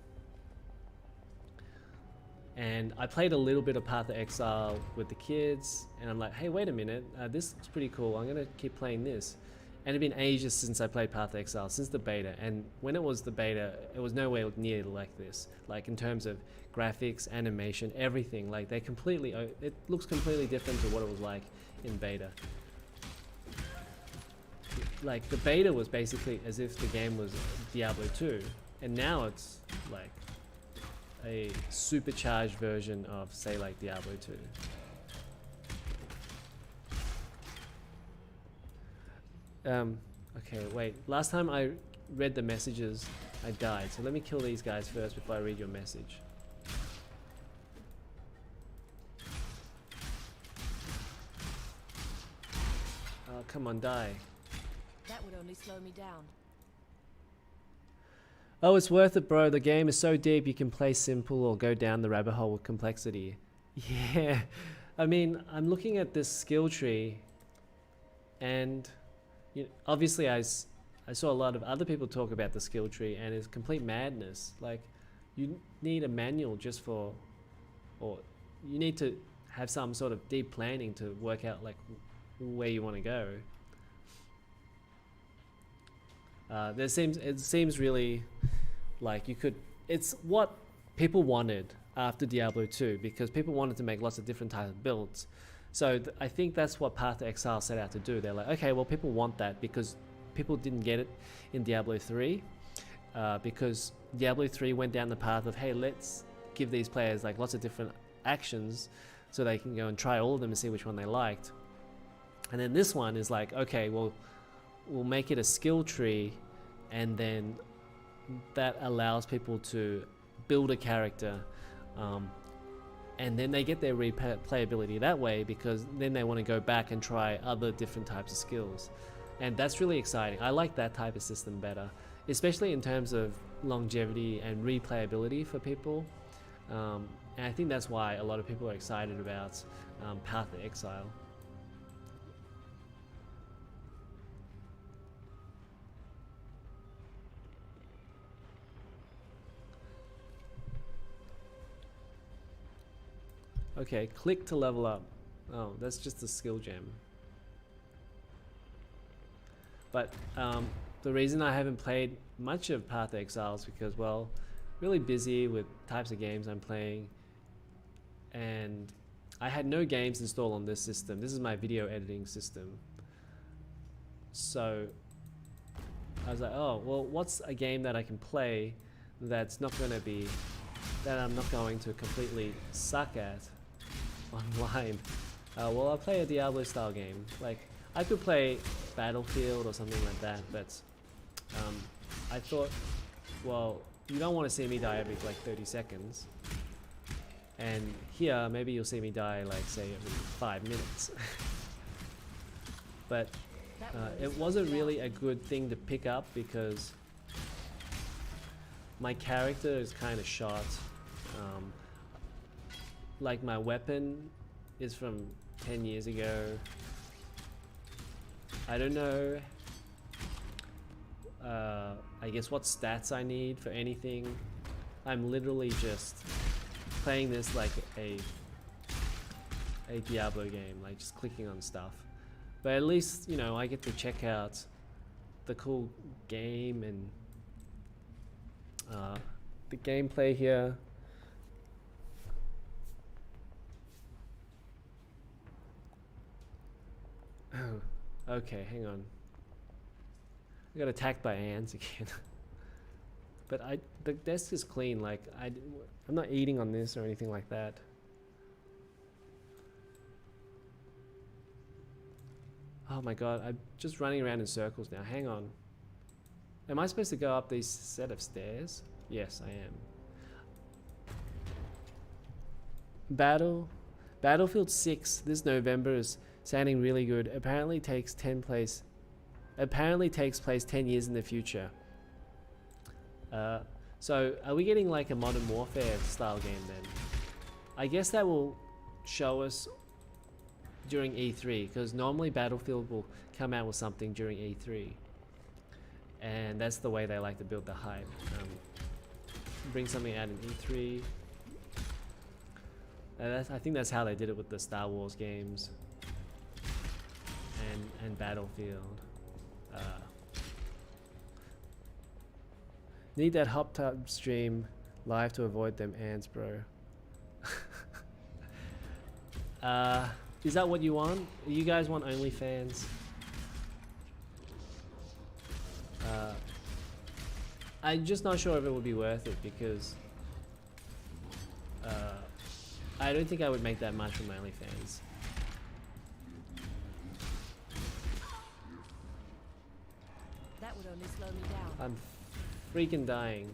And I played a little bit of Path of Exile with the kids, and I'm like, hey, wait a minute, this looks pretty cool, I'm gonna keep playing this. And it'd been ages since I played Path of Exile, since the beta, and when it was the beta, it was nowhere near like this. Like, in terms of graphics, animation, everything, like they completely, it looks completely different to what it was like in beta. Like, the beta was basically as if the game was Diablo 2, and now it's like a supercharged version of, say, like Diablo 2. Okay, wait. Last time I read the messages, I died. So let me kill these guys first before I read your message. Oh, come on, die. That would only slow me down. Oh, it's worth it, bro. The game is so deep you can play simple or go down the rabbit hole with complexity. Yeah. I mean, I'm looking at this skill tree, and obviously I saw a lot of other people talk about the skill tree, and it's complete madness. Like, you need a manual just for, or you need to have some sort of deep planning to work out like where you want to go. It seems really like you could, it's what people wanted after Diablo 2, because people wanted to make lots of different types of builds. So I think that's what Path to Exile set out to do. They're like, okay, well, people want that because people didn't get it in Diablo 3, because Diablo 3 went down the path of, hey, let's give these players like lots of different actions so they can go and try all of them and see which one they liked. And then this one is like, okay, well, we'll make it a skill tree, and then that allows people to build a character And then they get their replayability that way, because then they want to go back and try other different types of skills, and that's really exciting. I like that type of system better, especially in terms of longevity and replayability for people. And I think that's why a lot of people are excited about Path of Exile. Okay, click to level up. Oh, that's just a skill gem. But the reason I haven't played much of Path of Exile is because, well, really busy with types of games I'm playing, and I had no games installed on this system. This is my video editing system. So I was like, oh, well, what's a game that I can play that's not going to be, that I'm not going to completely suck at online? Well, I'll play a Diablo style game. Like, I could play Battlefield or something like that, but I thought, well, you don't want to see me die every like 30 seconds. And here, maybe you'll see me die like, say, every 5 minutes. But it wasn't really a good thing to pick up, because my character is kind of shot. Like, my weapon is from 10 years ago. I don't know, I guess, what stats I need for anything. I'm literally just playing this like a Diablo game, like just clicking on stuff. But at least, you know, I get to check out the cool game and the gameplay here. Okay, hang on. I got attacked by ants again. But the desk is clean. Like, I'm not eating on this or anything like that. Oh my god, I'm just running around in circles now. Hang on. Am I supposed to go up these set of stairs? Yes, I am. Battlefield 6 this November is sounding really good. Apparently takes place 10 years in the future. So are we getting like a Modern Warfare style game then? I guess that will show us during E3, because normally Battlefield will come out with something during E3, and that's the way they like to build the hype. Bring something out in E3. I think that's how they did it with the Star Wars games and Battlefield. Need that hot tub stream live to avoid them ants, bro. Is that what you want? You guys want OnlyFans? I'm just not sure if it would be worth it, because I don't think I would make that much from OnlyFans. That would only slow me down. I'm freaking dying.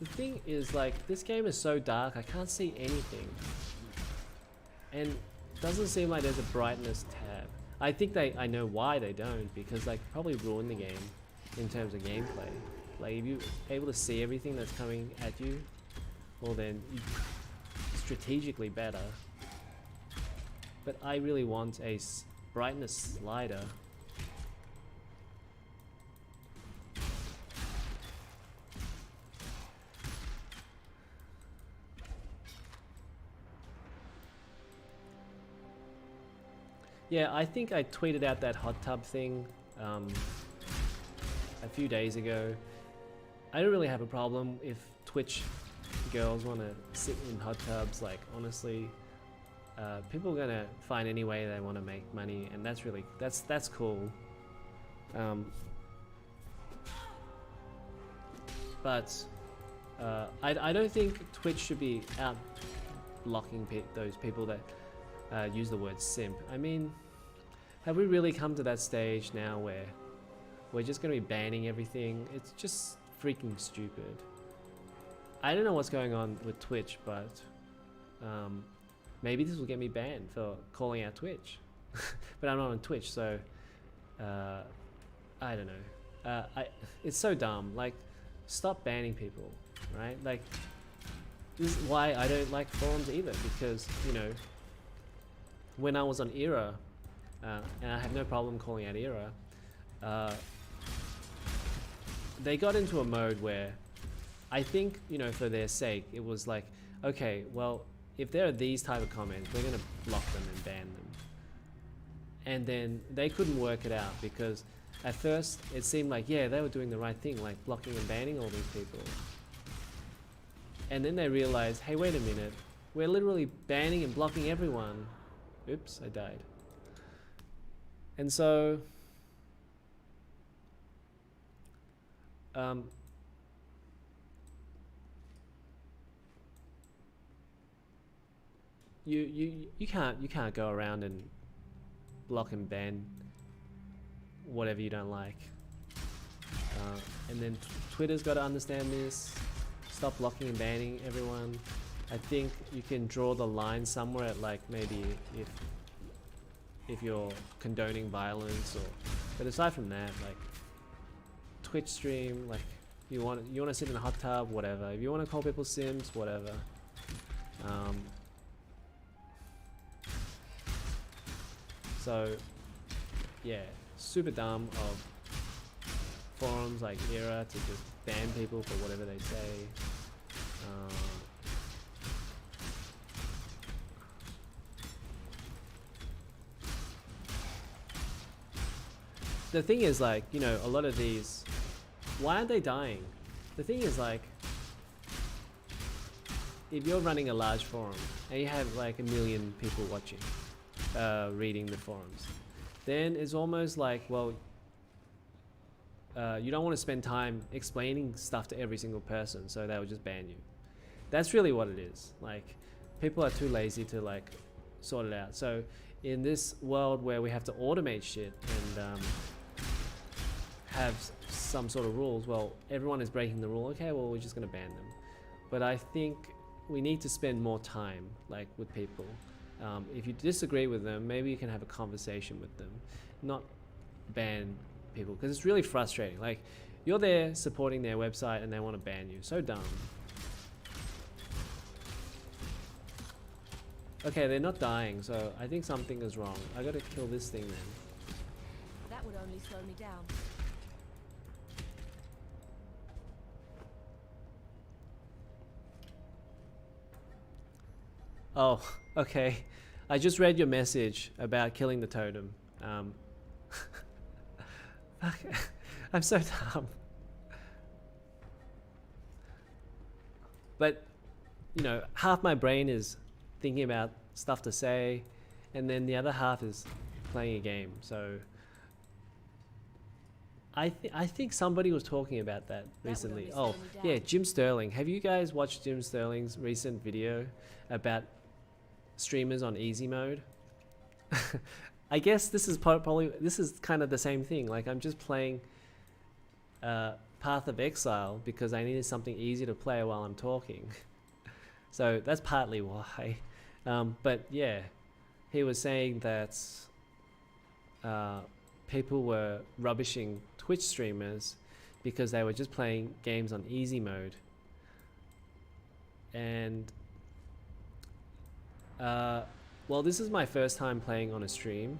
The thing is, like, this game is so dark, I can't see anything. And it doesn't seem like there's a brightness tab. I think I know why they don't, because they probably ruin the game in terms of gameplay. Like, if you're able to see everything that's coming at you, well then, strategically better. But I really want a brightness slider. Yeah, I think I tweeted out that hot tub thing a few days ago. I don't really have a problem if Twitch girls want to sit in hot tubs. Like, honestly, people are gonna find any way they want to make money, and that's really that's cool. But I don't think Twitch should be out blocking those people that use the word simp. I mean, have we really come to that stage now where we're just going to be banning everything? It's just freaking stupid. I don't know what's going on with Twitch, but maybe this will get me banned for calling out Twitch. But I'm not on Twitch, so I don't know. It's so dumb. Like, stop banning people, right? Like, this is why I don't like forums either, because, you know, when I was on Era, and I have no problem calling out Era, they got into a mode where I think, you know, for their sake, it was like, okay, well, if there are these type of comments, we're going to block them and ban them. And then they couldn't work it out, because at first it seemed like, yeah, they were doing the right thing, like blocking and banning all these people. And then they realized, hey, wait a minute, we're literally banning and blocking everyone. Oops, I died. And so you can't go around and block and ban whatever you don't like. And then Twitter's got to understand this. Stop blocking and banning everyone. I think you can draw the line somewhere at, like, maybe if you're condoning violence, or but aside from that, like, Twitch stream, like, you want to sit in a hot tub, whatever. If you want to call people Sims, whatever. So yeah, super dumb of forums like Era to just ban people for whatever they say. The thing is, like, you know, a lot of these, why aren't they dying? The thing is, like, if you're running a large forum and you have like 1 million people watching, reading the forums, then it's almost like, well, you don't want to spend time explaining stuff to every single person, so they will just ban you. That's really what it is. Like, people are too lazy to, like, sort it out. So in this world where we have to automate shit and have some sort of rules, well, everyone is breaking the rule. Okay, well, we're just going to ban them. But I think we need to spend more time, like, with people. If you disagree with them, maybe you can have a conversation with them, not ban people, because it's really frustrating. Like, you're there supporting their website and they want to ban you. So dumb. Okay, they're not dying, so I think something is wrong. I gotta kill this thing then. That would only slow me down. Oh, okay. I just read your message about killing the totem. I'm so dumb. But, you know, half my brain is thinking about stuff to say, and then the other half is playing a game. So I think somebody was talking about that recently. Oh, yeah, Jim Sterling. Have you guys watched Jim Sterling's recent video about streamers on easy mode? I guess this is probably kind of the same thing. Like, I'm just playing Path of Exile because I needed something easy to play while I'm talking. So that's partly why. But yeah, he was saying that people were rubbishing Twitch streamers because they were just playing games on easy mode. And well, this is my first time playing on a stream,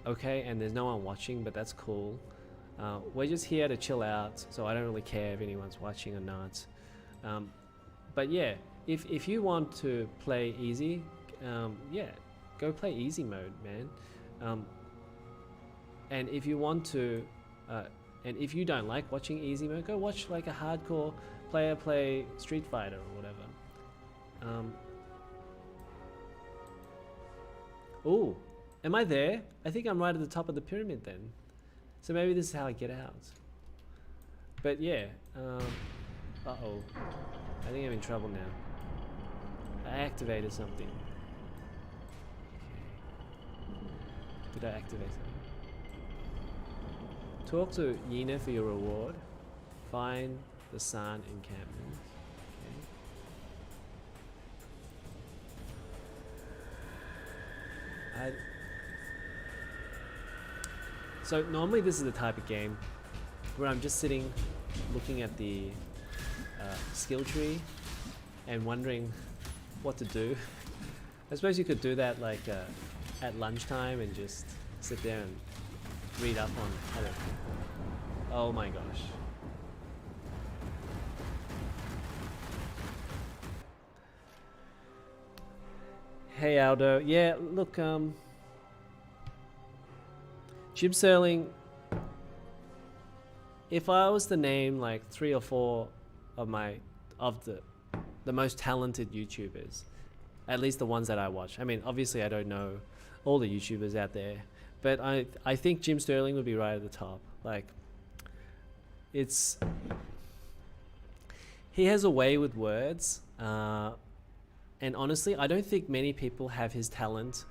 okay, and there's no one watching, but that's cool. We're just here to chill out, so I don't really care if anyone's watching or not. But yeah, if you want to play easy, yeah, go play easy mode, man. And if you want to, and if you don't like watching easy mode, go watch like a hardcore player play Street Fighter or whatever. Oh, am I there? I think I'm right at the top of the pyramid then. So maybe this is how I get out. But yeah, uh-oh. I think I'm in trouble now. I activated something. Okay. Did I activate something? Talk to Yina for your reward. Find the San encampment. So normally this is the type of game where I'm just sitting looking at the skill tree and wondering what to do. I suppose you could do that like at lunchtime and just sit there and read up on other. Oh my gosh. Hey Aldo, yeah, look, Jim Sterling, if I was to name like 3 or 4 of the most talented YouTubers, at least the ones that I watch. I mean, obviously I don't know all the YouTubers out there, but I think Jim Sterling would be right at the top. Like, he has a way with words, and honestly, I don't think many people have his talent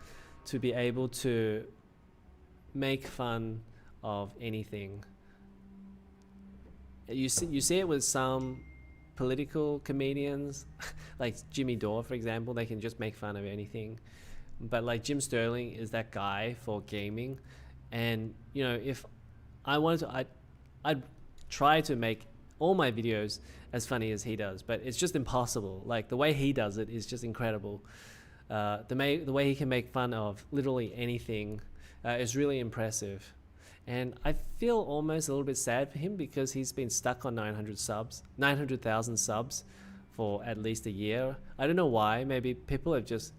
to be able to make fun of anything. You see it with some political comedians, like Jimmy Dore, for example. They can just make fun of anything. But like Jim Sterling is that guy for gaming, and you know, if I wanted to, I'd try to make all my videos as funny as he does, but it's just impossible. Like the way he does it is just incredible. The way he can make fun of literally anything is really impressive. And I feel almost a little bit sad for him because he's been stuck on 900,000 subs for at least a year. I don't know why. Maybe people have just,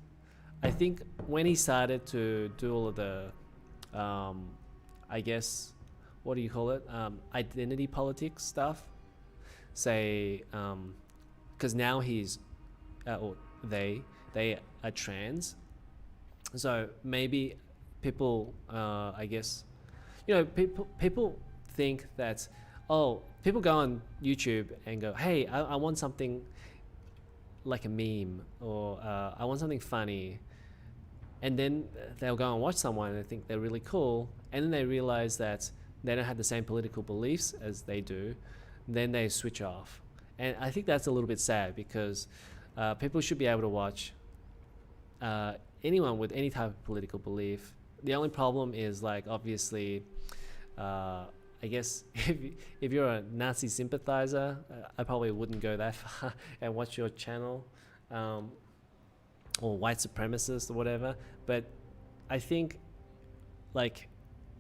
I think when he started to do all of the, I guess, what do you call it? Identity politics stuff. Say, because now he's, or they are trans. So maybe people, I guess, you know, people think that, oh, people go on YouTube and go, hey, I want something like a meme, or I want something funny. And then they'll go and watch someone and they think they're really cool. And then they realize that they don't have the same political beliefs as they do. Then they switch off. And I think that's a little bit sad because people should be able to watch anyone with any type of political belief. The only problem is, like, obviously, I guess if you're a Nazi sympathizer, I probably wouldn't go that far and watch your channel, or white supremacist or whatever. But I think, like,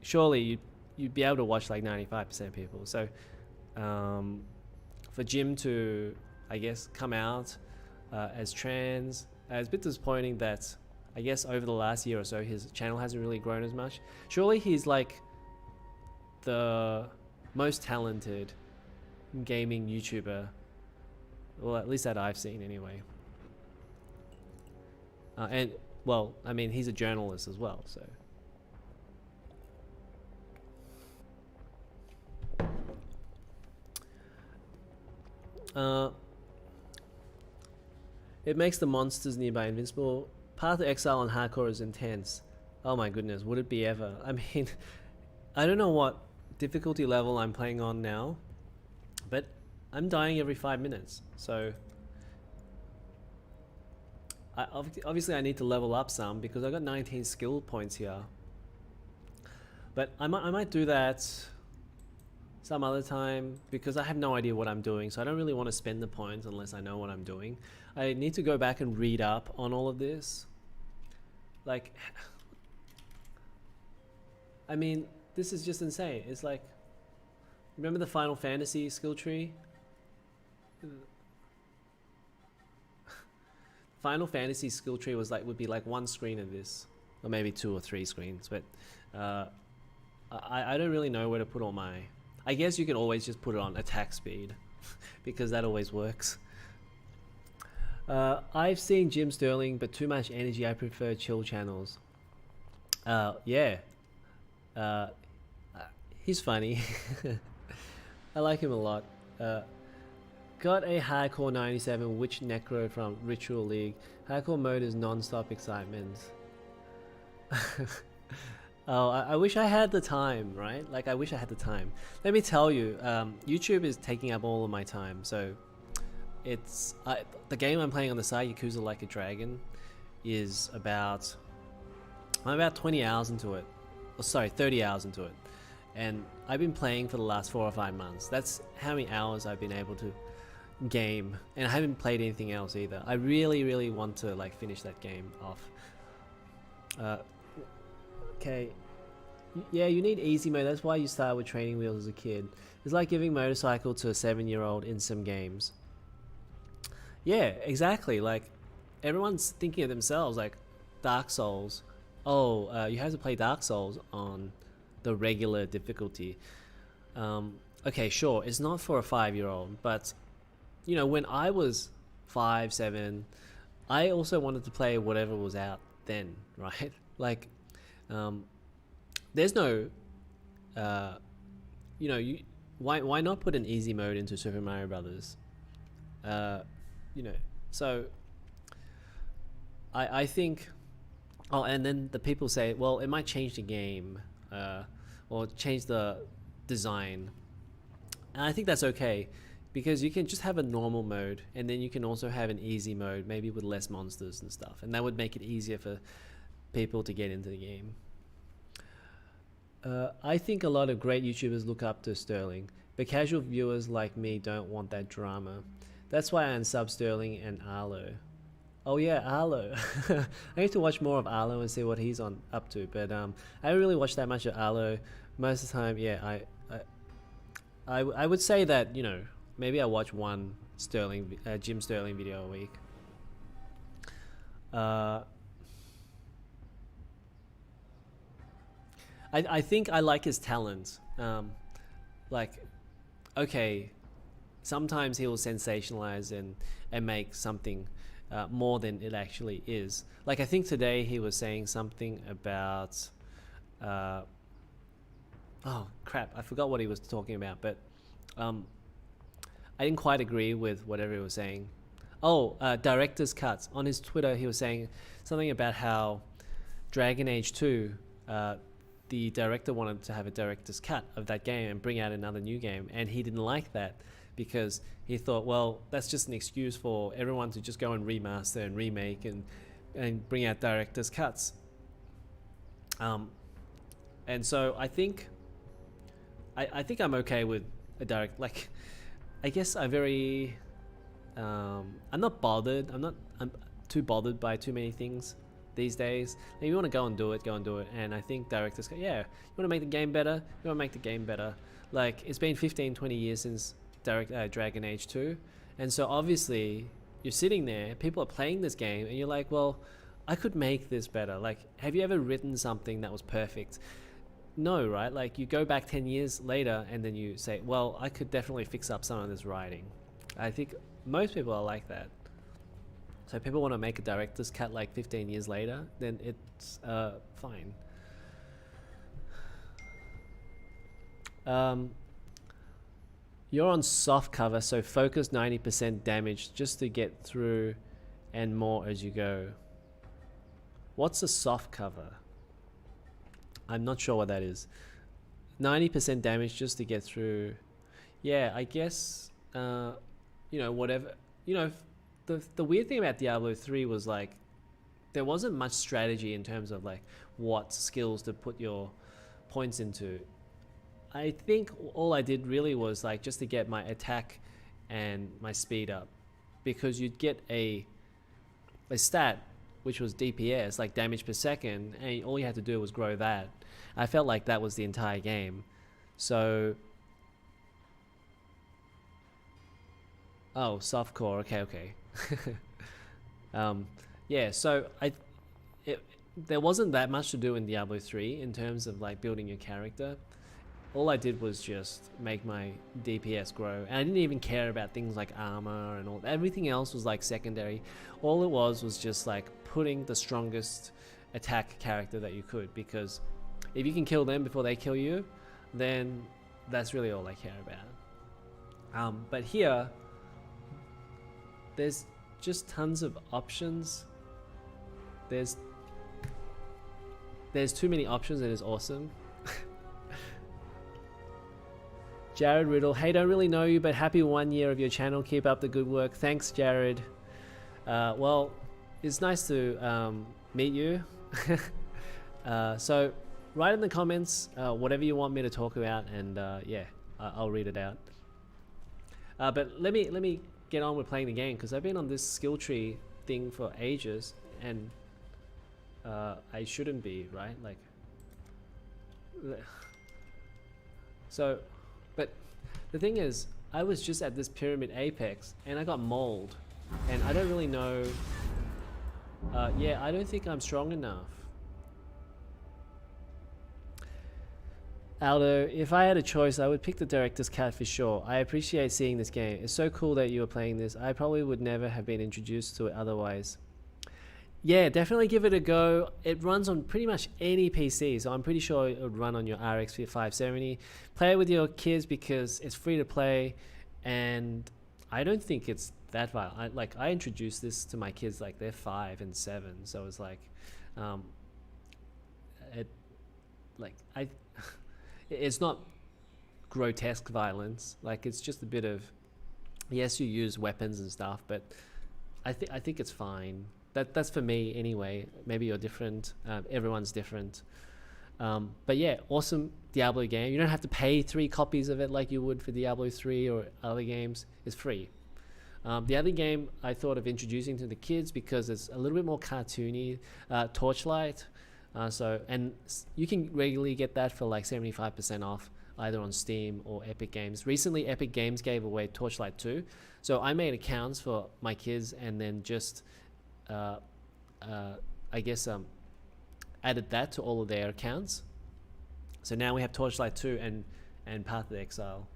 surely you'd be able to watch like 95% of people. So for Jim to, I guess, come out as trans, it's a bit disappointing that I guess over the last year or so his channel hasn't really grown as much. Surely he's like the most talented gaming YouTuber, well, at least that I've seen anyway. And well, I mean, he's a journalist as well, so. It makes the monsters nearby invincible. Path to Exile on hardcore is intense. Oh my goodness, would it be ever? I mean, I don't know what difficulty level I'm playing on now, but I'm dying every 5 minutes. So obviously I need to level up some because I got 19 skill points here. But I might do that some other time because I have no idea what I'm doing, so I don't really want to spend the points unless I know what I'm doing. I need to go back and read up on all of this. Like, I mean, this is just insane. It's like, remember the Final Fantasy skill tree? Final Fantasy skill tree would be like one screen of this, or maybe 2 or 3 screens. But I don't really know where to put all my. I guess you can always just put it on attack speed because that always works. I've seen Jim Sterling, but too much energy. I prefer chill channels. Yeah. He's funny. I like him a lot. Got a hardcore 97 Witch Necro from Ritual League. Hardcore mode is non-stop excitement. Oh, I wish I had the time, right? Like, I wish I had the time. Let me tell you, YouTube is taking up all of my time. So it's the game I'm playing on the side, Yakuza Like a Dragon, is about I'm about 20 hours into it. Oh, sorry, 30 hours into it. And I've been playing for the last 4 or 5 months. That's how many hours I've been able to game. And I haven't played anything else either. I really, really want to like finish that game off. Okay. Yeah, you need easy mode. That's why you start with training wheels as a kid. It's like giving motorcycle to a 7-year-old in some games. Yeah, exactly. Like, everyone's thinking of themselves, like, Dark Souls. Oh, you have to play Dark Souls on the regular difficulty. Okay, sure, it's not for a 5-year-old, but, you know, when I was 5, 7, I also wanted to play whatever was out then, right? Like, there's no, you know, why not put an easy mode into Super Mario Brothers? You know, so I think, oh, and then the people say, well, it might change the game, or change the design, and I think that's okay, because you can just have a normal mode, and then you can also have an easy mode, maybe with less monsters and stuff, and that would make it easier for people to get into the game. I think a lot of great YouTubers look up to Sterling, but casual viewers like me don't want that drama. That's why I unsub Sterling and Arlo. Oh yeah, Arlo. I need to watch more of Arlo and see what he's up to. But I don't really watch that much of Arlo. Most of the time, yeah, I would say that, you know, maybe I watch one Jim Sterling video a week. I think I like his talent. Like, okay, sometimes he will sensationalize and make something more than it actually is. Like, I think today he was saying something about oh crap, I forgot what he was talking about, but I didn't quite agree with whatever he was saying. Oh, director's cuts. On his Twitter he was saying something about how Dragon Age 2, the director wanted to have a director's cut of that game and bring out another new game, and he didn't like that because he thought, well, that's just an excuse for everyone to just go and remaster and remake and bring out director's cuts. And so I think I'm okay with a direct, like, I guess I'm not bothered. I'm too bothered by too many things these days. If you want to go and do it, and I think directors go, yeah, you want to make the game better, like, it's been 15-20 years since Dragon Age 2, and so obviously you're sitting there, people are playing this game, and you're like, well, I could make this better. Like, have you ever written something that was perfect? No, right? Like, you go back 10 years later and then you say, well, I could definitely fix up some of this writing. I think most people are like that. So if people want to make a director's cut like 15 years later, then it's fine. You're on soft cover, so focus 90% damage just to get through and more as you go. What's a soft cover? I'm not sure what that is. 90% damage just to get through. Yeah, I guess, you know, whatever. You know, the weird thing about Diablo 3 was, like, there wasn't much strategy in terms of, like, what skills to put your points into. I think all I did really was, like, just to get my attack and my speed up, because you'd get a stat which was DPS, like damage per second, and all you had to do was grow that. I felt like that was the entire game. So, oh, softcore, okay. Yeah, so there wasn't that much to do in Diablo 3 in terms of, like, building your character. All I did was just make my DPS grow, and I didn't even care about things like armor and all. Everything else was, like, secondary. All it was just, like, putting the strongest attack character that you could, because if you can kill them before they kill you, then that's really all I care about. But here, there's just tons of options. There's too many options, and it's awesome. Jared Riddle, hey, don't really know you, but happy 1 year of your channel. Keep up the good work. Thanks, Jared. Well, it's nice to meet you. So write in the comments whatever you want me to talk about, and yeah, I'll read it out. But let me get on with playing the game, because I've been on this skill tree thing for ages, and I shouldn't be, right? Like, so, but the thing is, I was just at this pyramid apex and I got mauled, and I don't really know. Yeah, I don't think I'm strong enough. Aldo, if I had a choice, I would pick the director's cut for sure. I appreciate seeing this game. It's so cool that you are playing this. I probably would never have been introduced to it otherwise. Yeah, definitely give it a go. It runs on pretty much any PC, so I'm pretty sure it would run on your RX 570. Play it with your kids because it's free to play, and I don't think it's that violent. I introduced this to my kids, like they're 5 and 7, so it's like, it's not grotesque violence. Like, it's just a bit of, yes, you use weapons and stuff, but I think it's fine. That's for me anyway. Maybe you're different. Everyone's different. But yeah, awesome Diablo game. You don't have to pay 3 copies of it like you would for Diablo 3 or other games. It's free. The other game I thought of introducing to the kids because it's a little bit more cartoony, Torchlight. And you can regularly get that for like 75% off, either on Steam or Epic Games. Recently, Epic Games gave away Torchlight 2. So I made accounts for my kids and then just, I guess, added that to all of their accounts. So now we have Torchlight 2 and Path of Exile.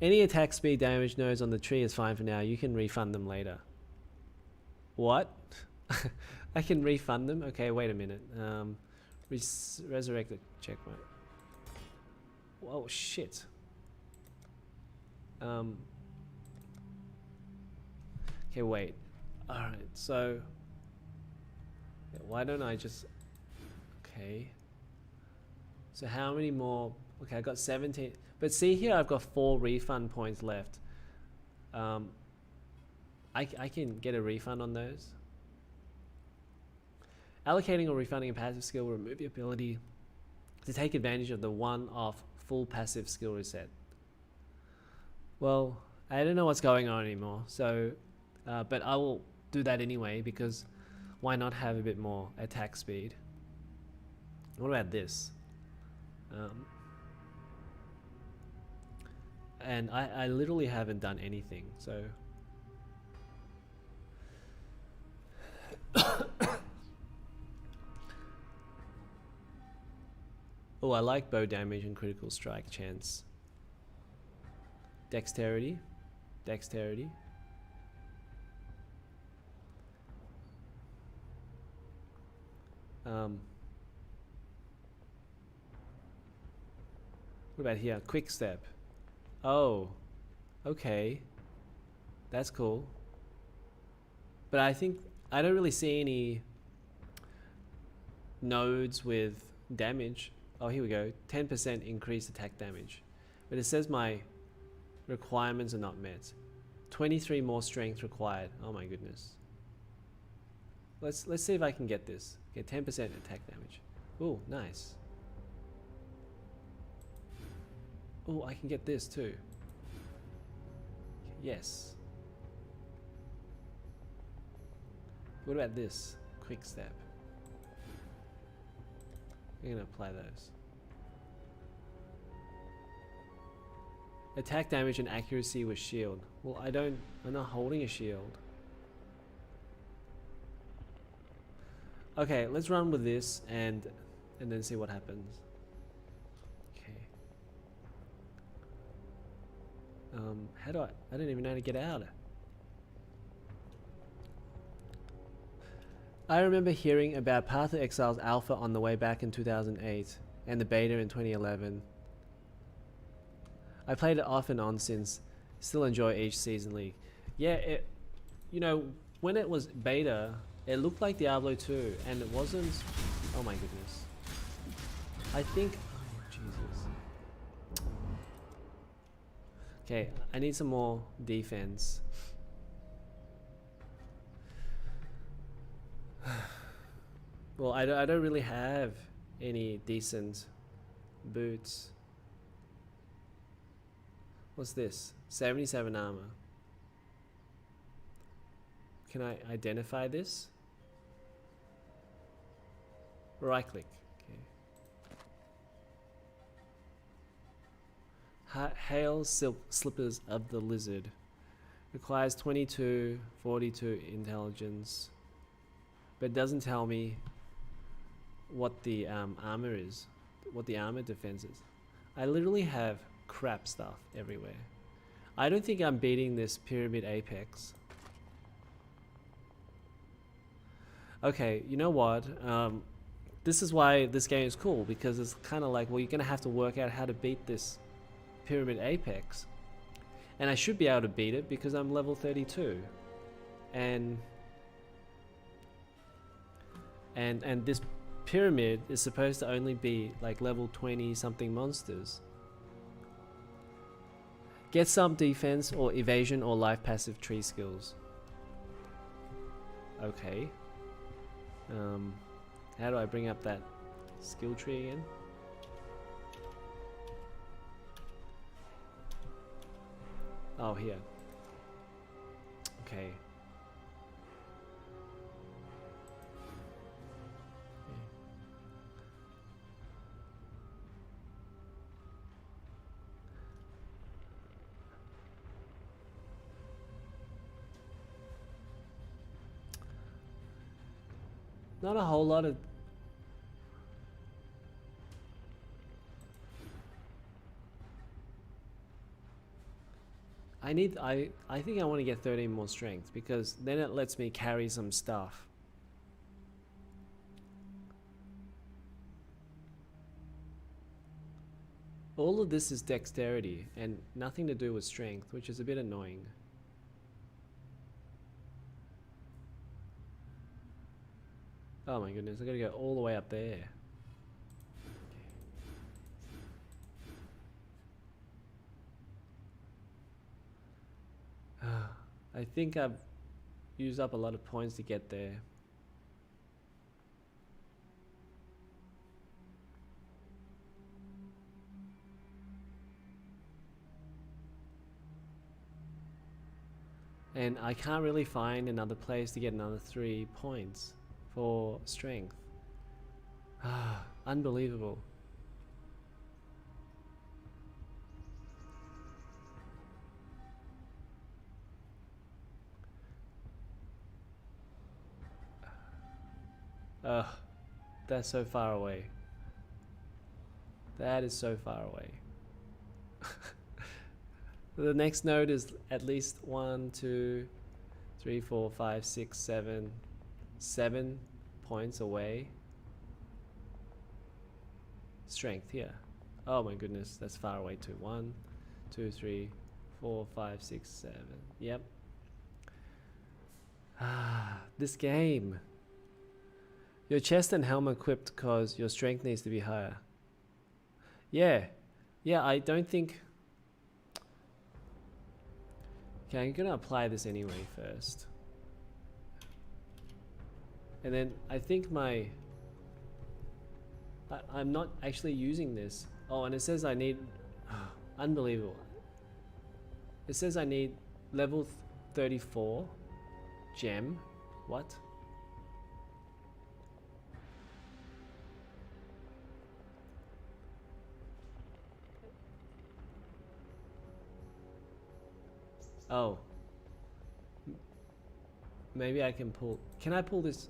Any attack speed damage nodes on the tree is fine for now. You can refund them later. What? I can refund them? Okay, wait a minute. Resurrect the checkpoint. Whoa, shit. Okay, wait. Alright, so why don't I just... Okay. So how many more... Okay, I got 17. But see here, I've got 4 refund points left. I can get a refund on those. Allocating or refunding a passive skill will remove the ability to take advantage of the one-off full passive skill reset. Well, I don't know what's going on anymore, so but I will do that anyway, because why not have a bit more attack speed? What about this? And I literally haven't done anything, so oh, I like bow damage and critical strike chance. Dexterity. What about here? Quick step. Oh, okay. That's cool. But I think I don't really see any nodes with damage. Oh, here we go. 10% increased attack damage. But it says my requirements are not met. 23 more strength required. Oh my goodness. Let's see if I can get this. Okay, 10% attack damage. Oh, nice. Oh, I can get this too. Yes. What about this? Quick step. I'm gonna apply those. Attack damage and accuracy with shield. Well, I'm not holding a shield. Okay, let's run with this and then see what happens. Okay. How do I don't even know how to get out. I remember hearing about Path of Exile's alpha on the way back in 2008 and the beta in 2011. I played it off and on since. Still enjoy each season league. Yeah, you know, when it was beta, it looked like Diablo 2, and it wasn't. Oh my goodness. I think. Oh Jesus. Okay, I need some more defense. Well, I don't really have any decent boots. What's this? 77 armor. Can I identify this? Right click. Okay. Hail slippers of the lizard. Requires 22, 42 intelligence. But it doesn't tell me what the armor is. What the armor defense is. I literally have crap stuff everywhere. I don't think I'm beating this pyramid apex. Okay, you know what? This is why this game is cool, because it's kind of like, well, you're going to have to work out how to beat this pyramid apex. And I should be able to beat it because I'm level 32. And this pyramid is supposed to only be like level 20 something monsters. Get some defense or evasion or life passive tree skills. Okay. How do I bring up that skill tree again? Oh, here. Okay. Not a whole lot of... I think I want to get 13 more strength, because then it lets me carry some stuff. All of this is dexterity and nothing to do with strength, which is a bit annoying. Oh my goodness, I gotta go all the way up there. I think I've used up a lot of points to get there. And I can't really find another place to get another 3 points for strength. Unbelievable. That's so far away. That is so far away. The next node is at least 1, 2, 3, 4, 5, 6, 7, 7 points away. Strength here. Oh my goodness, that's far away too. 1, 2, 3, 4, 5, 6, 7. Yep. This game. Your chest and helmet equipped cause your strength needs to be higher. Yeah. Yeah, I don't think... Okay, I'm gonna apply this anyway first. And then I think I'm not actually using this. Oh, and it says I need... unbelievable. It says I need level 34 gem. What? Oh. Maybe I can pull... Can I pull this?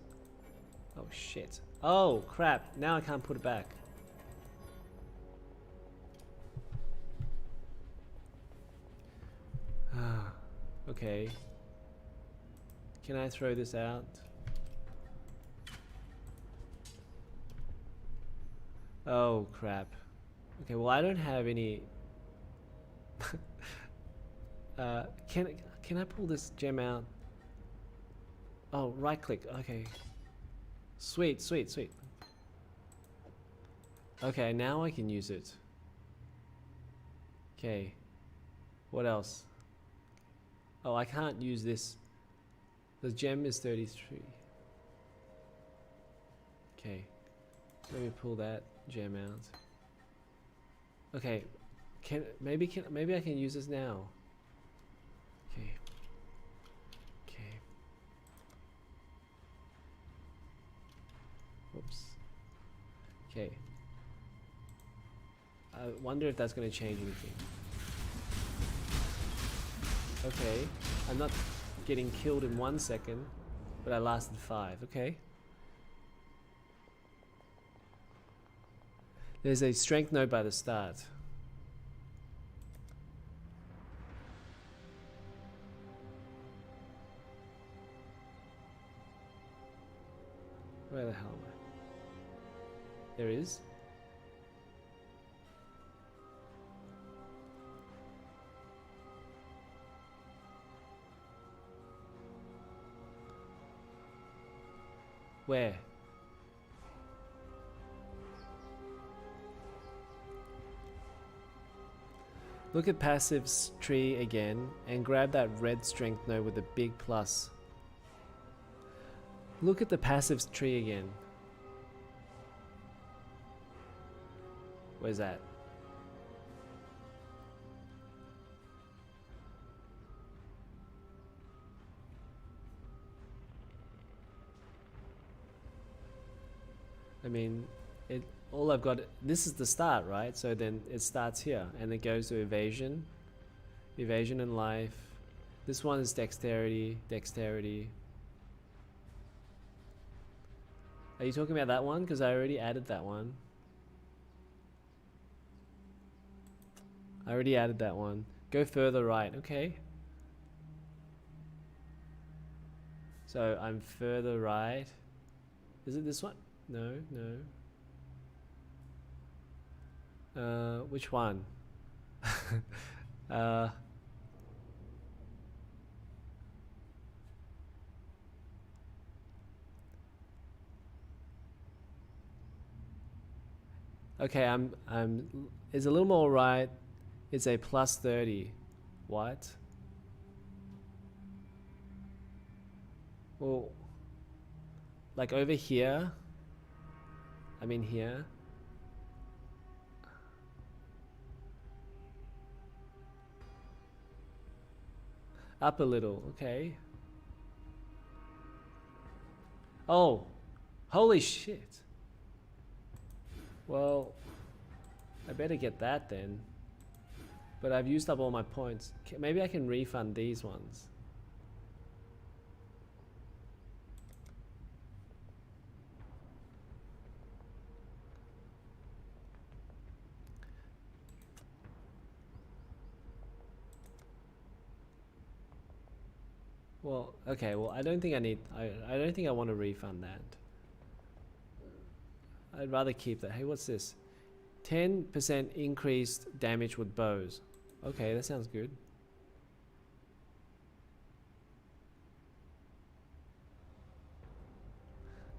Oh shit. Oh crap. Now I can't put it back. Okay. Can I throw this out? Oh crap. Okay, well I don't have any... can I pull this gem out? Oh, right click. Okay. Sweet, sweet, sweet. Okay, now I can use it. Okay. What else? Oh, I can't use this. The gem is 33. Okay. Let me pull that gem out. Okay. Maybe I can use this now. Okay. Okay. Whoops. Okay. I wonder if that's going to change anything. Okay. I'm not getting killed in 1 second, but I lasted 5. Okay. There's a strength node by the start. Where the hell am I? There is. Where? Look at passive's tree again and grab that red strength node with a big plus. Look at the passive's tree again. Where's that? I mean, all I've got, this is the start, right? So then it starts here and it goes to evasion, evasion and life. This one is dexterity, dexterity. Are you talking about that one? Because I already added that one. I already added that one. Go further right, okay. So I'm further right. Is it this one? No, no. Which one? Okay, it's a little more right. It's a plus 30. What? Well, like over here. I mean here. Up a little, okay. Oh, holy shit. Well, I better get that then. But I've used up all my points. Maybe I can refund these ones. Well, okay, well, I don't think I need, I don't think I want to refund that. I'd rather keep that. Hey, what's this? 10% increased damage with bows. Okay, that sounds good.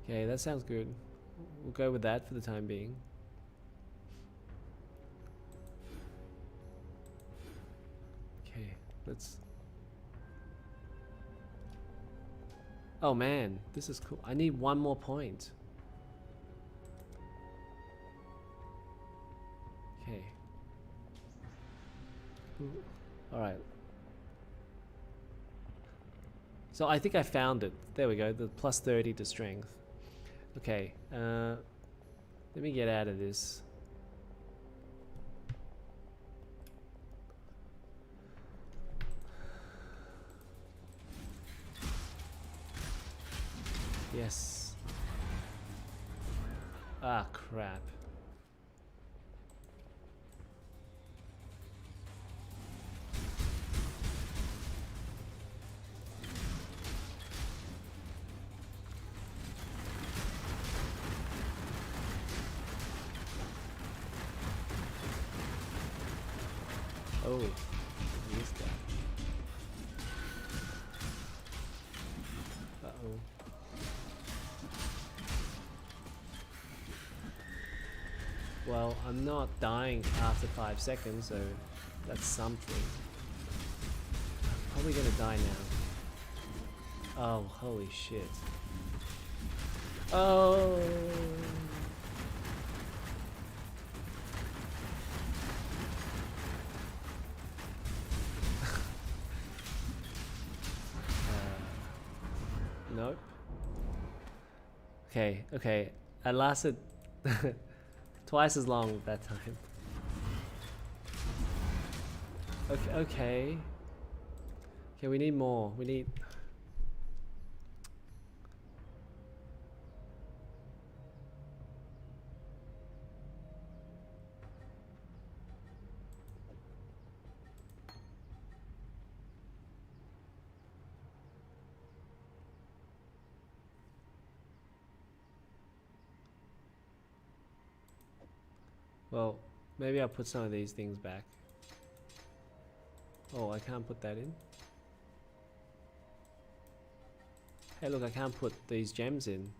Okay, that sounds good. We'll go with that for the time being. Okay, let's... Oh man, this is cool. I need one more point. Okay. Alright. So I think I found it. There we go, the plus 30 to strength. Okay, let me get out of this. Yes. Ah, crap. Oh, missed that. Uh-oh. Well, I'm not dying after 5 seconds, so that's something. I'm probably gonna die now. Oh, holy shit. Oh! Okay, okay. I lasted twice as long that time. Okay, okay. Okay, we need more. We need... Well, maybe I'll put some of these things back. Oh, I can't put that in. Hey, look, I can't put these gems in.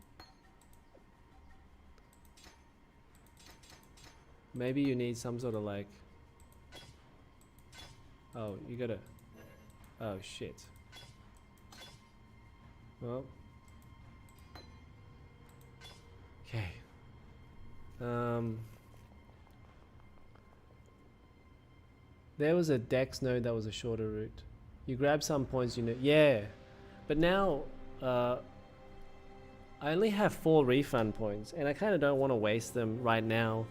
Maybe you need some sort of like... Oh, you gotta... Oh, shit. Well... Okay. There was a Dex node that was a shorter route. You grab some points, you know... Yeah! But now... I only have 4 refund points, and I kind of don't want to waste them right now.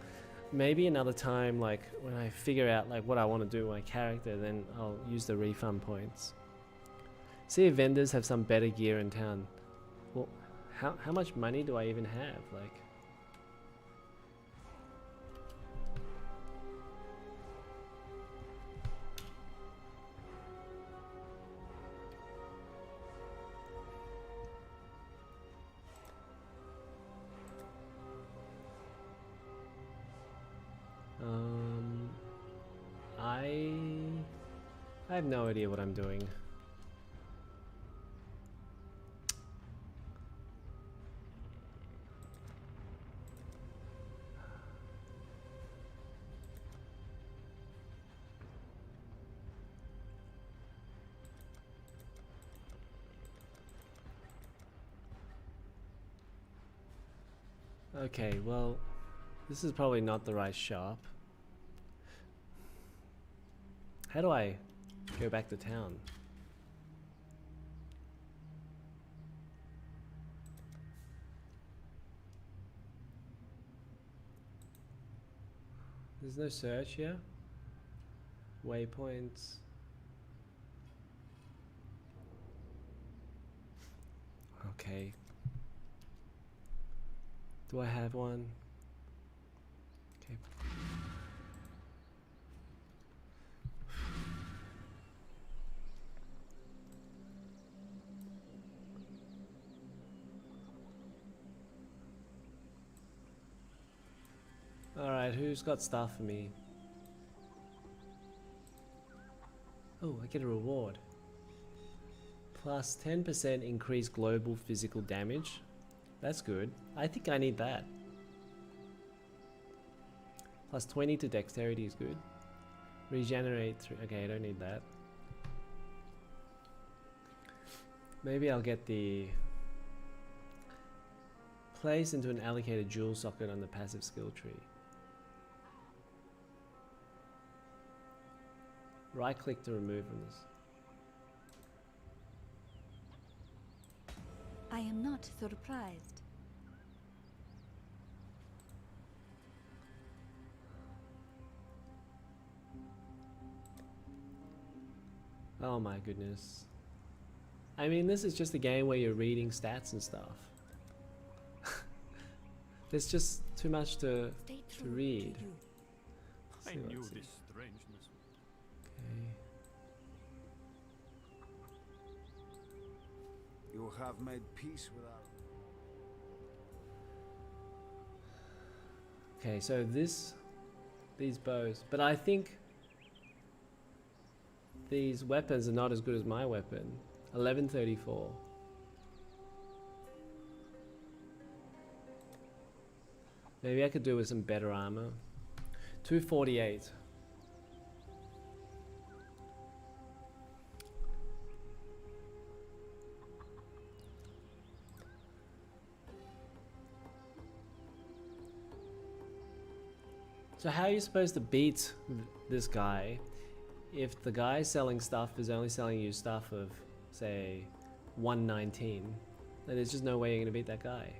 Maybe another time, like when I figure out like what I want to do with my character, then I'll use the refund points. See if vendors have some better gear in town. Well, how much money do I even have? Like... I have no idea what I'm doing. Okay, well, this is probably not the right shop. How do I go back to town? There's no search here. Waypoints. Okay. Do I have one? Okay. Alright, who's got stuff for me? Oh, I get a reward. Plus 10% increased global physical damage. That's good. I think I need that. Plus 20 to dexterity is good. Regenerate through... Okay, I don't need that. Maybe I'll get the... Place into an allocated jewel socket on the passive skill tree. Right click to remove from this. I am not surprised. Oh my goodness. I mean, this is just a game where you're reading stats and stuff. There's just too much to read. I knew this strangeness. Okay. You have made peace with our... Okay, so these bows, but I think these weapons are not as good as my weapon. 1134. Maybe I could do with some better armor. 248. So how are you supposed to beat this guy if the guy selling stuff is only selling you stuff of, say, 119? Then there's just no way you're gonna beat that guy.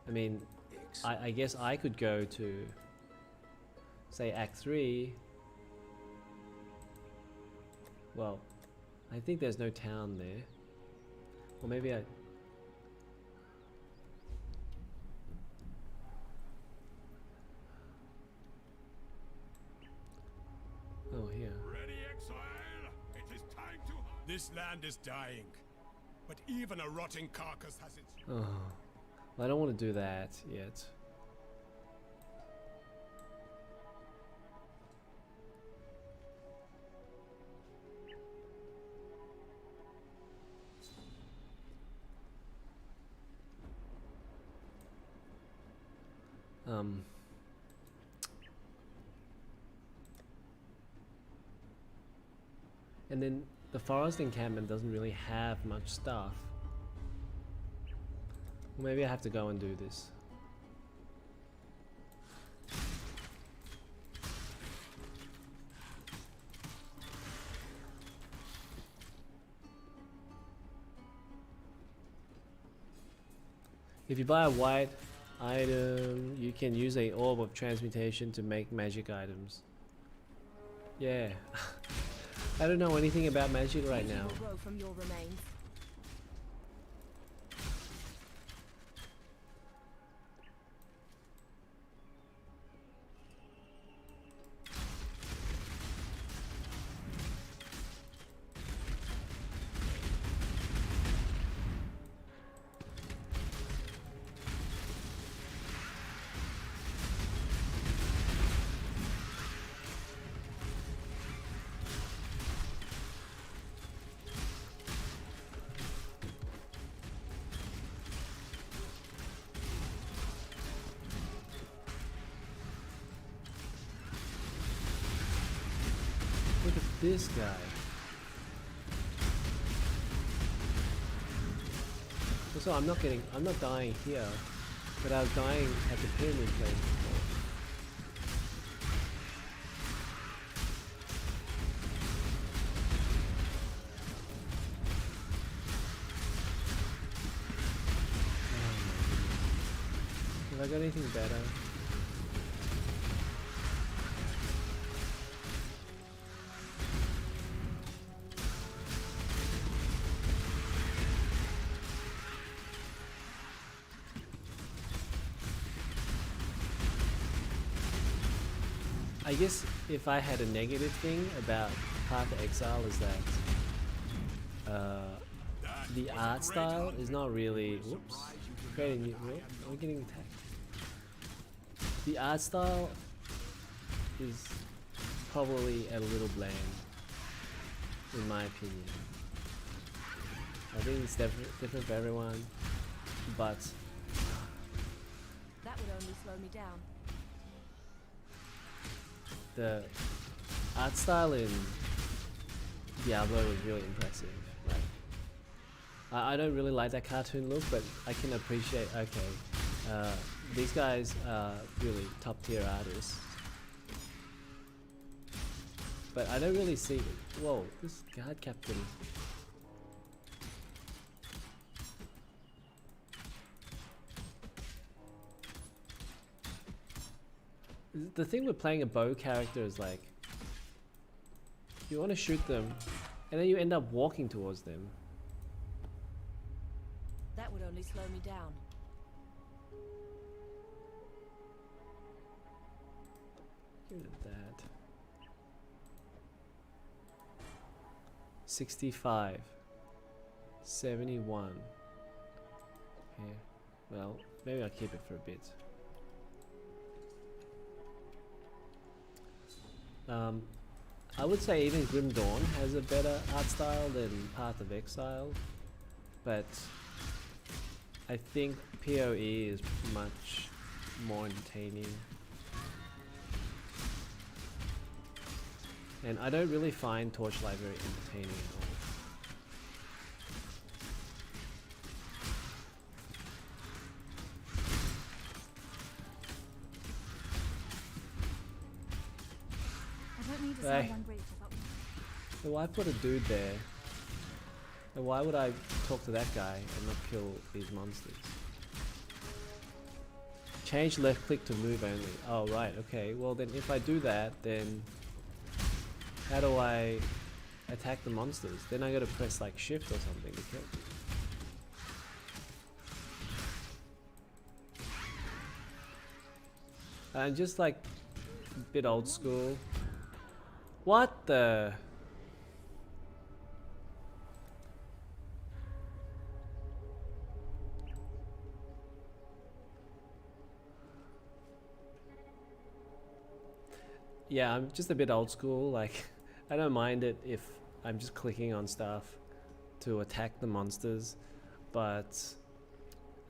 I mean, I guess I could go to, say, Act 3. Well, I think there's no town there. Or maybe I... Oh, here. Ready, Exile? It is time to... This land is dying, but even a rotting carcass has its... Oh, well, I don't want to do that yet. And then the forest encampment doesn't really have much stuff. Well, maybe I have to go and do this. If you buy a white item, you can use a orb of transmutation to make magic items. Yeah. I don't know anything about magic right now. Will grow from your remains. Look at this guy. Also, I'm not dying here, but I was dying at the pyramid place before. Oh my goodness. Have I got anything better? I guess if I had a negative thing about Path of Exile is that the art style is not really. Whoops! Creating new. We're getting attacked. The art style is probably a little bland, in my opinion. I think it's different for everyone, but That would only slow me down. the art style in Diablo was really impressive. Like, I don't really like that cartoon look, but I can appreciate, okay, these guys are really top tier artists. But I don't really see, whoa, this guard captain. The thing with playing a bow character is like, you want to shoot them, and then you end up walking towards them. That would only slow me down. Get rid of that. 65. 71. Okay, well, maybe I'll keep it for a bit. I would say even Grim Dawn has a better art style than Path of Exile, but I think PoE is much more entertaining. And I don't really find Torchlight very entertaining at all. I don't need to Hey. sound ungrateful, but So why put a dude there? And why would I talk to that guy and not kill these monsters? Change left click to move only. Oh right, okay. Well then if I do that, then how do I attack the monsters? Then I gotta press like shift or something to kill. I'm just like a bit old school. What the? Yeah, I'm just a bit old school. Like, I don't mind it if I'm just clicking on stuff to attack the monsters, but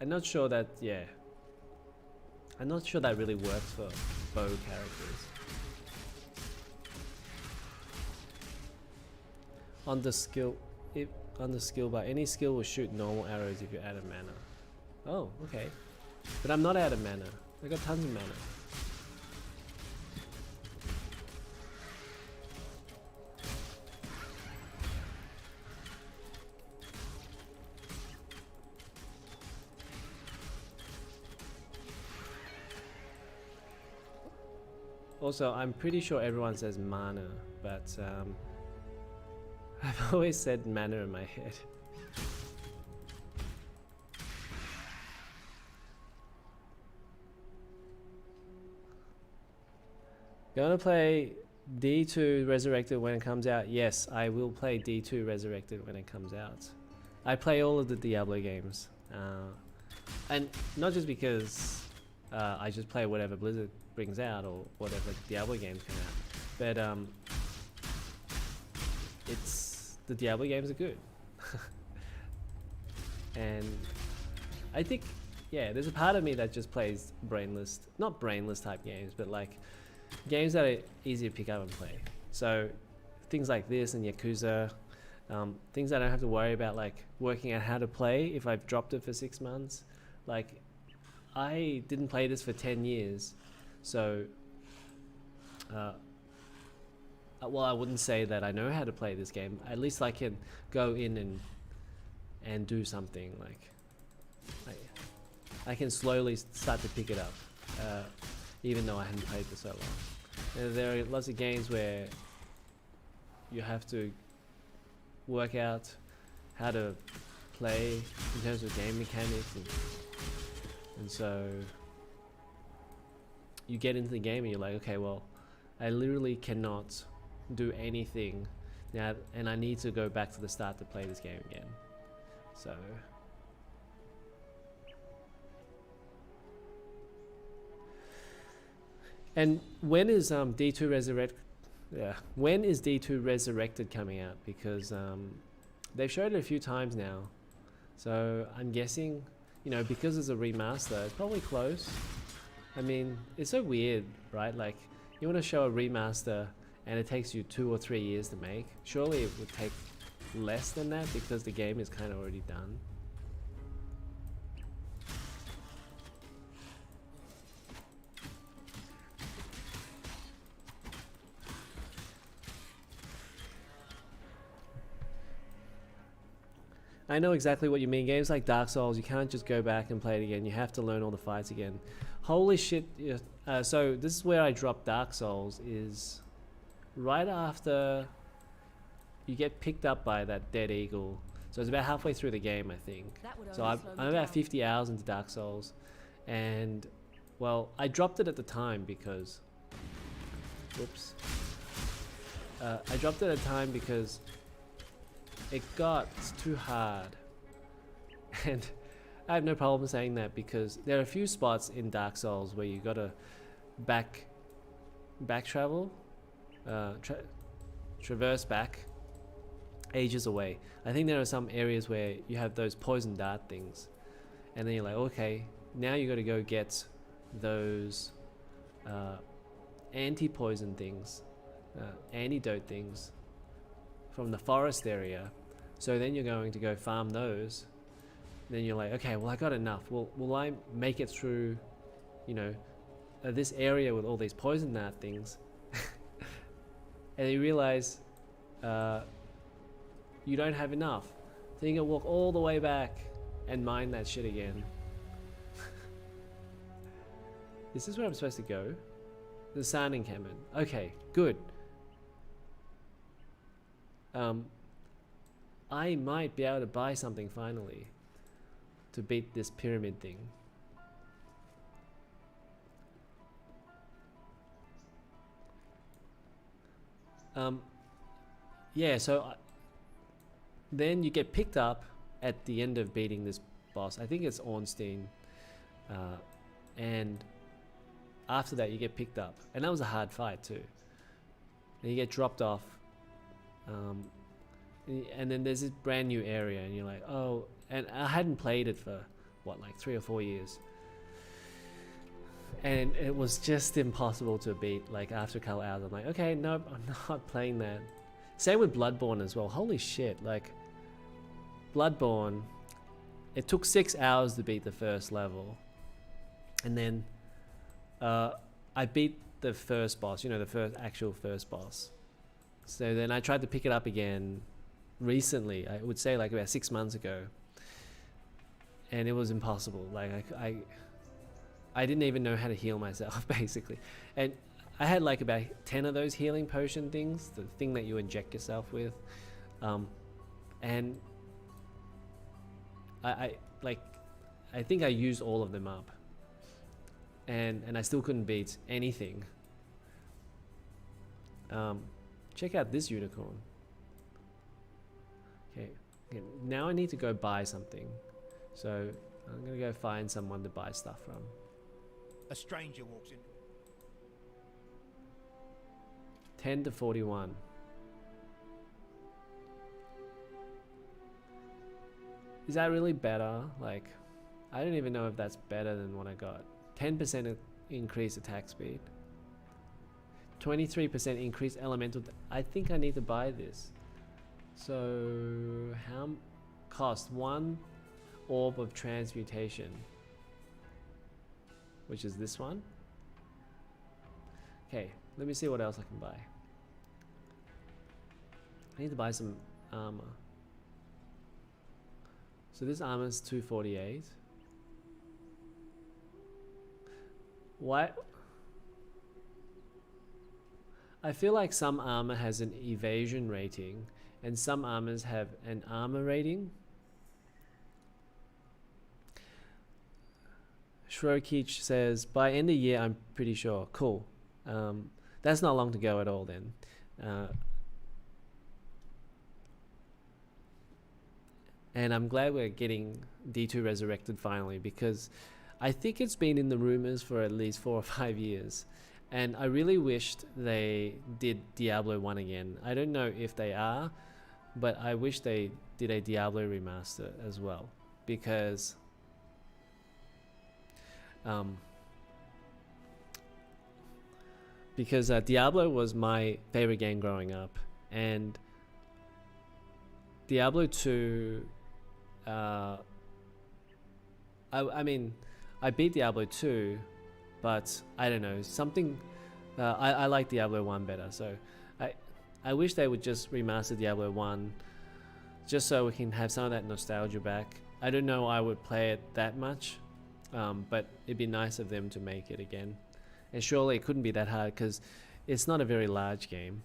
I'm not sure that, yeah. I'm not sure that really works for bow characters. On the skill bar, any skill will shoot normal arrows if you're out of mana. Oh, okay. But I'm not out of mana. I got tons of mana. Also, I'm pretty sure everyone says mana, but I've always said mana in my head. Gonna play D2 Resurrected when it comes out? Yes, I will play D2 Resurrected when it comes out. I play all of the Diablo games. And not just because I just play whatever Blizzard brings out or whatever Diablo games come out, but it's the Diablo games are good. And I think, yeah, there's a part of me that just plays brainless, not brainless type games, but like games that are easy to pick up and play. So things like this and Yakuza, things that I don't have to worry about like working out how to play if I've dropped it for 6 months. Like, I didn't play this for 10 years, so well, I wouldn't say that I know how to play this game. At least I can go in and do something. Like, I can slowly start to pick it up, even though I hadn't played for so long. And there are lots of games where you have to work out how to play in terms of game mechanics, and so you get into the game and you're like, okay, well, I literally cannot do anything now, and I need to go back to the start to play this game again. So and when is D2 Resurrect? Yeah, when is D2 Resurrected coming out? Because they've showed it a few times now, so I'm guessing, you know, because it's a remaster, it's probably close. I mean, it's so weird, right? Like, you want to show a remaster and it takes you 2 or 3 years to make. Surely it would take less than that because the game is kind of already done. I know exactly what you mean. Games like Dark Souls, you can't just go back and play it again. You have to learn all the fights again. Holy shit. So this is where I dropped Dark Souls, is right after you get picked up by that dead eagle. So it's about halfway through the game, I think. So I'm about 50 hours into Dark Souls. And, well, I dropped it at the time because... Whoops. I dropped it at the time because it got too hard. And I have no problem saying that because there are a few spots in Dark Souls where you gotta back travel, traverse back ages away. I think there are some areas where you have those poison dart things, and then you're like, okay, now you gotta go get those anti-poison things, antidote things from the forest area. So then you're going to go farm those. Then you're like, okay, well, I got enough. Well, will I make it through, you know, this area with all these poison dart things? And you realize you don't have enough. So you can walk all the way back and mine that shit again. Is this where I'm supposed to go? The sand encampment. Okay, good. I might be able to buy something finally to beat this pyramid thing. Yeah, so then you get picked up at the end of beating this boss. I think it's Ornstein. And after that you get picked up. And that was a hard fight too. And you get dropped off. And then there's this brand new area and you're like, oh, and I hadn't played it for what, like 3 or 4 years. And it was just impossible to beat. Like after a couple hours I'm like, okay, nope, I'm not playing that. Same with Bloodborne as well. Holy shit, like Bloodborne, it took 6 hours to beat the first level. And then I beat the first boss, you know, the actual first boss. So then I tried to pick it up again recently, I would say like about 6 months ago. And it was impossible. Like I didn't even know how to heal myself basically. And I had like about 10 of those healing potion things, the thing that you inject yourself with. And I think I used all of them up. And I still couldn't beat anything. Check out this unicorn. Okay, now I need to go buy something. So I'm gonna go find someone to buy stuff from. A stranger walks in. 10 to 41. Is that really better? Like, I don't even know if that's better than what I got. 10% increase attack speed. 23% increase elemental. I think I need to buy this. So how cost 1 orb of transmutation, which is this one. Okay, let me see what else I can buy. I need to buy some armor. So this armor is 248. Why? I feel like some armor has an evasion rating and some armors have an armor rating. Shrokich says, by end of year, I'm pretty sure. Cool. That's not long to go at all then. And I'm glad we're getting D2 resurrected finally, because I think it's been in the rumors for at least 4 or 5 years. And I really wished they did Diablo 1 again. I don't know if they are, but I wish they did a Diablo remaster as well, because Diablo was my favorite game growing up, and Diablo 2, I mean, I beat Diablo 2, but I don't know, something, I like Diablo 1 better, so I wish they would just remaster Diablo 1, just so we can have some of that nostalgia back. I don't know I would play it that much, but it'd be nice of them to make it again. And surely it couldn't be that hard, because it's not a very large game.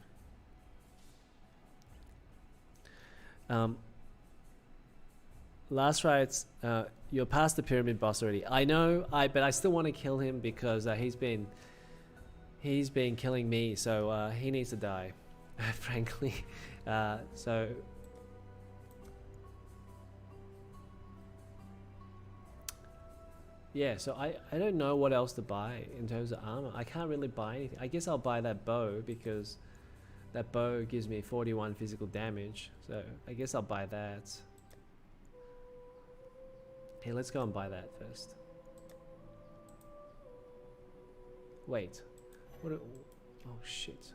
Last Rites, you're past the pyramid boss already. I know, but I still want to kill him because he's been killing me, so he needs to die, frankly. So yeah, so I don't know what else to buy in terms of armor. I can't really buy anything. I guess I'll buy that bow, because that bow gives me 41 physical damage. So I guess I'll buy that. Okay, let's go and buy that first. Wait. What? Oh shit.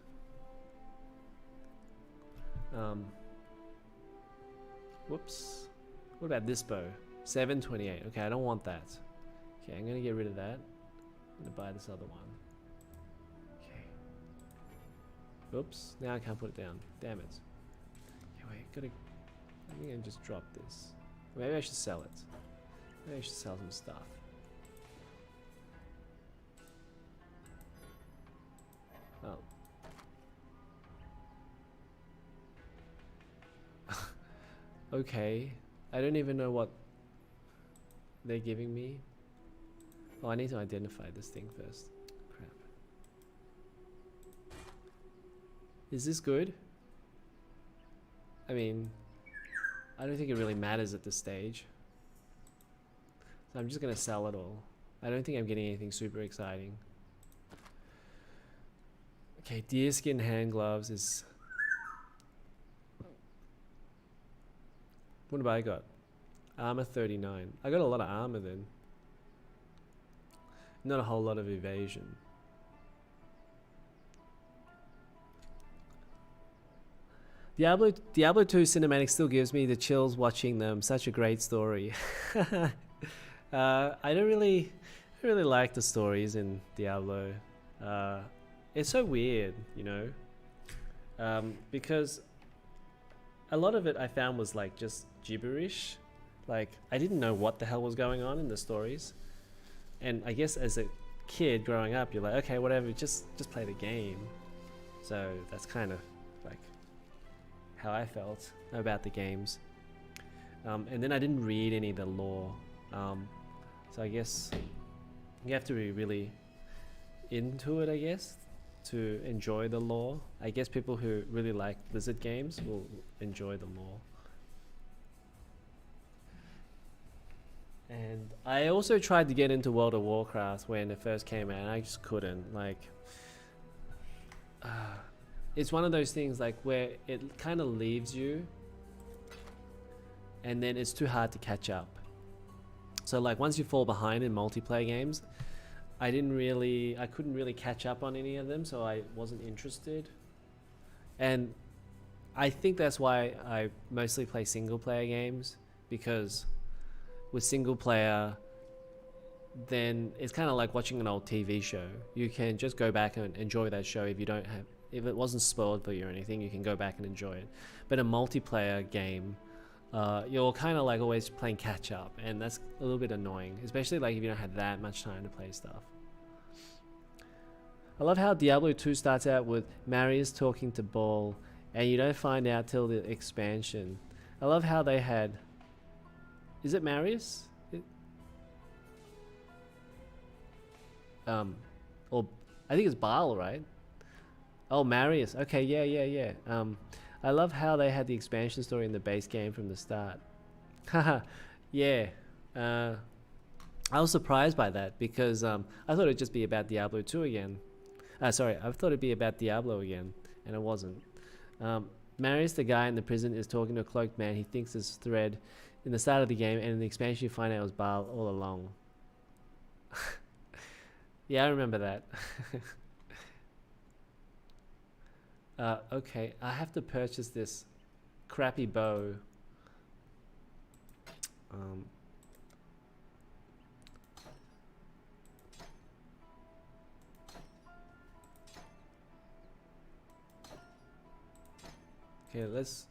Whoops. What about this bow? 728. Okay, I don't want that. Okay, I'm gonna get rid of that. I'm gonna buy this other one. Okay. Oops, now I can't put it down. Damn it. Okay, wait, I'm gonna just drop this. Maybe I should sell it. Maybe I should sell some stuff. Okay. I don't even know what they're giving me. Oh, I need to identify this thing first. Crap. Is this good? I mean, I don't think it really matters at this stage. So I'm just gonna sell it all. I don't think I'm getting anything super exciting. Okay, deerskin hand gloves is... What have I got? Armor 39. I got a lot of armor then. Not a whole lot of evasion. Diablo 2 cinematic still gives me the chills watching them. Such a great story. I don't really like the stories in Diablo. It's so weird, you know, because a lot of it I found was like just gibberish. Like I didn't know what the hell was going on in the stories, and I guess as a kid growing up, you're like, okay, whatever, just play the game. So that's kind of like how I felt about the games. And then I didn't read any of the lore. So I guess you have to be really into it, I guess, to enjoy the lore. I guess people who really like Blizzard games will enjoy the lore. And I also tried to get into World of Warcraft when it first came out, and I just couldn't. Like, it's one of those things like where it kind of leaves you, and then it's too hard to catch up. So like once you fall behind in multiplayer games, I couldn't really catch up on any of them, so I wasn't interested. And I think that's why I mostly play single player games, because with single player, then it's kind of like watching an old TV show. You can just go back and enjoy that show if it wasn't spoiled for you or anything. You can go back and enjoy it. But a multiplayer game, you're kind of like always playing catch up, and that's a little bit annoying, especially like if you don't have that much time to play stuff. I love how Diablo 2 starts out with Marius talking to Ball, and you don't find out till the expansion. I love how they had... Is it Marius? Or I think it's Baal, right? Oh, Marius. Okay, yeah. I love how they had the expansion story in the base game from the start. Haha, yeah. I was surprised by that because I thought it'd just be about Diablo 2 again. Sorry, I thought it'd be about Diablo again, and it wasn't. Marius, the guy in the prison, is talking to a cloaked man he thinks is Thread in the start of the game, and in the expansion you find out it was Baal all along. Yeah, I remember that. Okay, I have to purchase this crappy bow. Okay, let's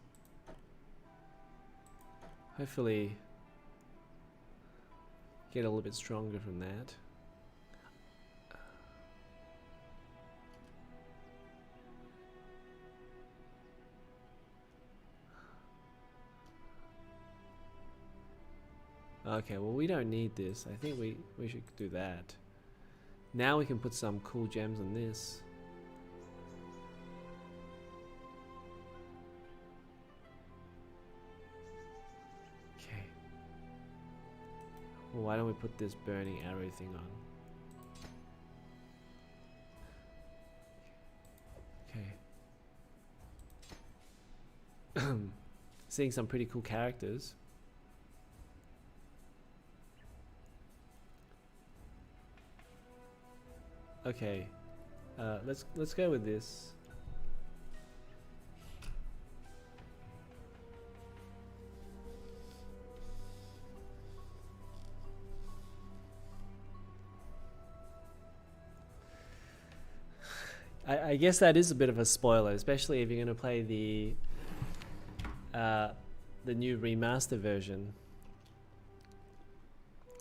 hopefully get a little bit stronger from that. Okay, well we don't need this. I think we should do that. Now we can put some cool gems on this. Okay. Well, why don't we put this burning arrow thing on? Okay. Seeing some pretty cool characters. Okay, let's go with this. I guess that is a bit of a spoiler, especially if you're going to play the new remaster version.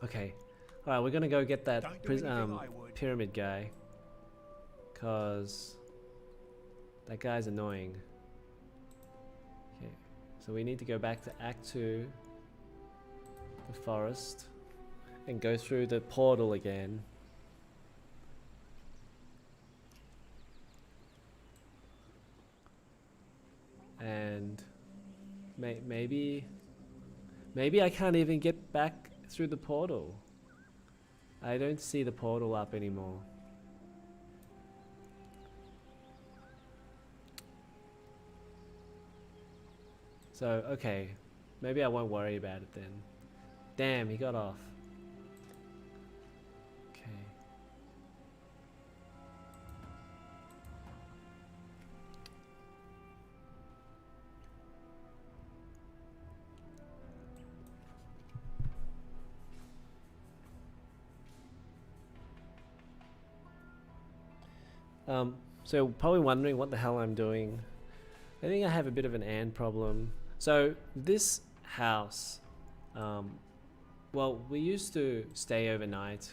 Okay, all right, we're going to go get that pyramid guy, cause that guy's annoying. Okay, So we need to go back to Act 2, the forest, and go through the portal again. And maybe I can't even get back through the portal. I don't see the portal up anymore. So, okay, maybe I won't worry about it then. Damn, he got off. Okay. So probably wondering what the hell I'm doing. I think I have a bit of an and problem. So this house, well, we used to stay overnight,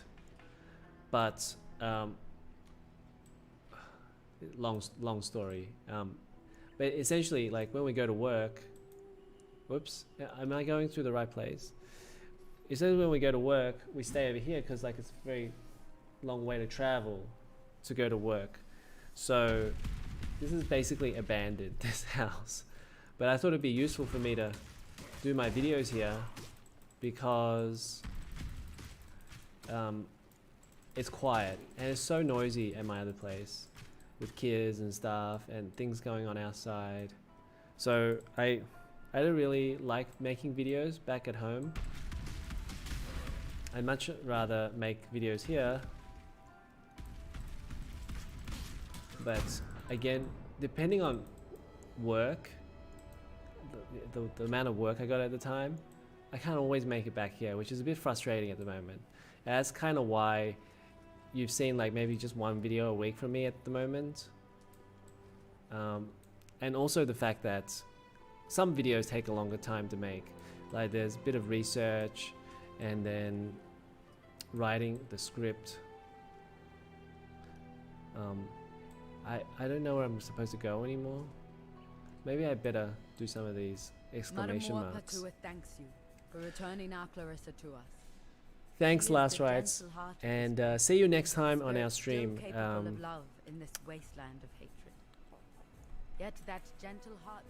but long story. But essentially, like when we go to work, whoops, am I going through the right place? Essentially, when we go to work, we stay over here because like it's a very long way to travel to go to work. So this is basically abandoned, this house. But I thought it'd be useful for me to do my videos here because it's quiet and it's so noisy at my other place with kids and stuff and things going on outside. So I don't really like making videos back at home. I'd much rather make videos here. But again, depending on work, the amount of work I got at the time, I can't always make it back here, which is a bit frustrating at the moment. And that's kind of why you've seen like maybe just one video a week from me at the moment. And also the fact that some videos take a longer time to make. Like there's a bit of research and then writing the script. I don't know where I'm supposed to go anymore. Maybe I better do some of these exclamation Madam marks. Morpatua thanks you for returning our Clarissa to us. Thanks, She is Last the Rights, gentle heart of and this see you next time spirit on our still stream. capable of love in this wasteland of hatred. Yet that gentle heart.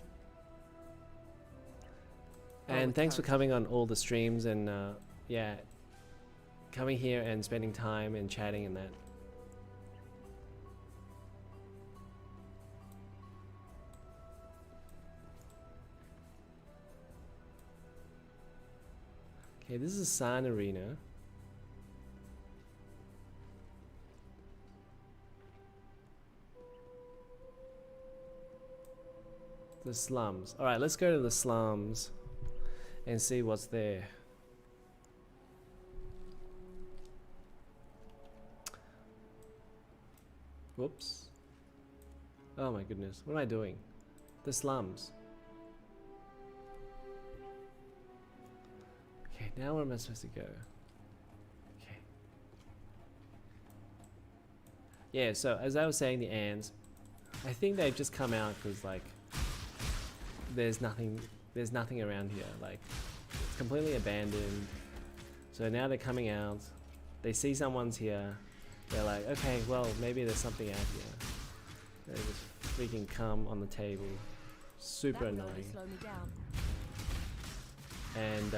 And it's thanks for hers. coming on all the streams and yeah, coming here and spending time and chatting and that. Okay, this is San Arena. The slums. Alright, let's go to the slums and see what's there. Whoops. Oh my goodness, what am I doing? The slums. Okay, now where am I supposed to go? Okay. Yeah, so as I was saying, the ants, I think they've just come out because like there's nothing around here. Like it's completely abandoned. So now they're coming out. They see someone's here. They're like, okay, well maybe there's something out here. They just freaking come on the table. Super That would only annoying. slow me down. And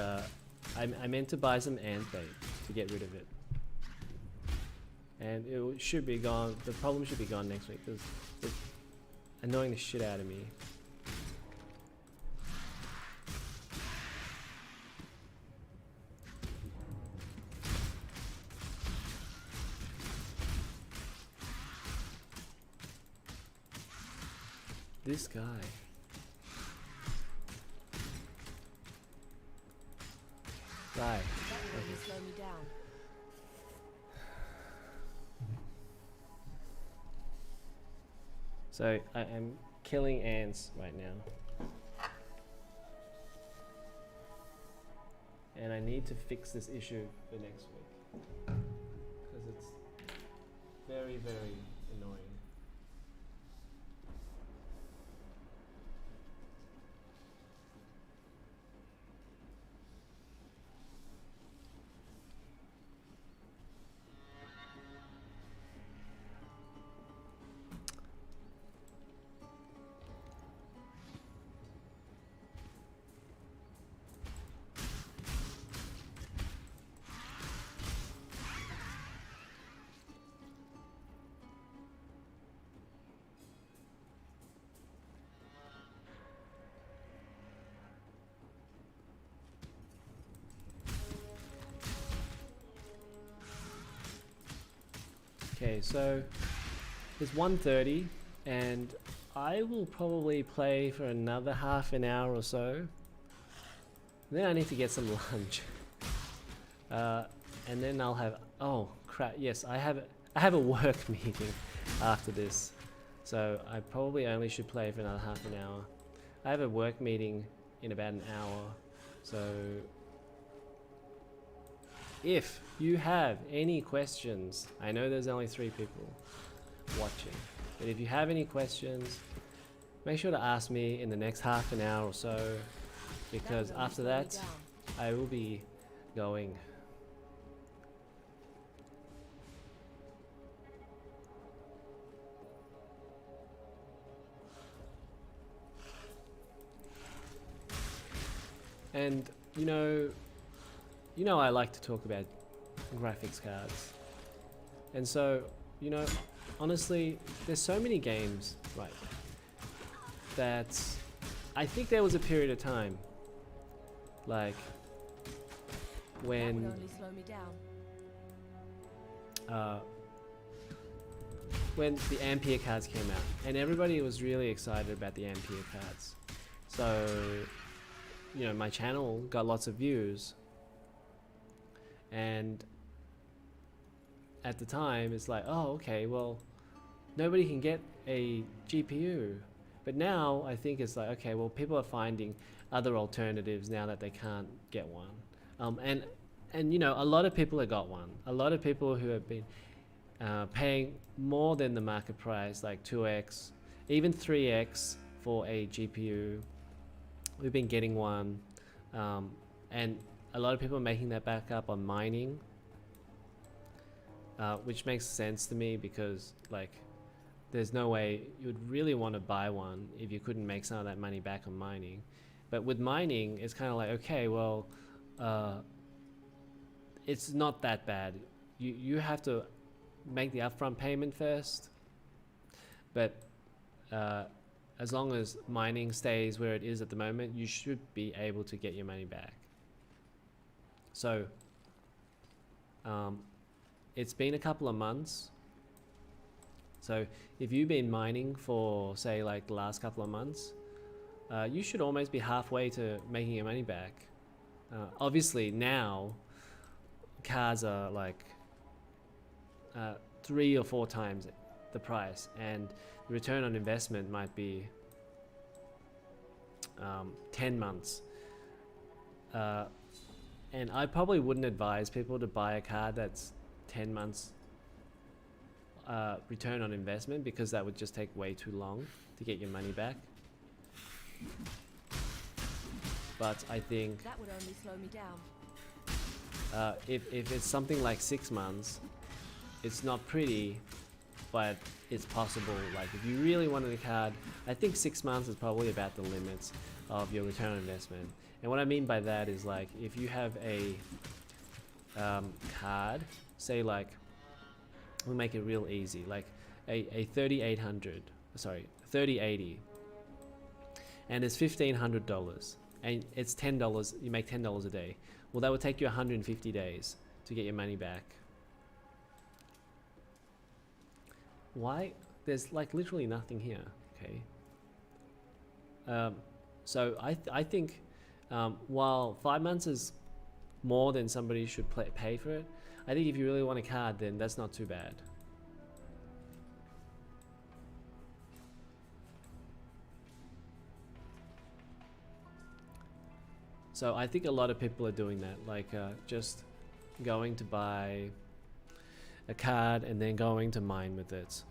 I meant to buy some ant bait to get rid of it. And it should be gone. The problem should be gone next week because it's annoying the shit out of me. This guy. Die. That would Okay. only slow me down. So I'm killing ants right now. And I need to fix this issue for next week. Because it's very, very annoying. Okay, so it's 1:30 and I will probably play for another half an hour or so. Then I need to get some lunch. And then I'll have, oh crap, yes, I have a work meeting after this. So I probably only should play for another half an hour. I have a work meeting in about an hour. So if you have any questions, I know there's only 3 people watching, but if you have any questions, make sure to ask me in the next half an hour or so, because after that I will be going. And you know I like to talk about graphics cards. And so, you know, honestly, there's so many games, right, that I think there was a period of time, like when That would only slow me down. When the Ampere cards came out, and everybody was really excited about the Ampere cards. So, you know, my channel got lots of views, and at the time it's like, oh, okay, well, nobody can get a GPU. But now I think it's like, okay, well, people are finding other alternatives now that they can't get one. And you know, a lot of people have got one. A lot of people who have been paying more than the market price, like 2x, even 3x for a GPU. We've been getting one, and a lot of people are making that back up on mining, which makes sense to me, because like there's no way you would really want to buy one if you couldn't make some of that money back on mining. But with mining, it's kind of like, okay, well, it's not that bad. You have to make the upfront payment first, but as long as mining stays where it is at the moment, you should be able to get your money back. So it's been a couple of months. So if you've been mining for, say, like the last couple of months, you should almost be halfway to making your money back. Obviously now cards are like 3 or 4 times the price, and the return on investment might be 10 months. And I probably wouldn't advise people to buy a card that's 10 months return on investment, because that would just take way too long to get your money back. But I think That would only slow me down. if it's something like 6 months, it's not pretty, but it's possible. Like if you really wanted a card, I think 6 months is probably about the limits of your return on investment. And what I mean by that is, like, if you have a card, say like, we'll make it real easy, like a 3080, and it's $1,500, and it's $10, you make $10 a day. Well, that would take you 150 days to get your money back. Why? There's like literally nothing here, okay? So I think while 5 months is more than somebody should pay for it, I think if you really want a card, then that's not too bad. So I think a lot of people are doing that, like just going to buy a card and then going to mine with it,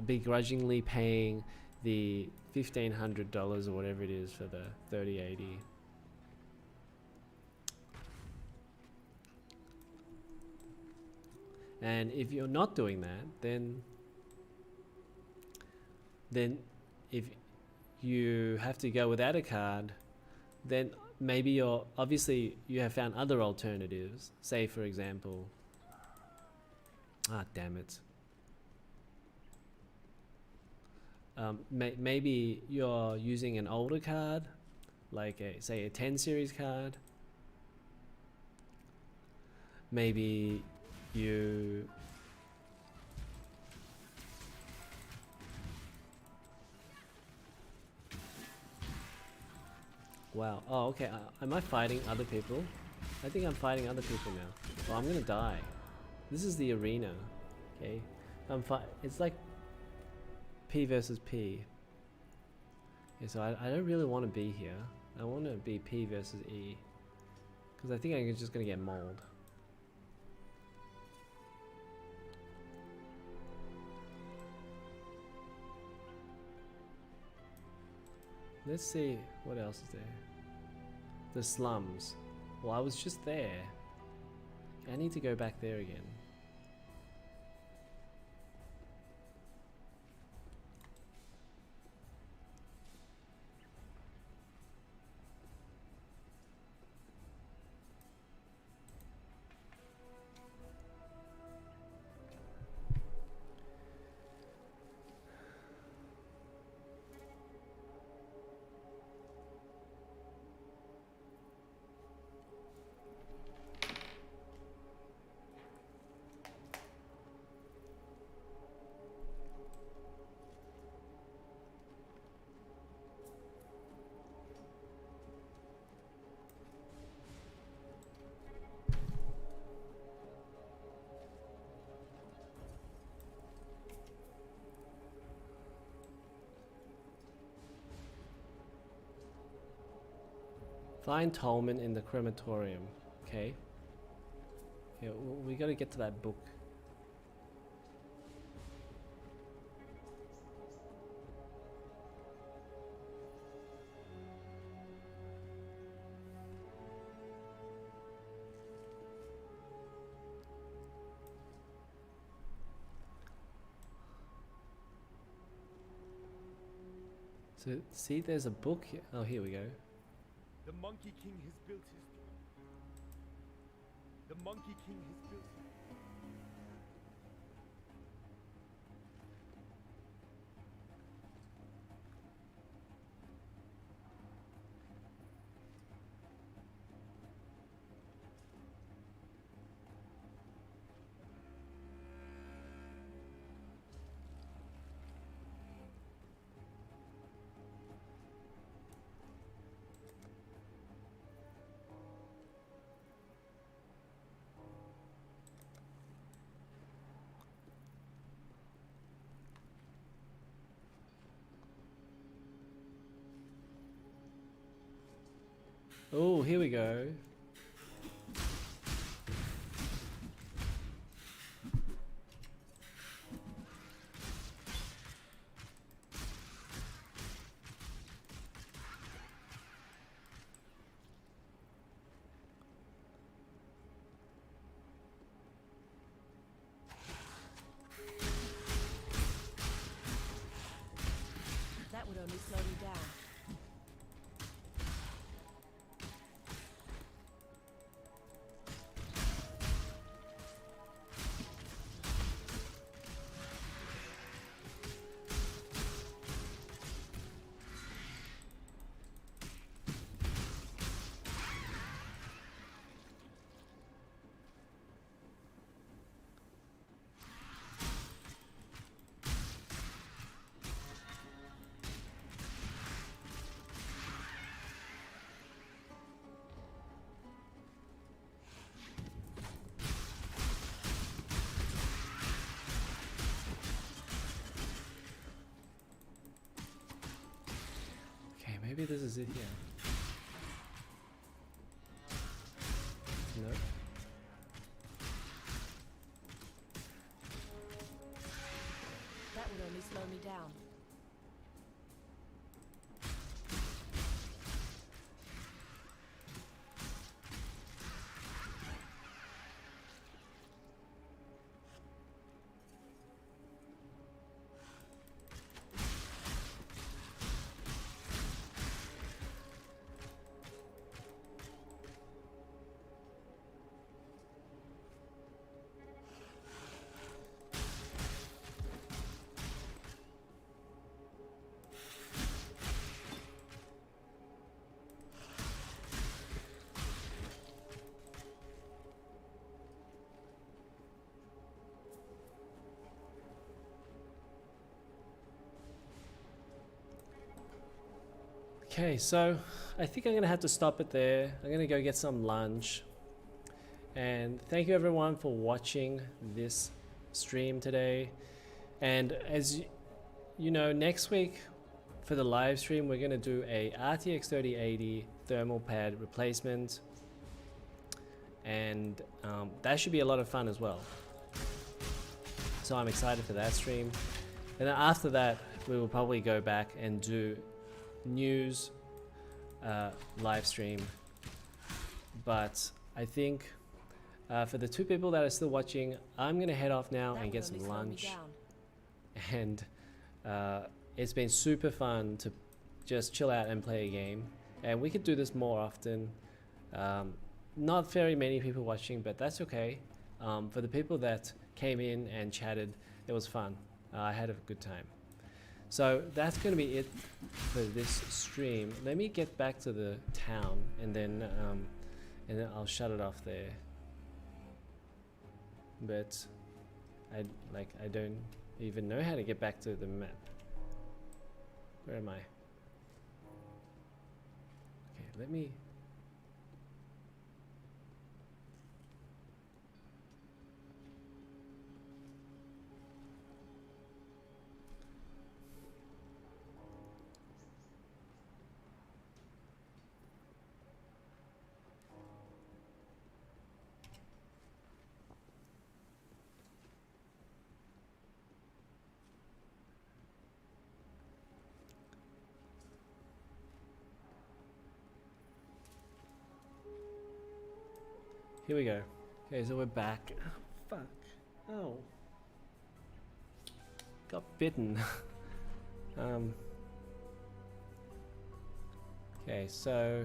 begrudgingly paying the $1,500 or whatever it is for the 3080. And if you're not doing that, then if you have to go without a card, then maybe you have found other alternatives. Say, for example, damn it. Maybe you're using an older card, like say a 10 series card. Maybe you Wow. Oh, okay. Am I fighting other people? I think I'm fighting other people now. Oh, I'm gonna die. This is the arena. Okay. It's like P versus P. Yeah, so I don't really want to be here. I want to be P versus E. Because I think I'm just gonna get mauled. Let's see, what else is there? The slums. Well, I was just there. I need to go back there again. Find Tolman in the crematorium. Okay. Yeah, we gotta get to that book. So, see, there's a book here. Oh, here we go. The Monkey King has built his throne. The Monkey King has built his Oh, here we go. That would only slow me down. Okay, maybe this is it here. No. That would only slow me down. Okay, so I think I'm gonna have to stop it there. I'm gonna go get some lunch. And thank you everyone for watching this stream today. And as you know, next week for the live stream, we're gonna do a RTX 3080 thermal pad replacement. And that should be a lot of fun as well. So I'm excited for that stream. And then after that, we will probably go back and do news live stream. But I think for the 2 people that are still watching, I'm gonna head off now and get some lunch. And it's been super fun to just chill out and play a game. And we could do this more often. Not very many people watching, but that's okay. For the people that came in and chatted, it was fun. I had a good time. So that's going to be it for this stream. Let me get back to the town, and then I'll shut it off there. But I don't even know how to get back to the map. Where am I? Okay, let me. Here we go. Okay, so we're back. Oh, fuck. Oh. Got bitten. Okay, so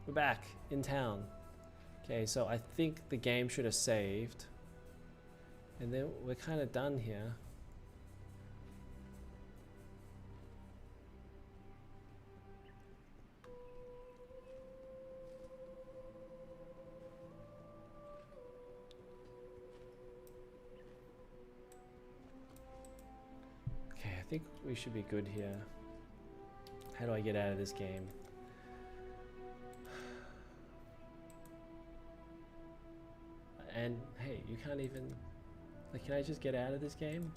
we're back in town. Okay, so I think the game should have saved. And then we're kind of done here. I think we should be good here. How do I get out of this game? And hey, you can't even, like, can I just get out of this game?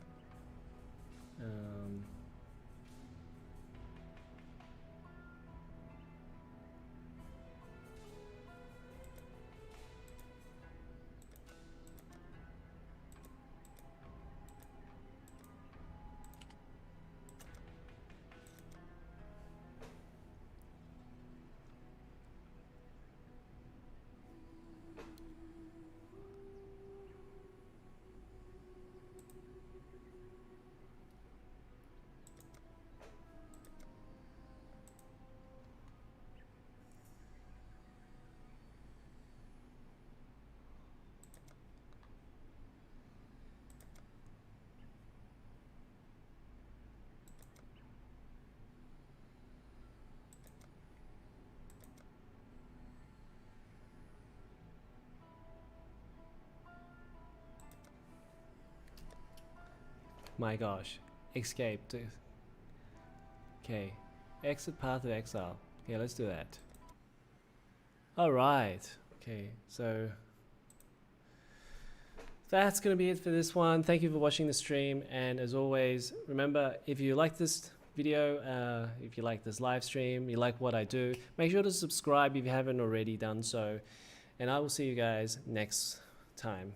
My gosh. Escape. Okay. Exit path of exile. Okay, let's do that. Alright. Okay, so that's going to be it for this one. Thank you for watching the stream. And as always, remember, if you like this video, if you like this live stream, you like what I do, make sure to subscribe if you haven't already done so. And I will see you guys next time.